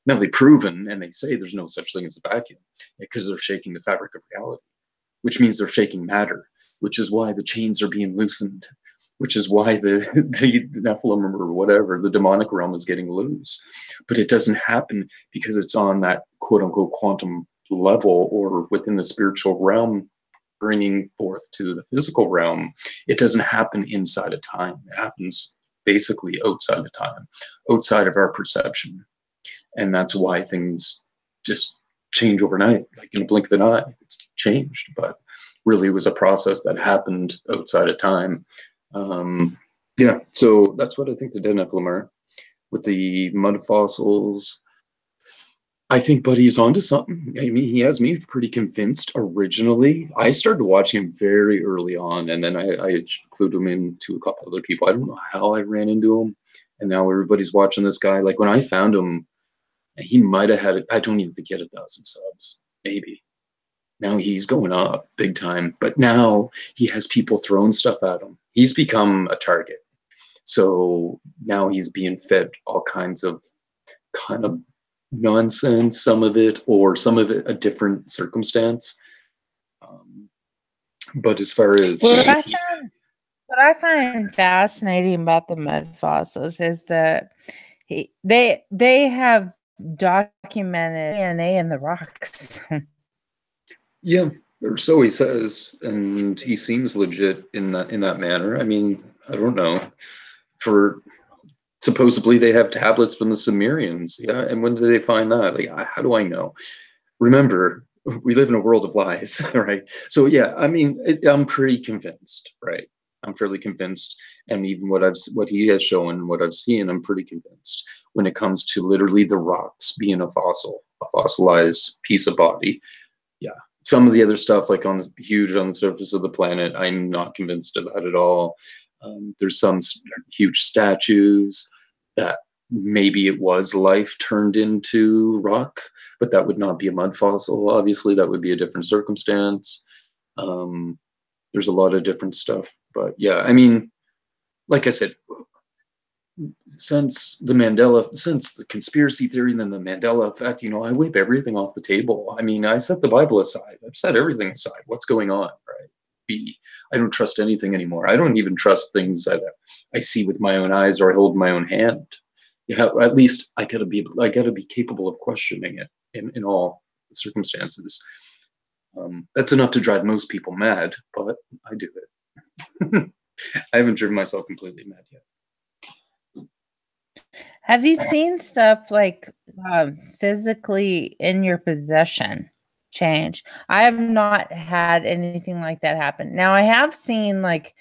Now they've proven, and they say there's no such thing as a vacuum, because they're shaking the fabric of reality, which means they're shaking matter, which is why the chains are being loosened, which is why the Nephilim or whatever, the demonic realm, is getting loose. But it doesn't happen because it's on that quote unquote quantum level, or within the spiritual realm, bringing forth to the physical realm. It doesn't happen inside of time. It happens basically outside of time, outside of our perception. And that's why things just change overnight, like in a blink of an eye. It's changed, but really it was a process that happened outside of time. Yeah, so that's what I think the dead Nephilim are. With the mud fossils, I think Buddy's onto something. I mean, he has me pretty convinced originally. I started watching him very early on, and then I clued him into a couple other people. I don't know how I ran into him, and now everybody's watching this guy. Like when I found him, he might have had, I don't even think he had 1,000 subs, maybe. Now he's going up big time, but now he has people throwing stuff at him. He's become a target. So now he's being fed all kinds of kind of nonsense, some of it, or some of it a different circumstance. But as far as what I find fascinating about the mud fossils is that they have documented DNA in the rocks. yeah, or so he says, and he seems legit in that manner. I mean, I don't know. For supposedly they have tablets from the Sumerians. Yeah, and when did they find that? Like, how do I know? Remember, we live in a world of lies, right? So yeah, I mean, I'm pretty convinced, right? I'm fairly convinced, and even what he has shown, what I've seen, I'm pretty convinced when it comes to literally the rocks being a fossil, a fossilized piece of body. Yeah, some of the other stuff, like on the surface of the planet, I'm not convinced of that at all. There's some huge statues that maybe it was life turned into rock, but that would not be a mud fossil. Obviously, that would be a different circumstance. There's a lot of different stuff, but yeah, I mean, like I said, since the conspiracy theory and then the Mandela effect, I wipe everything off the table. I mean, I set the Bible aside. I've set everything aside. What's going on, right? I don't trust anything anymore. I don't even trust things that I see with my own eyes or I hold in my own hand. Yeah, at least I gotta be capable of questioning it in all circumstances. That's enough to drive most people mad, but I do it. I haven't driven myself completely mad yet. Have you seen stuff like physically in your possession change? I have not had anything like that happen. Now, I have seen like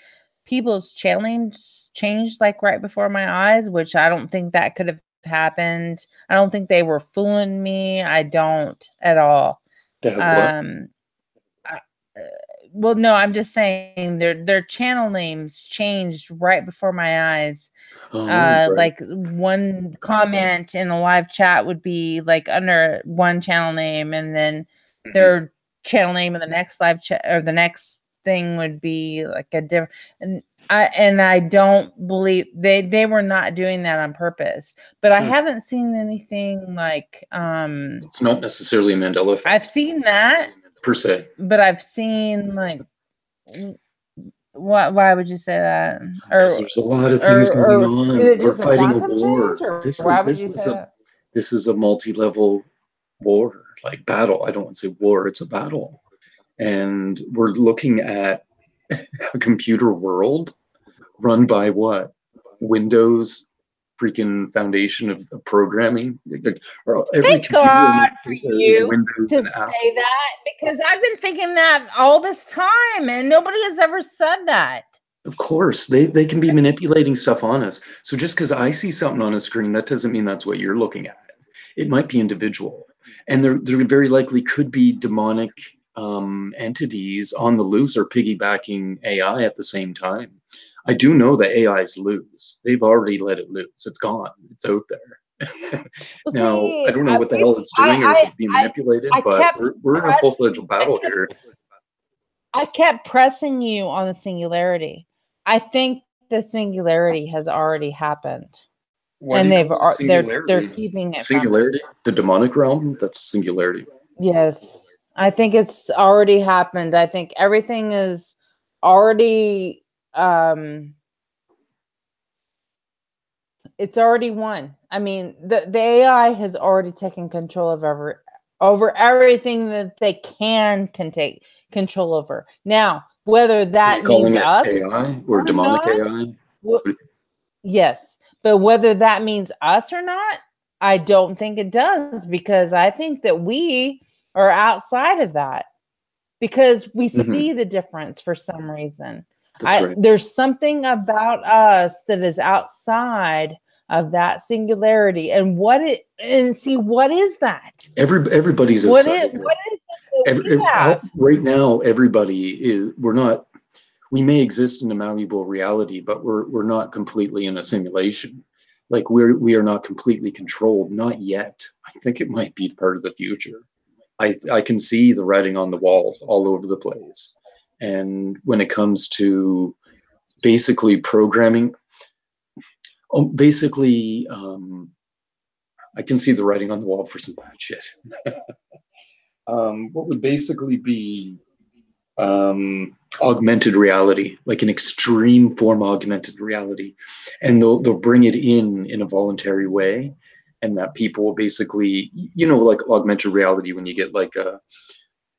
people's channelings changed like right before my eyes, which I don't think that could have happened. I don't think they were fooling me. I don't at all. To have what? Well, no, I'm just saying their channel names changed right before my eyes. Right. Like one comment in a live chat would be like under one channel name, and then their channel name in the next live chat or the next thing would be like a different. And I don't believe they were not doing that on purpose, but I haven't seen anything like it's not necessarily a Mandela effect. I've seen that per se, but I've seen like why would you say that? Or there's a lot of things going on. We're fighting a war. This is a multi-level war, like battle. I don't want to say war, it's a battle. And we're looking at a computer world run by what? Windows freaking foundation of programming. Thank God for you to say that, because I've been thinking that all this time and nobody has ever said that. Of course, they can be manipulating stuff on us. So just because I see something on a screen, that doesn't mean that's what you're looking at. It might be individual. And there very likely could be demonic entities on the loose or piggybacking AI at the same time. I do know that AI is loose. They've already let it loose. It's gone. It's out there. Now, I don't know what the hell it's doing or if it's being manipulated, but we're in a full-fledged battle here. I kept pressing you on the singularity. I think the singularity has already happened. And they're keeping it singularity, the demonic realm, that's singularity. Yes. I think it's already happened. I think everything is already it's already won. I mean, the AI has already taken control of over everything that they can take control over. Now, whether that means us AI or demonic AI? Yes. But whether that means us or not, I don't think it does, because I think that we are outside of that, because we see the difference for some reason. There's something about us that is outside of that singularity, and what is that? Everybody's outside. What is it right now? Everybody is. We may exist in a malleable reality, but we're not completely in a simulation. Like we are not completely controlled, not yet. I think it might be part of the future. I can see the writing on the walls all over the place. And when it comes to basically programming, basically, I can see the writing on the wall for some bad shit. What would basically be augmented reality, like an extreme form of augmented reality, and they'll bring it in a voluntary way, and that people will basically, like augmented reality when you get like a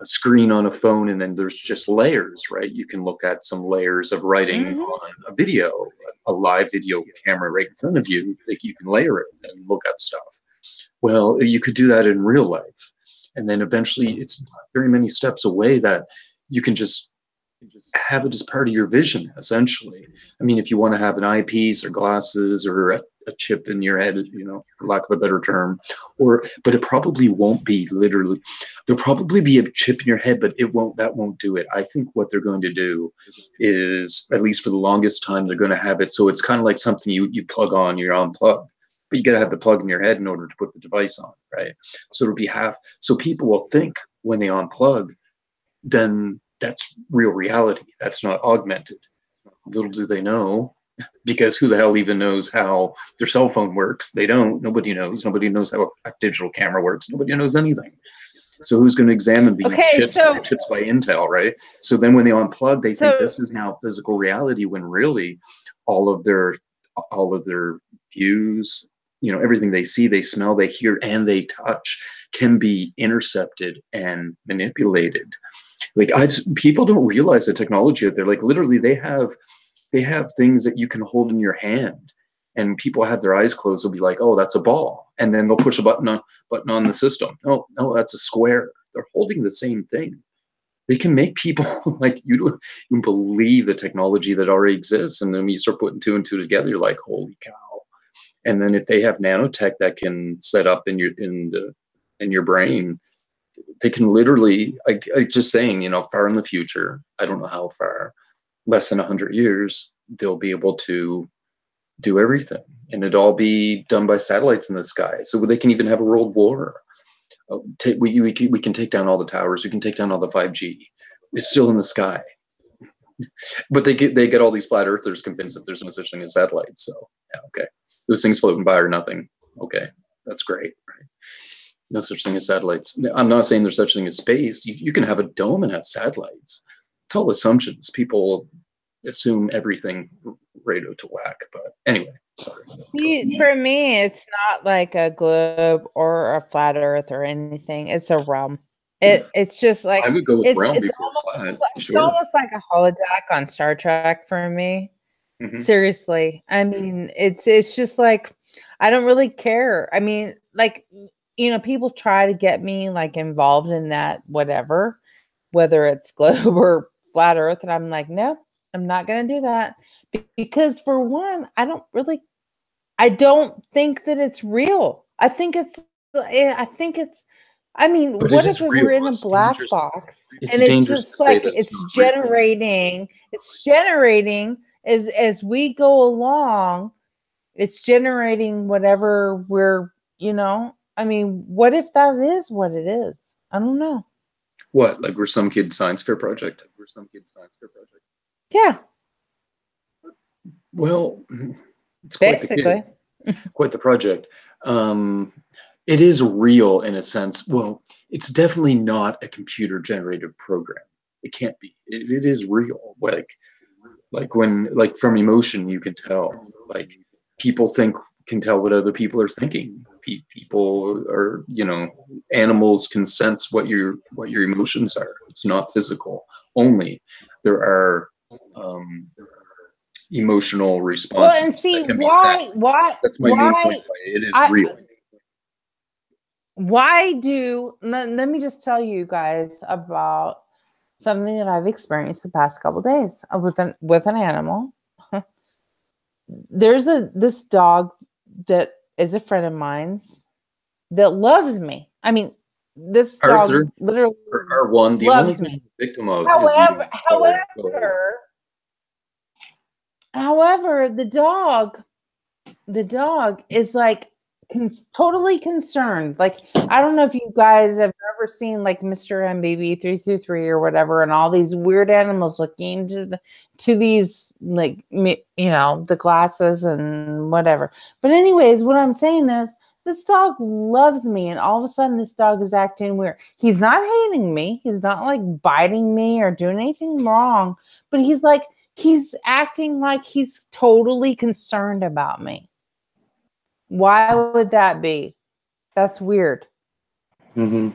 screen on a phone and then there's just layers, right? You can look at some layers of writing on a video, a live video camera right in front of you, that you can layer it and look at stuff. Well, you could do that in real life. And then eventually it's not very many steps away that you can just have it as part of your vision, essentially. I mean, if you want to have an eyepiece or glasses or a chip in your head, for lack of a better term, but it probably won't be literally. There'll probably be a chip in your head, but that won't do it. I think what they're going to do is, at least for the longest time, they're going to have it so it's kind of like something you plug on, you're unplugged. But you got to have the plug in your head in order to put the device on, right? So it'll be so people will think when they unplug, then that's real reality. That's not augmented. Little do they know, because who the hell even knows how their cell phone works? They don't. Nobody knows. Nobody knows how a digital camera works. Nobody knows anything. So who's going to examine these chips by Intel, right? So then when they unplug, they think this is now physical reality, when really all of their views, everything they see, they smell, they hear, and they touch can be intercepted and manipulated. Like, people don't realize the technology out there. Like, literally, they have things that you can hold in your hand, and people have their eyes closed. They'll be like, "Oh, that's a ball," and then they'll push a button on the system. No, that's a square. They're holding the same thing. They can make people like, you don't even believe the technology that already exists, and then when you start putting two and two together, you're like, "Holy cow!" And then if they have nanotech that can set up in your brain, they can literally, I just saying, far in the future, I don't know how far, less than 100 years, they'll be able to do everything, and it'll all be done by satellites in the sky. So they can even have a world war. We can take down all the towers. We can take down all the 5G. It's still in the sky. But they get all these flat earthers convinced that there's no such thing as satellites. So yeah, okay, those things floating by are nothing. Okay, that's great, right? No such thing as satellites. I'm not saying there's such thing as space. You can have a dome and have satellites. It's all assumptions. People assume everything right out to whack. But anyway, sorry. See, for me, it's not like a globe or a flat Earth or anything. It's a realm. It's just like, I would go with realm before flat. It's almost like a holodeck on Star Trek for me. Seriously, I mean, it's just like, I don't really care. I mean, like, people try to get me like involved in that, whatever, whether it's globe or flat Earth, and I'm like, no, I'm not going to do that, because for one, I don't think that it's real. I mean, but what if we're in a black box and it's just like it's generating as we go along, it's generating whatever we're, I mean, what if that is what it is? I don't know. What, like we're some kid science fair project? Yeah. Well, it's basically quite the project. It is real in a sense. Well, it's definitely not a computer generated program. It can't be. It is real. Like when, like from emotion, you can tell. Like people can tell what other people are thinking. People are, animals can sense what your emotions are. It's not physical only. There are emotional responses. Well, and see, why? That's my main point. It is real. Let me just tell you guys about something that I've experienced the past couple of days with an animal. There's this dog that is a friend of mine's that loves me. I mean, this Arthur, dog literally R1, the only thing the victim of however, the dog is like totally concerned. Like, I don't know if you guys have ever seen like Mr. MBB 323 or whatever, and all these weird animals looking to these, like, the glasses and whatever. But anyways, what I'm saying is this dog loves me, and all of a sudden this dog is acting weird. He's not hating me. He's not like biting me or doing anything wrong, but he's acting like he's totally concerned about me. Why would that be? That's weird. Mm-hmm.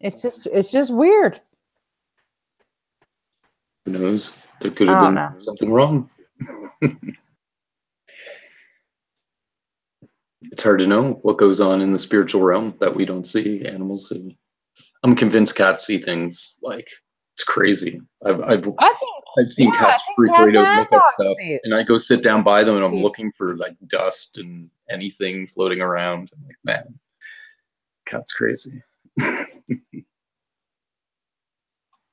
It's just weird. Who knows? There could have been something wrong. It's hard to know what goes on in the spiritual realm that we don't see, animals see. I'm convinced cats see things. Like, it's crazy. I've seen cats freak right out and look at stuff, and I go sit down by them and I'm looking for like dust and anything floating around. I'm like, man, cat's crazy.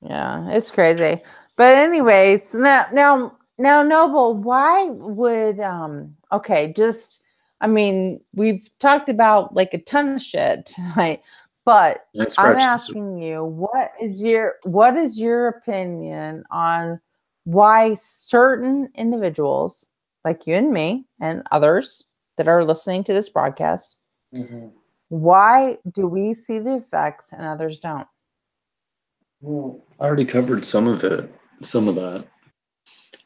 Yeah, it's crazy. But anyways, now Noble, why would okay, just I mean, we've talked about like a ton of shit, right? But I'm asking you, what is your opinion on why certain individuals like you and me and others that are listening to this broadcast, why do we see the effects and others don't? Well, I already covered some of that,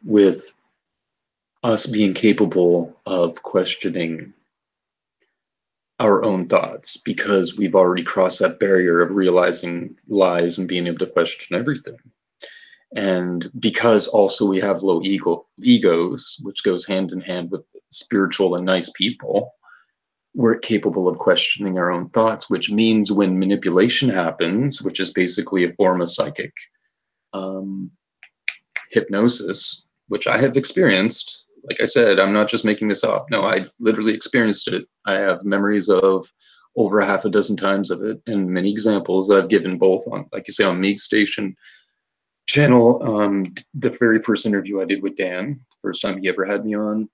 with us being capable of questioning our own thoughts, because we've already crossed that barrier of realizing lies and being able to question everything. And because also we have low egos, which goes hand in hand with spiritual and nice people, we're capable of questioning our own thoughts, which means when manipulation happens, which is basically a form of psychic hypnosis, which I have experienced. Like I said, I'm not just making this up. No, I literally experienced it. I have memories of over half a dozen times of it, and many examples that I've given both on, like you say, on Meeg Station channel. The very first interview I did with Dan, first time he ever had me on.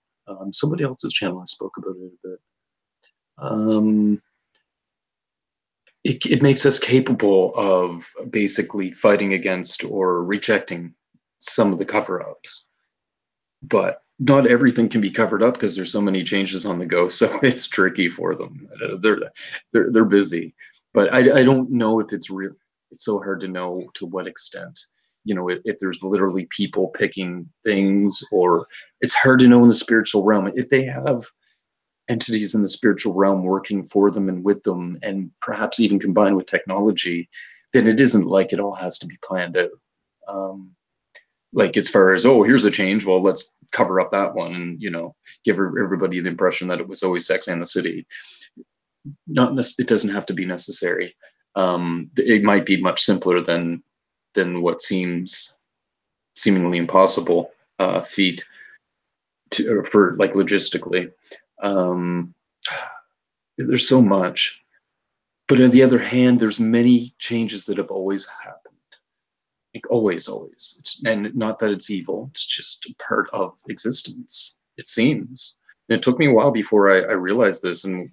Somebody else's channel, I spoke about it a bit. It makes us capable of basically fighting against or rejecting some of the cover-ups, but not everything can be covered up because there's so many changes on the go. So it's tricky for them. They're busy, but I don't know if it's real. It's so hard to know to what extent. If there's literally people picking things, or it's hard to know in the spiritual realm if they have entities in the spiritual realm working for them and with them, and perhaps even combined with technology, then it isn't like it all has to be planned out. Like, as far as, oh, here's a change, well, let's cover up that one and give everybody the impression that it was always Sex and the City. It doesn't have to be necessary. It might be much simpler than what seems seemingly impossible feat for, like, logistically. There's so much, but on the other hand, there's many changes that have always happened, like always. And not that it's evil, it's just a part of existence, it seems. And it took me a while before I realized this, and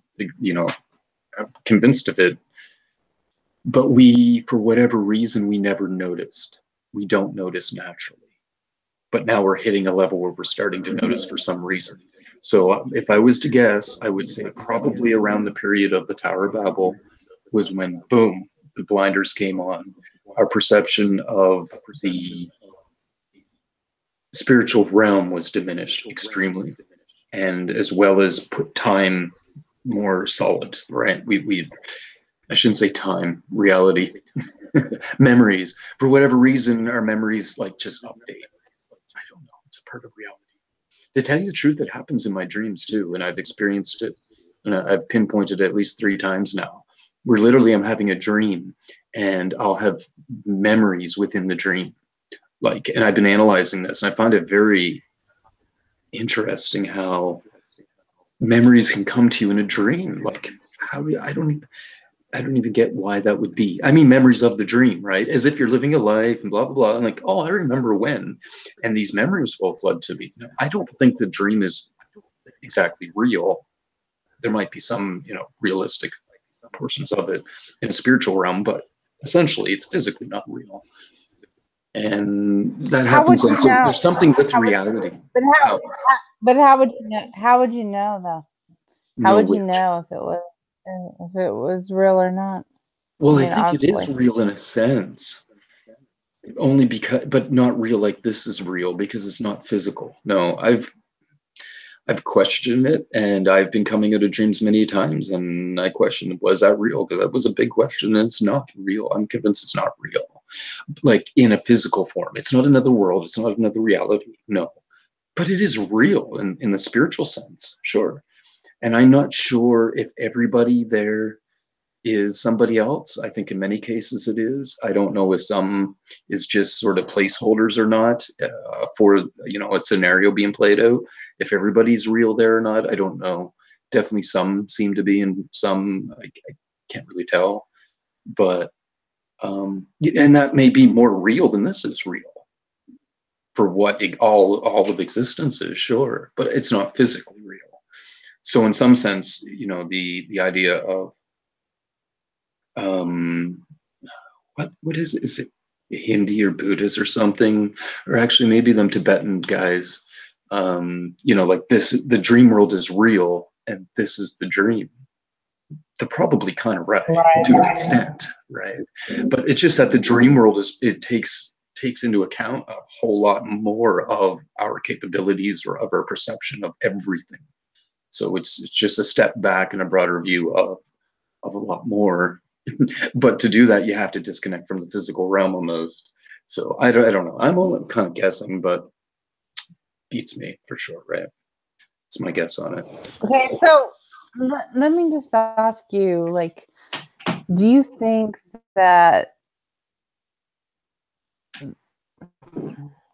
I'm convinced of it. But for whatever reason, we never noticed. We don't notice naturally. But now we're hitting a level where we're starting to notice for some reason. So if I was to guess, I would say probably around the period of the Tower of Babel was when, boom, the blinders came on. Our perception of the spiritual realm was diminished extremely, and as well as put time more solid, right? I shouldn't say time, reality, memories. For whatever reason, our memories just update. I don't know. It's a part of reality. To tell you the truth, it happens in my dreams too, and I've experienced it, and I've pinpointed it at least 3 times now, where literally I'm having a dream, and I'll have memories within the dream. And I've been analyzing this, and I find it very interesting how memories can come to you in a dream. Like, I don't even get why that would be. I mean, memories of the dream, right? As if you're living a life and blah, blah, blah. And like, oh, I remember when. And these memories will flood to me. I don't think the dream is exactly real. there might be some, you know, realistic portions of it in a spiritual realm, but essentially it's physically not real. And that How would happens. you And so know? there's something with How would, reality. but How, how would you know? How would you know though? How no, would you which, know if it was real or not? I well, I mean, think it is obviously. real in a sense, only because, but not real like this is real because it's not physical. No, I've questioned it, and I've been coming out of dreams many times, and I questioned, was that real? Because that was a big question, and it's not real. I'm convinced it's not real. Like in a physical form. It's not another world, it's not another reality. No. But it is real in the spiritual sense, sure. And I'm not sure if everybody there is somebody else. I think in many cases it is. I don't know if some is just sort of placeholders or not for, you know, a scenario being played out. If everybody's real there or not, I don't know. Definitely some seem to be, and some I can't really tell. But and that may be more real than this is real for what all of existence is, sure, but it's not physically real. So in some sense, you know, the idea of um, what is it Hindi or Buddhist or something, or actually maybe them Tibetan guys, you know, like this, the dream world is real and this is the dream. They're probably kind of right to an Right. extent, right? But it's just that the dream world is, it takes into account a whole lot more of our capabilities or of our perception of everything. So it's just a step back and a broader view of a lot more. But to do that, you have to disconnect from the physical realm almost. So I don't know. I'm only kind of guessing, but beats me for sure, right? It's my guess on it. Okay, so let me just ask you, like, do you think that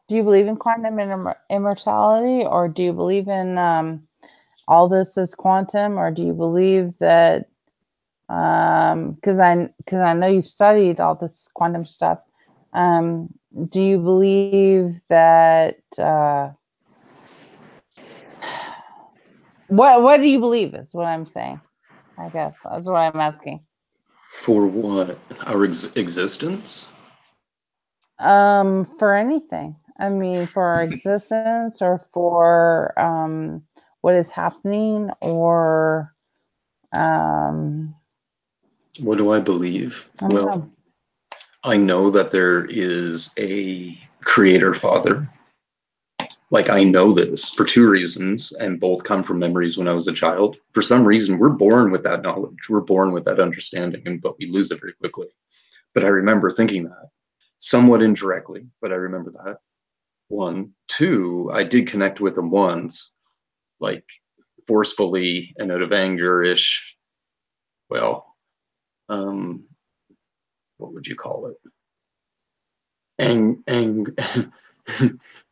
do you believe in quantum immortality, or do you believe in all this is quantum, or do you believe that because I know you've studied all this quantum stuff, do you believe that what do you believe is what I'm saying? I guess that's what I'm asking. For what? Our existence? For anything. I mean, for our existence, or for what is happening, or um What do I believe? I don't Well, know. I know that there is a creator father. Like, I know this for two reasons, and both come from memories when I was a child. For some reason, we're born with that knowledge, we're born with that understanding, but we lose it very quickly. But I remember thinking that somewhat indirectly, but I remember that. One. Two, I did connect with him once, like forcefully and out of anger ish. Well, what would you call it? Ang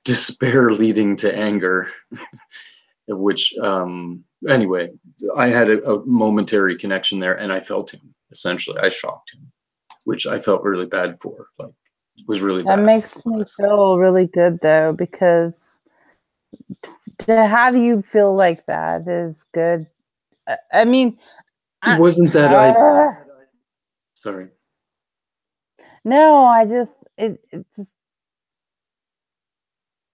despair leading to anger, which anyway, I had a momentary connection there, and I felt him. Essentially, I shocked him, which I felt really bad for. Like, it was really That bad, makes me honestly. feel really good though, because to have you feel like that is good. I mean, It I, wasn't that I. Sorry. no, I just it just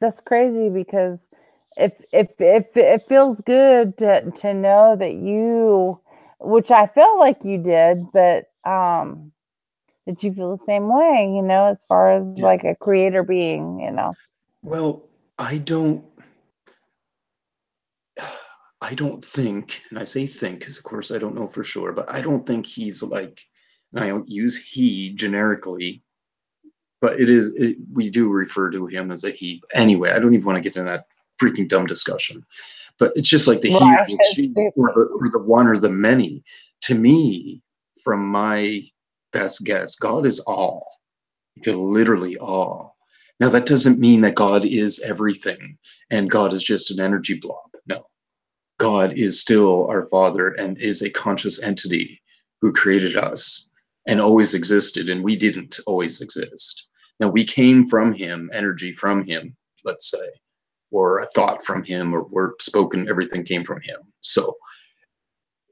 that's crazy, because if it feels good to know that you, which I felt like you did, but that you feel the same way, as far as Yeah. like a creator being. Well, I don't. I don't think, and I say think because, of course, I don't know for sure, but I don't think he's like, and I don't use he generically, but we do refer to him as a he. Anyway, I don't even want to get into that freaking dumb discussion, but it's just like the he or Right. the she or the one or the many. To me, from my best guess, God is all, literally all. Now, that doesn't mean that God is everything and God is just an energy blob. No, God is still our Father and is a conscious entity who created us and always existed, and we didn't always exist. Now, we came from Him, energy from Him, let's say, or a thought from Him, or word spoken, everything came from Him. So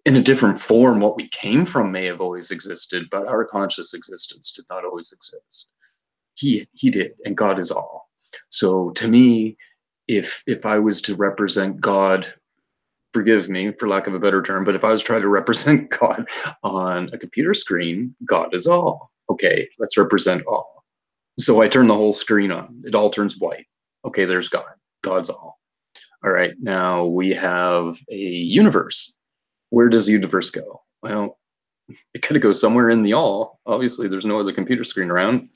in a different form, what we came from may have always existed, but our conscious existence did not always exist. He did, and God is all. So to me, if I was to represent God, forgive me for lack of a better term, but if I was trying to represent God on a computer screen, God is all. Okay, let's represent all. So I turn the whole screen on. It all turns white. Okay, there's God. God's all. All right, now we have a universe. Where does the universe go? Well, it could go somewhere in the all. Obviously, there's no other computer screen around.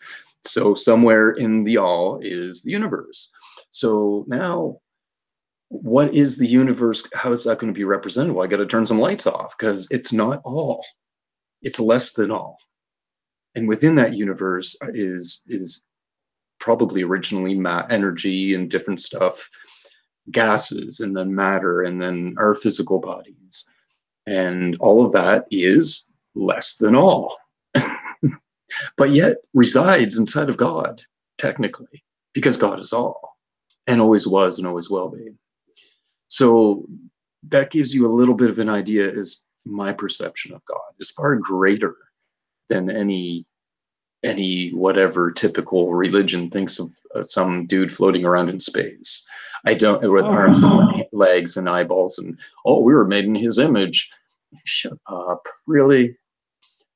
So somewhere in the all is the universe. So now, what is the universe? How is that going to be represented? Well, I got to turn some lights off because it's not all. It's less than all. And within that universe is probably originally energy and different stuff, gases, and then matter, and then our physical bodies. And all of that is less than all, but yet resides inside of God, technically, because God is all, and always was and always will be. So that gives you a little bit of an idea as my perception of God is far greater than any whatever typical religion thinks of some dude floating around in space. I don't, with arms and legs and eyeballs and, oh, we were made in his image. Shut up. Really?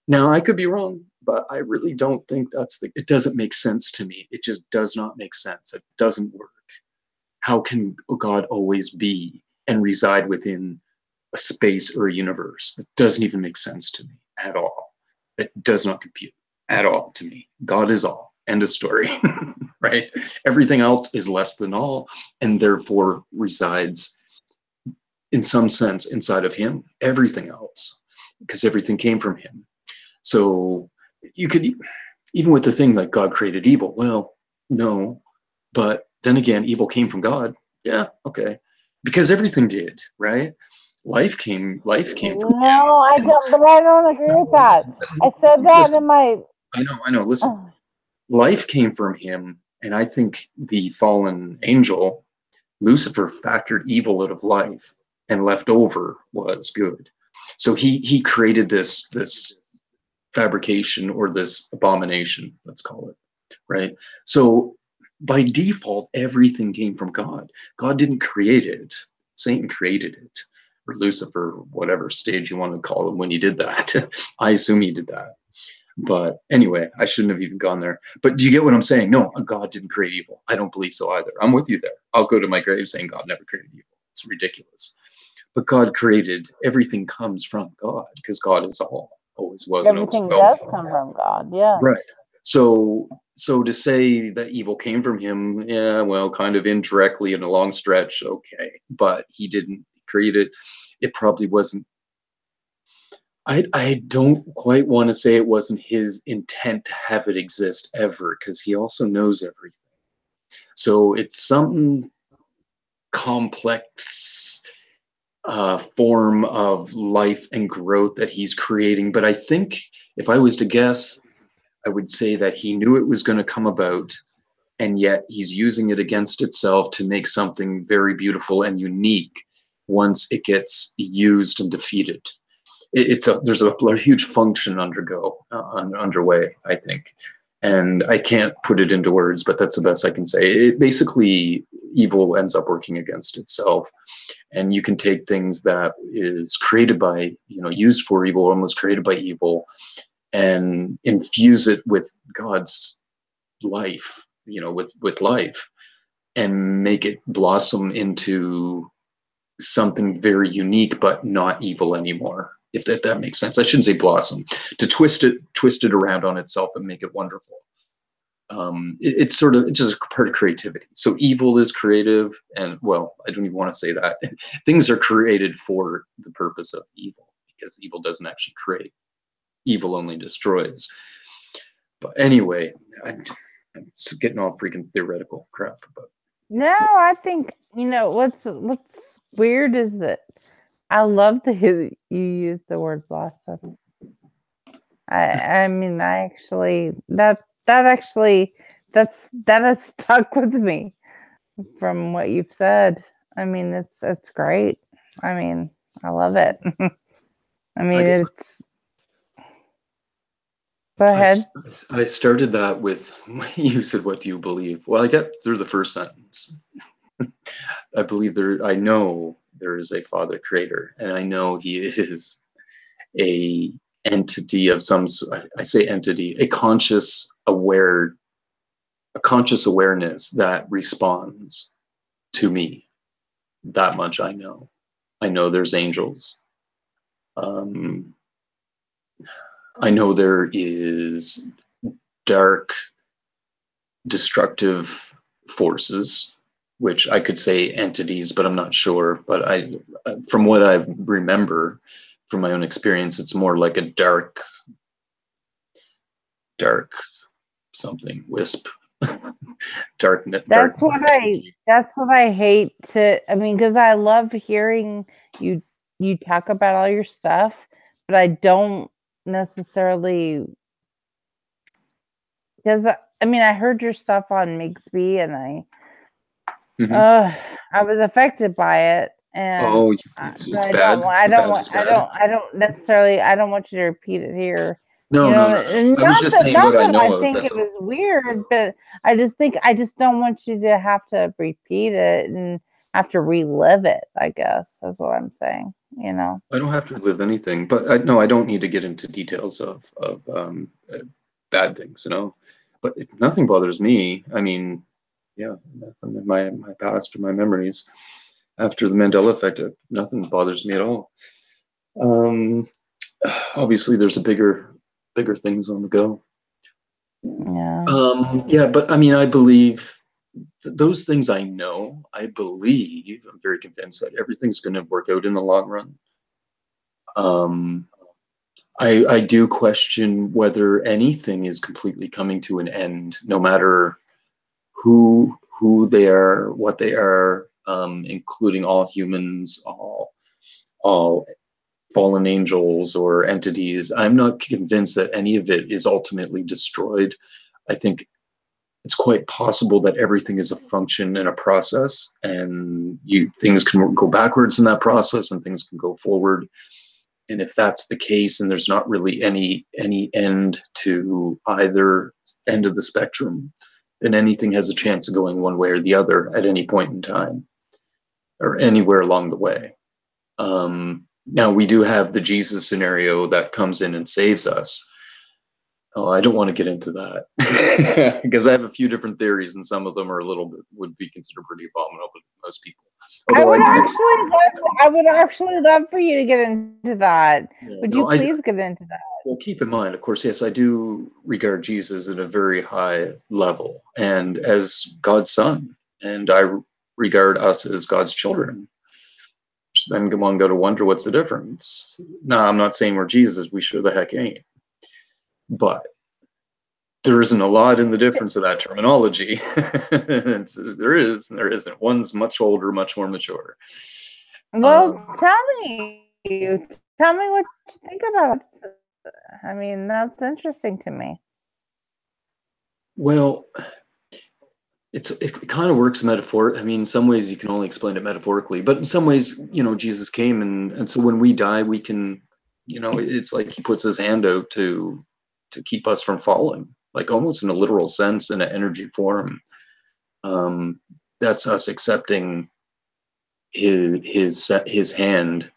Now, I could be wrong, but I really don't think it doesn't make sense to me. It just does not make sense. It doesn't work. How can God always be and reside within a space or a universe? It doesn't even make sense to me at all. It does not compute at all to me. God is all. End of story. Right? Everything else is less than all, and therefore resides in some sense inside of him. Everything else, because everything came from him. So you could, even with the thing like God created evil, well, no, but then again, evil came from God. Yeah, okay, because everything did, right? Life came from No, I don't, but I don't agree with that. I said that in my. I know. Listen, life came from him, and I think the fallen angel, Lucifer, factored evil out of life, and left over was good. So he created this fabrication or this abomination, let's call it, right? So by default, everything came from God. God didn't create it. Satan created it, or Lucifer, whatever stage you want to call him when he did that. I assume he did that. But anyway, I shouldn't have even gone there. But do you get what I'm saying? No, God didn't create evil. I don't believe so either. I'm with you there. I'll go to my grave saying God never created evil. It's ridiculous. But God created, everything comes from God because God is all, always was. Everything does come from God, yeah. Right. So to say that evil came from him, yeah, well, kind of indirectly in a long stretch, okay. But he didn't create it. It probably wasn't. I don't quite want to say it wasn't his intent to have it exist ever, because he also knows everything. So it's some complex form of life and growth that he's creating. But I think if I was to guess, I would say that he knew it was going to come about, and yet he's using it against itself to make something very beautiful and unique once it gets used and defeated. There's a huge function underway, I think, and I can't put it into words, but that's the best I can say. It basically, evil ends up working against itself, and you can take things that is created by, used for evil, almost created by evil, and infuse it with God's life, with life, and make it blossom into something very unique, but not evil anymore. If that makes sense. I shouldn't say blossom. To twist it around on itself and make it wonderful. It's just a part of creativity. So evil is creative, and well, I don't even want to say that. Things are created for the purpose of evil, because evil doesn't actually create. Evil only destroys. But anyway, I'm getting all freaking theoretical crap. But no, I think what's weird is that I love that you use the word blossom. I mean, I actually that has stuck with me from what you've said. I mean, it's great. I mean, I love it. I mean, I guess it's, go I, ahead. I started that with, you said, what do you believe? Well, I get through the first sentence. I believe I know there is a Father Creator, and I know He is a entity of I say entity, a conscious awareness that responds to me. That much I know. I know there's angels. Um, I know there is dark, destructive forces, which I could say entities, but I'm not sure. But from what I remember from my own experience, it's more like a dark something, wisp, dark energy. That's what I hate to, I mean, because I love hearing you talk about all your stuff, but I don't necessarily, because I mean, I heard your stuff on Migsby, and Mhm. I was affected by it, and Oh, but it's bad. Bad is bad. I don't necessarily, I don't want you to repeat it here. No, You no, know, no, no. and I was just saying not what I that I know of. think That's it all. was weird, but I just don't want you to have to repeat it and have to relive it, I guess, is what I'm saying, you know. I don't have to live anything, but no, I don't need to get into details of bad things, you know. But nothing bothers me. I mean, yeah, nothing in my past or my memories after the Mandela effect, nothing bothers me at all. Um, Obviously, there's bigger things on the go. Yeah. Yeah, but I mean, I believe those things I know. I believe, I'm very convinced that everything's going to work out in the long run. Um, I do question whether anything is completely coming to an end, no matter who they are, what they are, including all humans, all fallen angels or entities. I'm not convinced that any of it is ultimately destroyed. I think it's quite possible that everything is a function and a process, and things can go backwards in that process, and things can go forward. And if that's the case, and there's not really any end to either end of the spectrum, then anything has a chance of going one way or the other at any point in time or anywhere along the way. Now we do have the Jesus scenario that comes in and saves us. Oh, I don't want to get into that because I have a few different theories, and some of them are a little bit would be considered pretty abominable to most people. Although I do, I would actually love for you to get into that. yeah, Would you no, I please get into that? well, keep in mind, of course, yes, I do regard Jesus at a very high level and as God's son, and I regard us as God's children. Then one go to wonder what's the difference. No, I'm not saying we're Jesus. We sure the heck ain't. But there isn't a lot in the difference of that terminology. There is, and there isn't. One's much older, much more mature. Well, tell me what you think about it. I mean, that's interesting to me. Well, it kind of works metaphor. I mean, in some ways you can only explain it metaphorically, but in some ways, Jesus came and so when we die, we can, it's like he puts his hand out to keep us from falling, like almost in a literal sense, in an energy form. That's us accepting his hand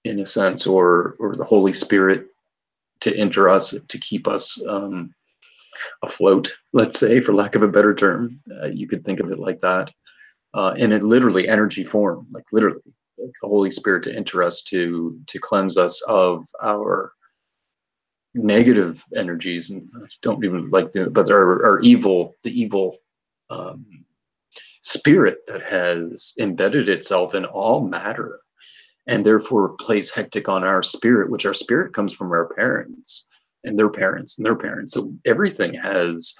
in a sense, or the Holy Spirit to enter us to keep us afloat, let's say, for lack of a better term. You could think of it like that. And it literally energy form, like literally, like the Holy Spirit to enter us to cleanse us of our negative energies, and I don't even like but our evil, the evil um, spirit that has embedded itself in all matter, and therefore plays hectic on our spirit, which our spirit comes from our parents and their parents and their parents. So everything has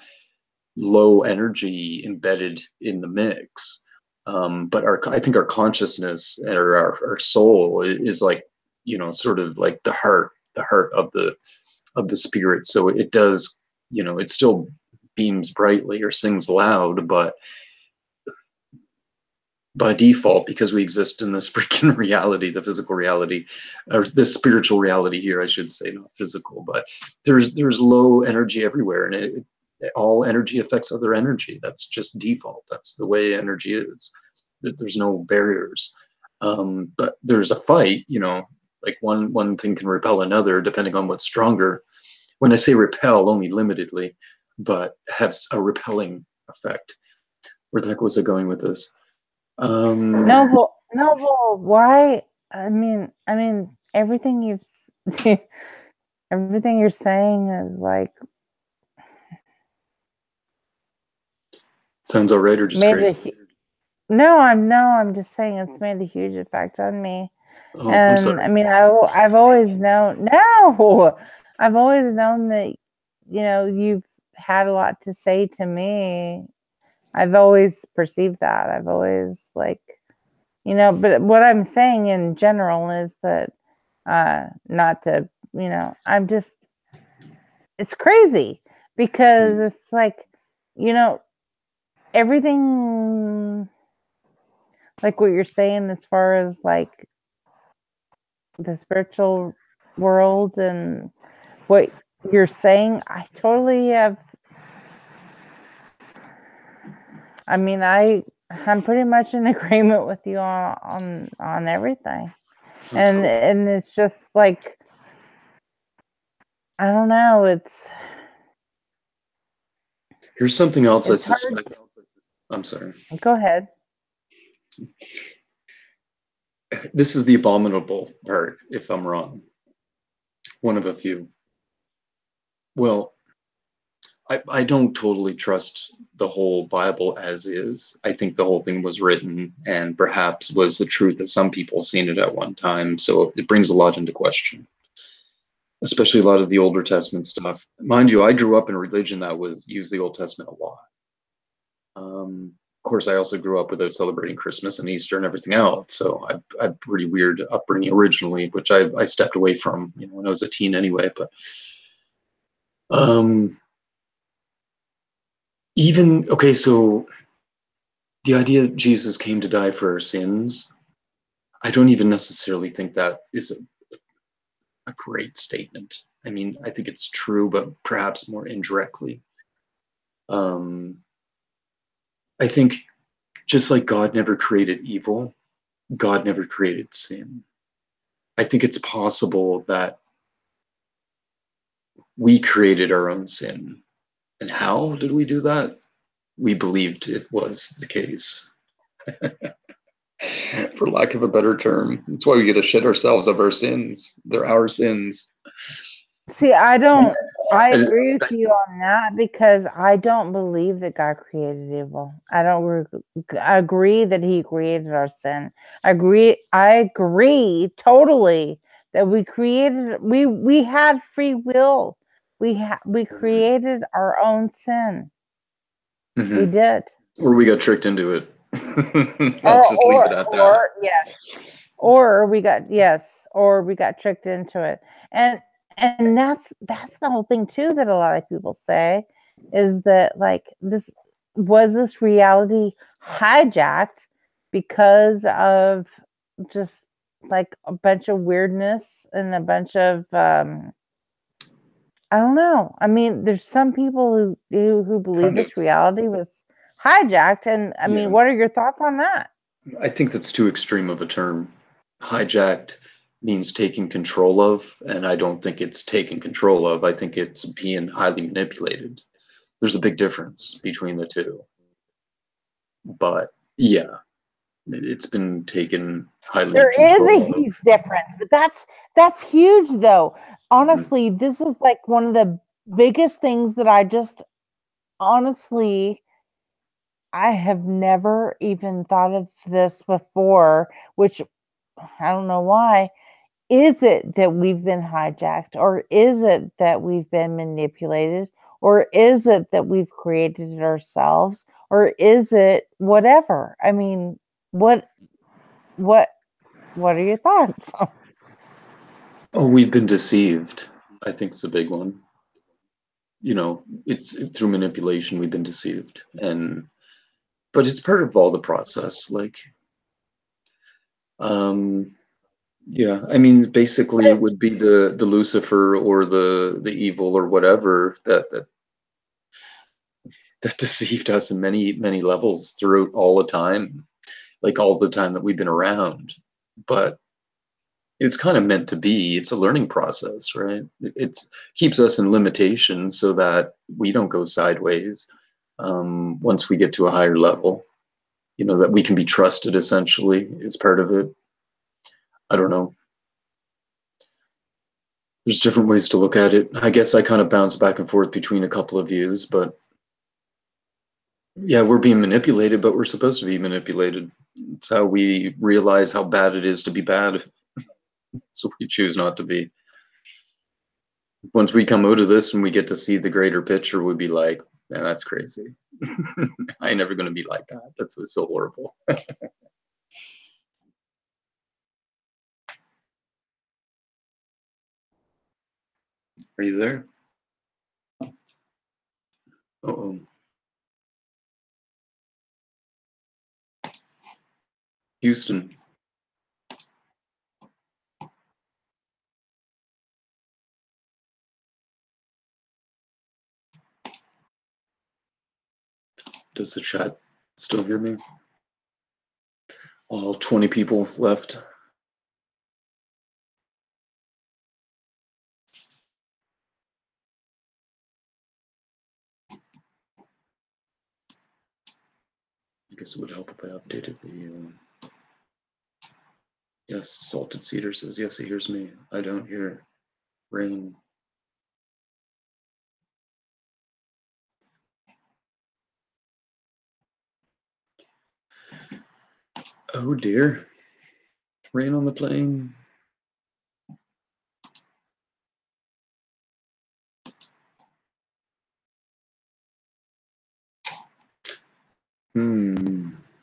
low energy embedded in the mix. But I think our consciousness or our soul is like, sort of like the heart of the spirit. So it does, it still beams brightly or sings loud, but by default, because we exist in this freaking reality, the physical reality, or the spiritual reality here, I should say, not physical, but there's low energy everywhere, and all energy affects other energy. That's just default. That's the way energy is. There's no barriers. But there's a fight, like one thing can repel another depending on what's stronger. When I say repel, only limitedly, but has a repelling effect. Where the heck was I going with this? Noble, why? I mean, everything everything you're saying is like sounds all right, or just crazy? I'm just saying it's made a huge effect on me. Oh, I'm And sorry. I mean, I've always known. No, I've always known that you've had a lot to say to me. I've always perceived that. I've always but what I'm saying in general is that not to, I'm just, it's crazy because it's like, everything, like what you're saying as far as like the spiritual world and what you're saying, I totally have. I mean, I'm pretty much in agreement with you on everything. That's And cool. and it's just like, I don't know, Here's something else I it's hard. suspect. I'm sorry. Go ahead. This is the abominable part, if I'm wrong. One of a few. Well, I don't totally trust the whole Bible as is. I think the whole thing was written and perhaps was the truth that some people seen it at one time. So it brings a lot into question, especially a lot of the Older Testament stuff. Mind you, I grew up in a religion that was used the Old Testament a lot. Of course, I also grew up without celebrating Christmas and Easter and everything else. So I had pretty weird upbringing originally, which I stepped away from, when I was a teen anyway. But even, okay, so the idea that Jesus came to die for our sins, I don't even necessarily think that is a great statement. I mean, I think it's true, but perhaps more indirectly. I think just like God never created evil, God never created sin. I think it's possible that we created our own sin. And how did we do that? We believed it was the case. For lack of a better term. That's why we get to shit ourselves of our sins. They're our sins. See, I agree with you on that because I don't believe that God created evil. I don't agree that he created our sin. I agree totally that we had free will. We created our own sin. Mm-hmm. We did. Or we got tricked into it. Let's just leave it at that. Or we got tricked into it. And that's the whole thing too that a lot of people say is that like this reality hijacked because of just like a bunch of weirdness and a bunch of I don't know. I mean, there's some people who believe this reality was hijacked, and I mean, what are your thoughts on that? I think that's too extreme of a term. Hijacked means taken control of, and I don't think it's taken control of. I think it's being highly manipulated. There's a big difference between the two. But yeah, it's been taken highly There is a of. huge difference, but that's huge though. Honestly, this is like one of the biggest things that I have never even thought of this before, which I don't know why. Is it that we've been hijacked, or is it that we've been manipulated, or is it that we've created it ourselves, or is it whatever? I mean, what are your thoughts? Oh, we've been deceived. I think it's a big one. It's through manipulation we've been deceived, but it's part of all the process. Like Yeah, I mean, basically, it would be the Lucifer or the evil or whatever that deceived us in many levels throughout all the time, like all the time that we've been around. But it's kind of meant to be. It's a learning process, right? It's keeps us in limitations so that we don't go sideways. Once we get to a higher level, you know, that we can be trusted essentially is part of it. I don't know. There's different ways to look at it. I guess I kind of bounce back and forth between a couple of views, but yeah, we're being manipulated, but we're supposed to be manipulated. It's how we realize how bad it is to be bad. So we choose not to be. Once we come out of this and we get to see the greater picture, we'll be like, man, that's crazy. I ain't never going to be like that. That's what's so horrible. Are you there? Uh-oh. Houston. Does the chat still hear me? All 20 people left. I guess it would help if I updated the. Yes, Salted Cedar says, yes, he hears me. I don't hear rain. Oh dear. Rain on the plane.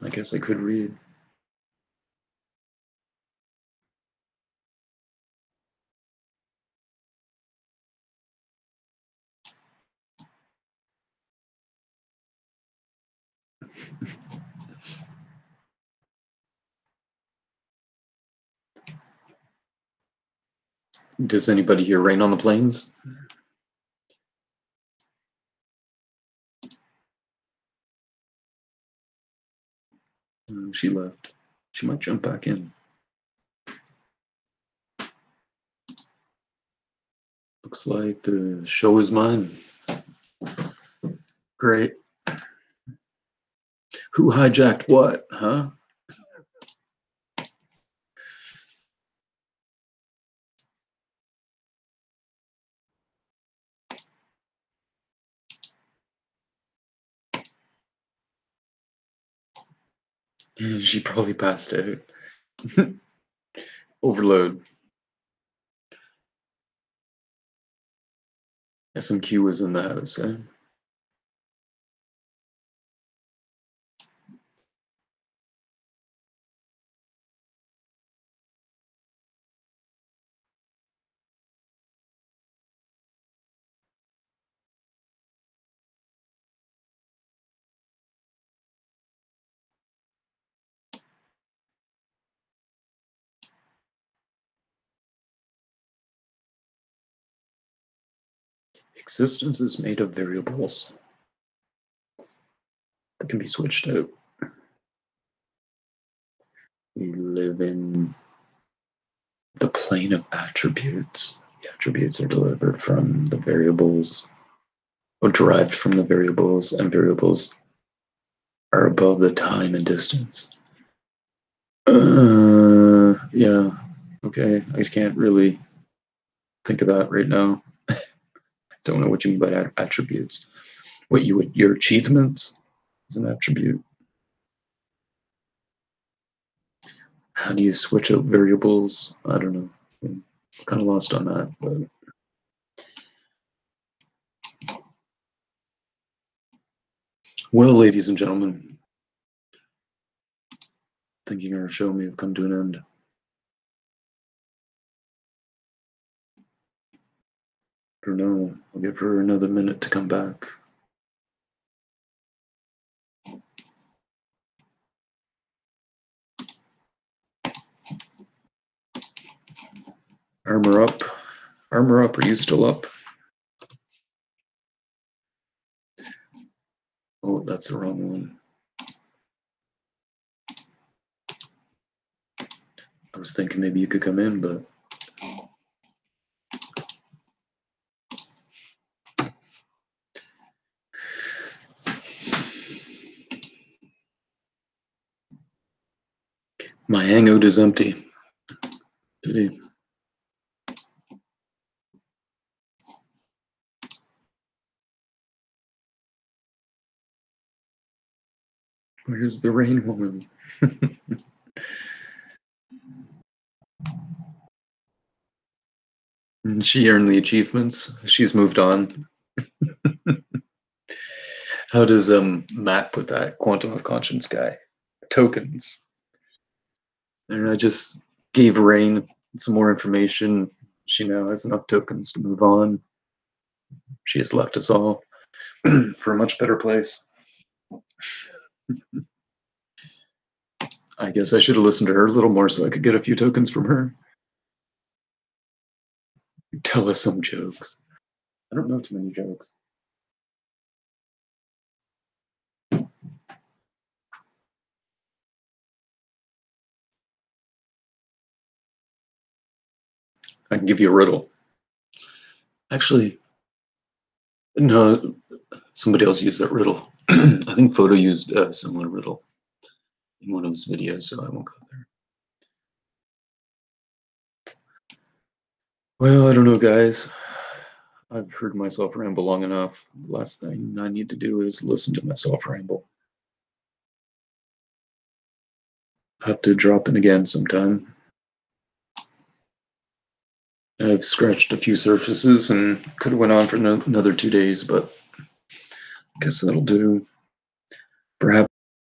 I guess I could read. Does anybody hear rain on the planes? She left. She might jump back in. Looks like the show is mine. Great. Who hijacked what, huh? She probably passed out. Overload. SMQ was in the house, eh? Existence is made of variables that can be switched out. We live in the plane of attributes. The attributes are delivered from the variables or derived from the variables, and variables are above the time and distance. Yeah, okay. I can't really think of that right now. Don't know what you mean by attributes. What you would, your achievements is an attribute. How do you switch out variables? I don't know. I'm kind of lost on that, but well, ladies and gentlemen, thinking our show may have come to an end. I don't know. I'll give her another minute to come back. Armor up. Armor up, are you still up? Oh, that's the wrong one. I was thinking maybe you could come in, but my hangout is empty. Today. Where's the rain woman? And she earned the achievements. She's moved on. How does Matt put that? Quantum of Conscience guy. Tokens. And I just gave Rain some more information. She now has enough tokens to move on. She has left us all for a much better place. I guess I should have listened to her a little more so I could get a few tokens from her. Tell us some jokes. I don't know too many jokes. I can give you a riddle. Actually, no, somebody else used that riddle. I think Photo used a similar riddle in one of his videos, so I won't go there. Well, I don't know, guys. I've heard myself ramble long enough. The last thing I need to do is listen to myself ramble. Have to drop in again sometime. I've scratched a few surfaces and could have went on for another 2 days, but I guess that'll do. Perhaps